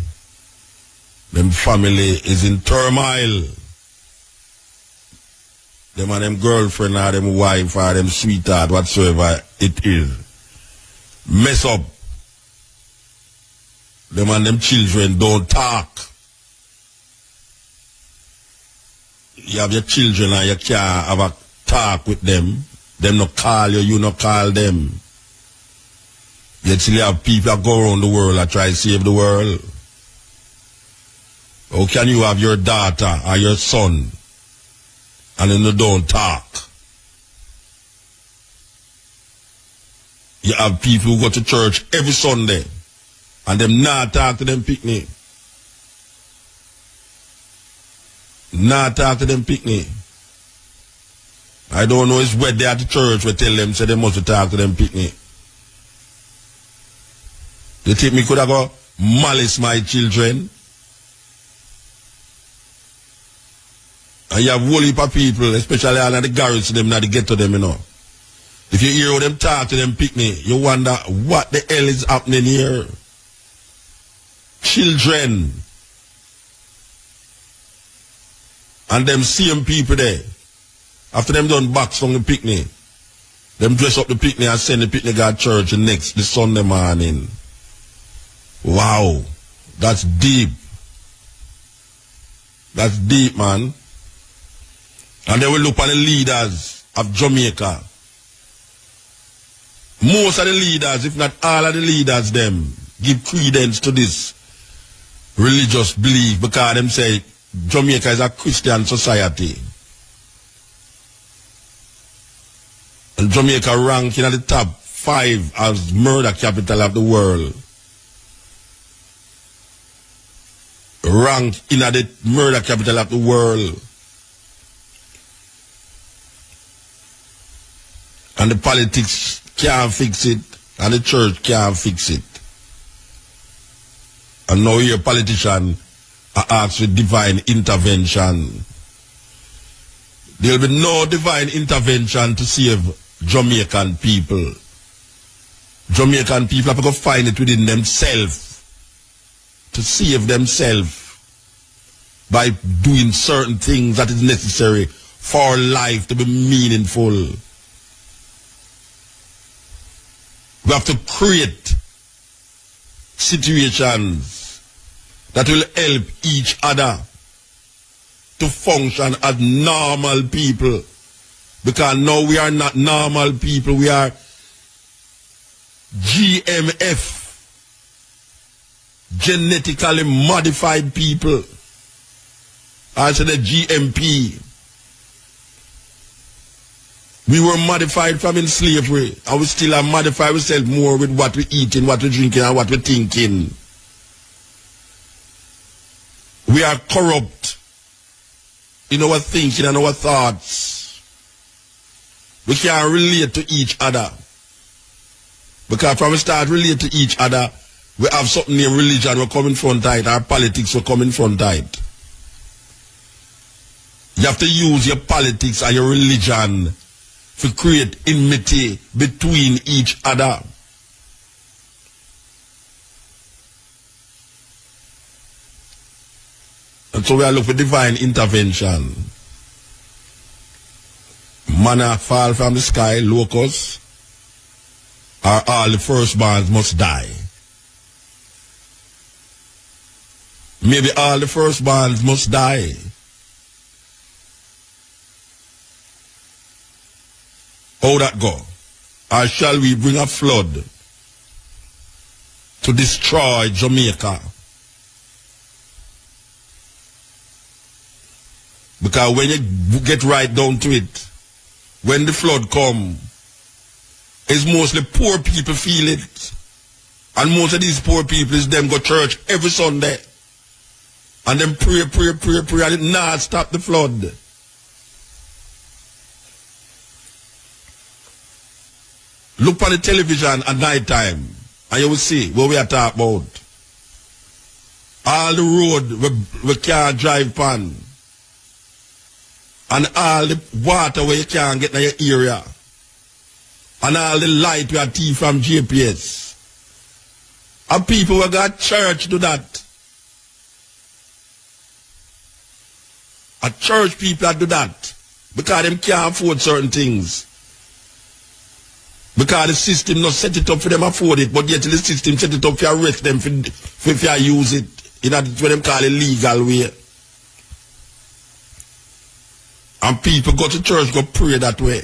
is in turmoil. Them and them girlfriend or them wife or them sweetheart, whatsoever it is, mess up. Them and them children don't talk. You have your children and you can't have a talk with them. Them not call you, you not call them. Yet still you have people that go around the world and try to save the world. How can you have your daughter or your son and then you don't talk? You have people who go to church every Sunday and them not talk to them picnic. Not talk to them picnic. I don't know, it's where they at the church we tell them say they must talk to them picnic. You think me could have go malice my children? And you have whole heap of people, especially all of the garage them, not to get to them, you know. If you hear them talk to them picnic, you wonder what the hell is happening here. Children. And them same people there. After them done box from the picnic, them dress up the picnic and send the picnic at church the Sunday morning. Wow. That's deep. That's deep, man. And they will look at the leaders of Jamaica. Most of the leaders, if not all of the leaders, them give credence to this religious belief because them say Jamaica is a Christian society. And Jamaica ranking at the top 5 as murder capital of the world. Rank in the murder capital of the world. And the politics can't fix it, and the church can't fix it. And now your politician are asked for divine intervention. There will be no divine intervention to save Jamaican people. Jamaican people have to find it within themselves to save themselves by doing certain things that is necessary for life to be meaningful. We have to create situations that will help each other to function as normal people. Because now we are not normal people, we are GMF. Genetically modified people. I said the GMP. We were modified from in slavery, and we still are modified ourselves more with what we eating, what we drinking, and what we thinking. We are corrupt in our thinking and our thoughts. We can't relate to each other. Because from we start relate to each other, we have something named religion, we come in front of it, our politics will come in front of it. You have to use your politics and your religion to create enmity between each other. And so we are looking for divine intervention. Manna fall from the sky, locusts, or all the firstborns must die. Maybe all the firstborns must die. How that go? Or shall we bring a flood to destroy Jamaica? Because when you get right down to it, when the flood come, it's mostly poor people feel it. And most of these poor people is them go church every Sunday. And then pray, and it not stop the flood. Look on the television at night time, and you will see what we are talking about. All the road we can't drive on. And all the water where you can't get in your area. And all the light we are taking from GPS. And people who got church do that. A church people that do that. Because them can't afford certain things. Because the system not set it up for them afford it, but yet the system set it up for arrest them for use it in what them call a legal way. And people go to church, go pray that way.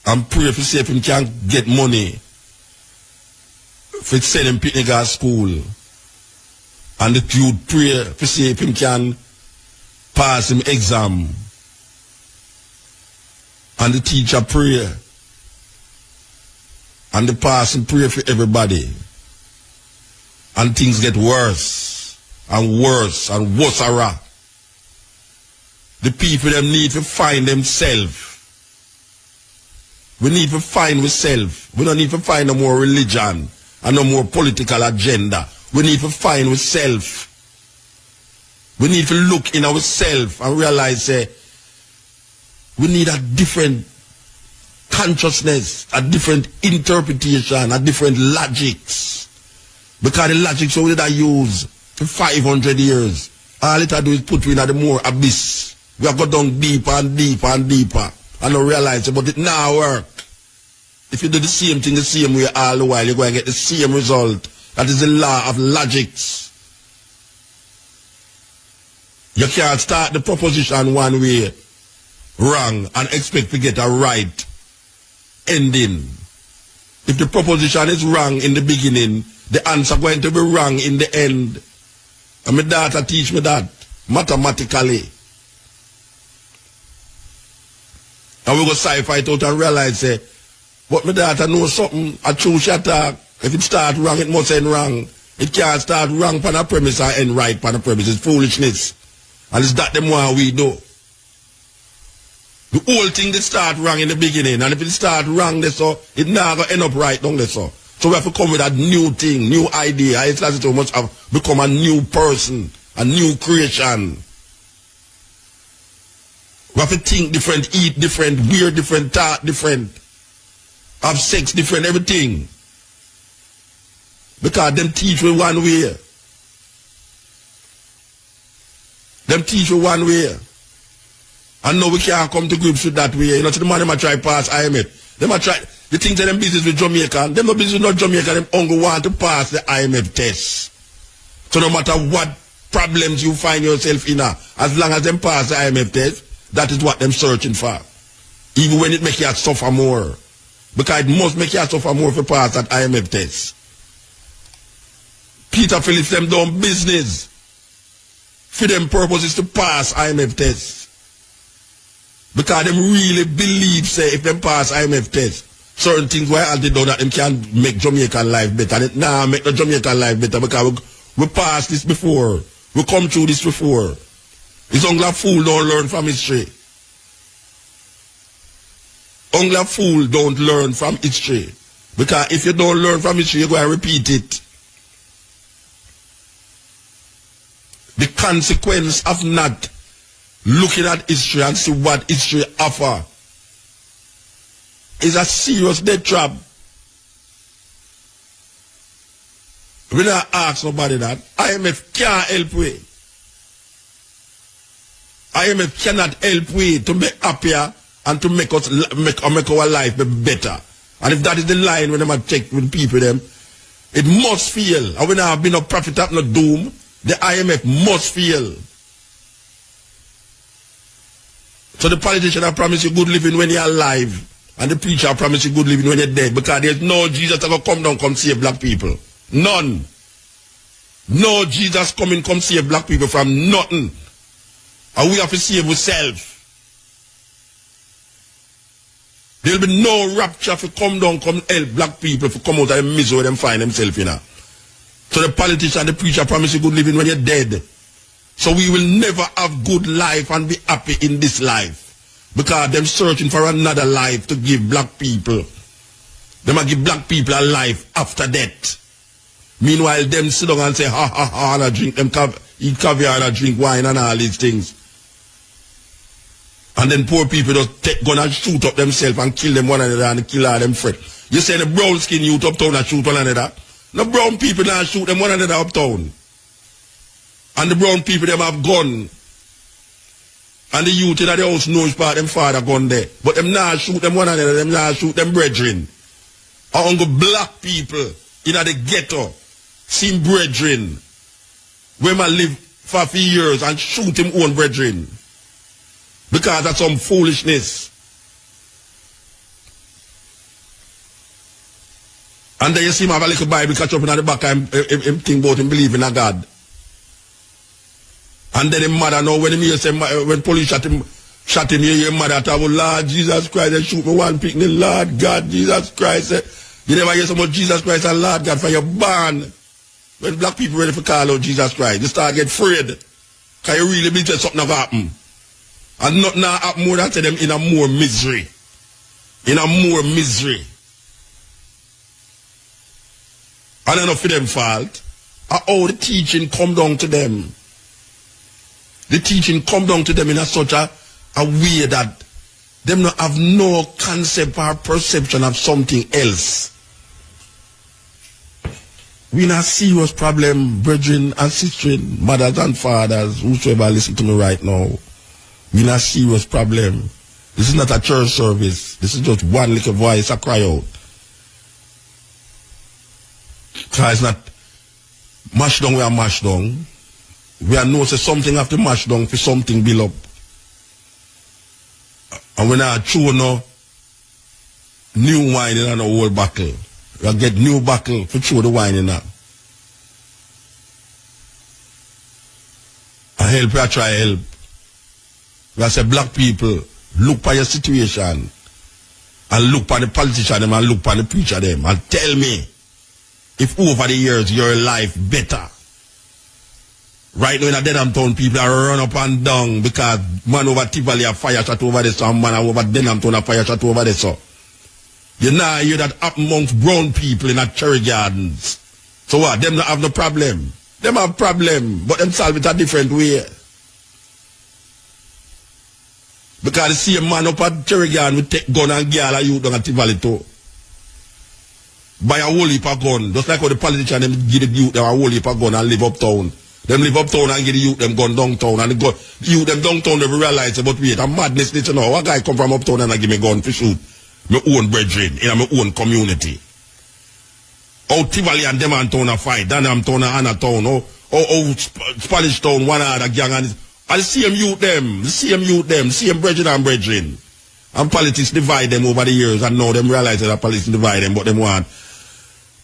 And pray for see if him can get money. For send him picnic at school. And the youth pray for see if him can pass him exam. And the teacher pray. And the pastor pray for everybody. And things get worse. And worse. And worse. The people them need to find themselves. We need to find ourselves. We don't need to find no more religion and no more political agenda. We need to find ourselves. We need to look in ourselves and realize we need a different consciousness, a different interpretation, a different logics. Because the logics we did use for 500 years, all it do is put in the more abyss. We have got down deeper and deeper and deeper. And don't realize it, but it now work. If you do the same thing the same way all the while, you're going to get the same result. That is the law of logics. You can't start the proposition one way wrong and expect to get a right ending. If the proposition is wrong in the beginning, the answer going to be wrong in the end. And my daughter teach me that mathematically. And we go sci-fi it out and realize, but my daughter knows something, a true shatter. If it start wrong, it must end wrong. It can't start wrong on a premise and end right on a premise. It's foolishness. And it's that them one we do. The whole thing they start wrong in the beginning. And if it start wrong there so, it not going to end up right down there so. So we have to come with a new thing, new idea. It's like it must have become a new person, a new creation. We have to think different, eat different, wear different, talk different, have sex different, everything. Because them teach we one way. Them teach we one way. And now we can't come to grips with that way. You know, to the man them try pass IMF. Them try, the things that them business with Jamaica, them no business with Jamaica, them only want to pass the IMF test. So no matter what problems you find yourself in, as long as them pass the IMF test, that is what them searching for. Even when it make you suffer more. Because it must make you suffer more if you pass that IMF test. Peter Phillips them done business for them purpose is to pass IMF test. Because them really believe, say, if them pass IMF test, certain things why they do that them can make Jamaican life better. Nah, make the Jamaican life better because we passed this before. We come through this before. It's only a fool don't learn from history. Only a fool don't learn from history. Because if you don't learn from history, you're going to repeat it. The consequence of not looking at history and see what history offer is a serious death trap. We not ask nobody that. IMF can't help we. IMF cannot help we to be happier and to make us make our life be better. And if that is the line when they check with people them, it must fail. And when there have been no profit up no doom, the IMF must fail. So the politician I promise you good living when you're alive, and the preacher I promise you good living when you're dead, because there's no Jesus that will come down come save black people. None. No Jesus coming come save black people from nothing. And we have to save ourselves. There'll be no rapture to come down, come help black people to come out of the misery them find themselves in. So the politician and the preacher promise you good living when you're dead. So we will never have good life and be happy in this life. Because them searching for another life to give black people. They might give black people a life after death. Meanwhile, them sit down and say, ha ha ha, and drink them eat caviar and drink wine and all these things. And then poor people just take gun and shoot up themselves and kill them one another and kill all them friends. You say the brown skin youth uptown and shoot one another. The brown people now shoot them one another uptown. And the brown people them have gun. And the youth in the house knows part them father gun there. But them now shoot them one another, them now shoot them brethren. And the black people in the ghetto see brethren. Where man live for a few years and shoot him own brethren. Because that's some foolishness. And then you see him have a little Bible catch up in the back and him think about him believing in God. And then him mother now when him hear say when police shot him your mother talk about Lord Jesus Christ, they shoot me one picnic, Lord God, Jesus Christ. You never hear so much Jesus Christ and Lord God for your barn. When black people ready for call out Jesus Christ, they start get afraid. Because you really believe something will happen. And nothing now happen more than to them in a more misery. In a more misery. And enough for them fault. How the teaching come down to them. The teaching come down to them in such a way that them not have no concept or perception of something else. We in a serious problem, brethren and sisters, mothers and fathers, whosoever listen to me right now. We in a serious problem. This is not a church service. This is just one little voice I cry out. Because it's not mash down, we are mash down. We are know say something have to mash down for something build up. And when I chew no new wine in an old bottle, we get new bottle to chew the wine in that. I help, I try help. We say black people, look for your situation and look for the politician them and look for the preacher them and tell me if over the years your life better. Right now in a Denham people are run up and down because man over Tivoli a fire shot over there, some man over Denham a fire shot over there. So you now hear that up amongst brown people in a cherry gardens. So what? Them not have no problem. Them have problem, but them solve it a different way. Because the same man up at cherry garden will take gun and girl and you down at Tivoli too. Buy a whole heap of gun. Just like how the politician them give the youth them a whole heap of gun and live uptown. Them live uptown and give the youth them gun downtown. And the youth them downtown they realize but wait, a madness this you know. What guy come from uptown and I give me gun to shoot my own brethren in my own community. How Tivoli and them and town a fight, Denham town and Anna town, how Spanish town, one other gang and the same youth them, the same brethren and brethren. And politics divide them over the years and now them realize that politics divide them but them want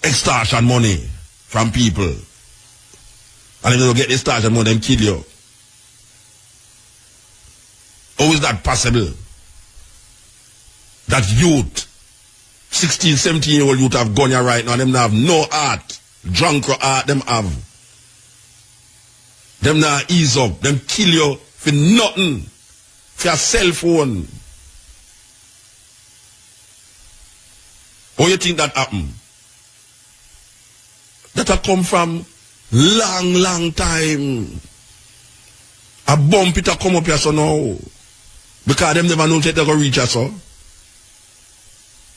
extortion money from people. And if you don't get extortion money, them kill you. How is that possible? That youth, 16, 17-year-old youth have gone here right now, them have no heart. Drunk heart them have. Them now ease up. Them kill you for nothing. For your cell phone. How you think that happened? That have come from long time. A bump it a come up here so now. Because them never know that they go reach us so.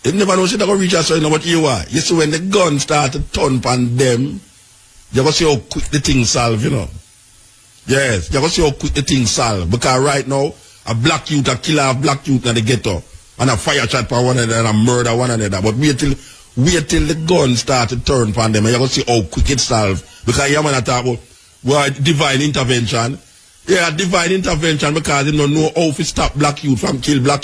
They never know that they go reach us so, you know what you are. You see when the gun start to turn upon them, you go see how quick the thing solve, you know. Yes, you go see how quick the thing solve. Because right now, a black youth, a killer of black youth in the ghetto, and a fire shot for one another and a murder one another. But wait till the gun start to turn upon them, and you go see how quick it solve. Because you want to talk about well, divine intervention. Yeah, divine intervention because they don't know how to stop black youth from kill black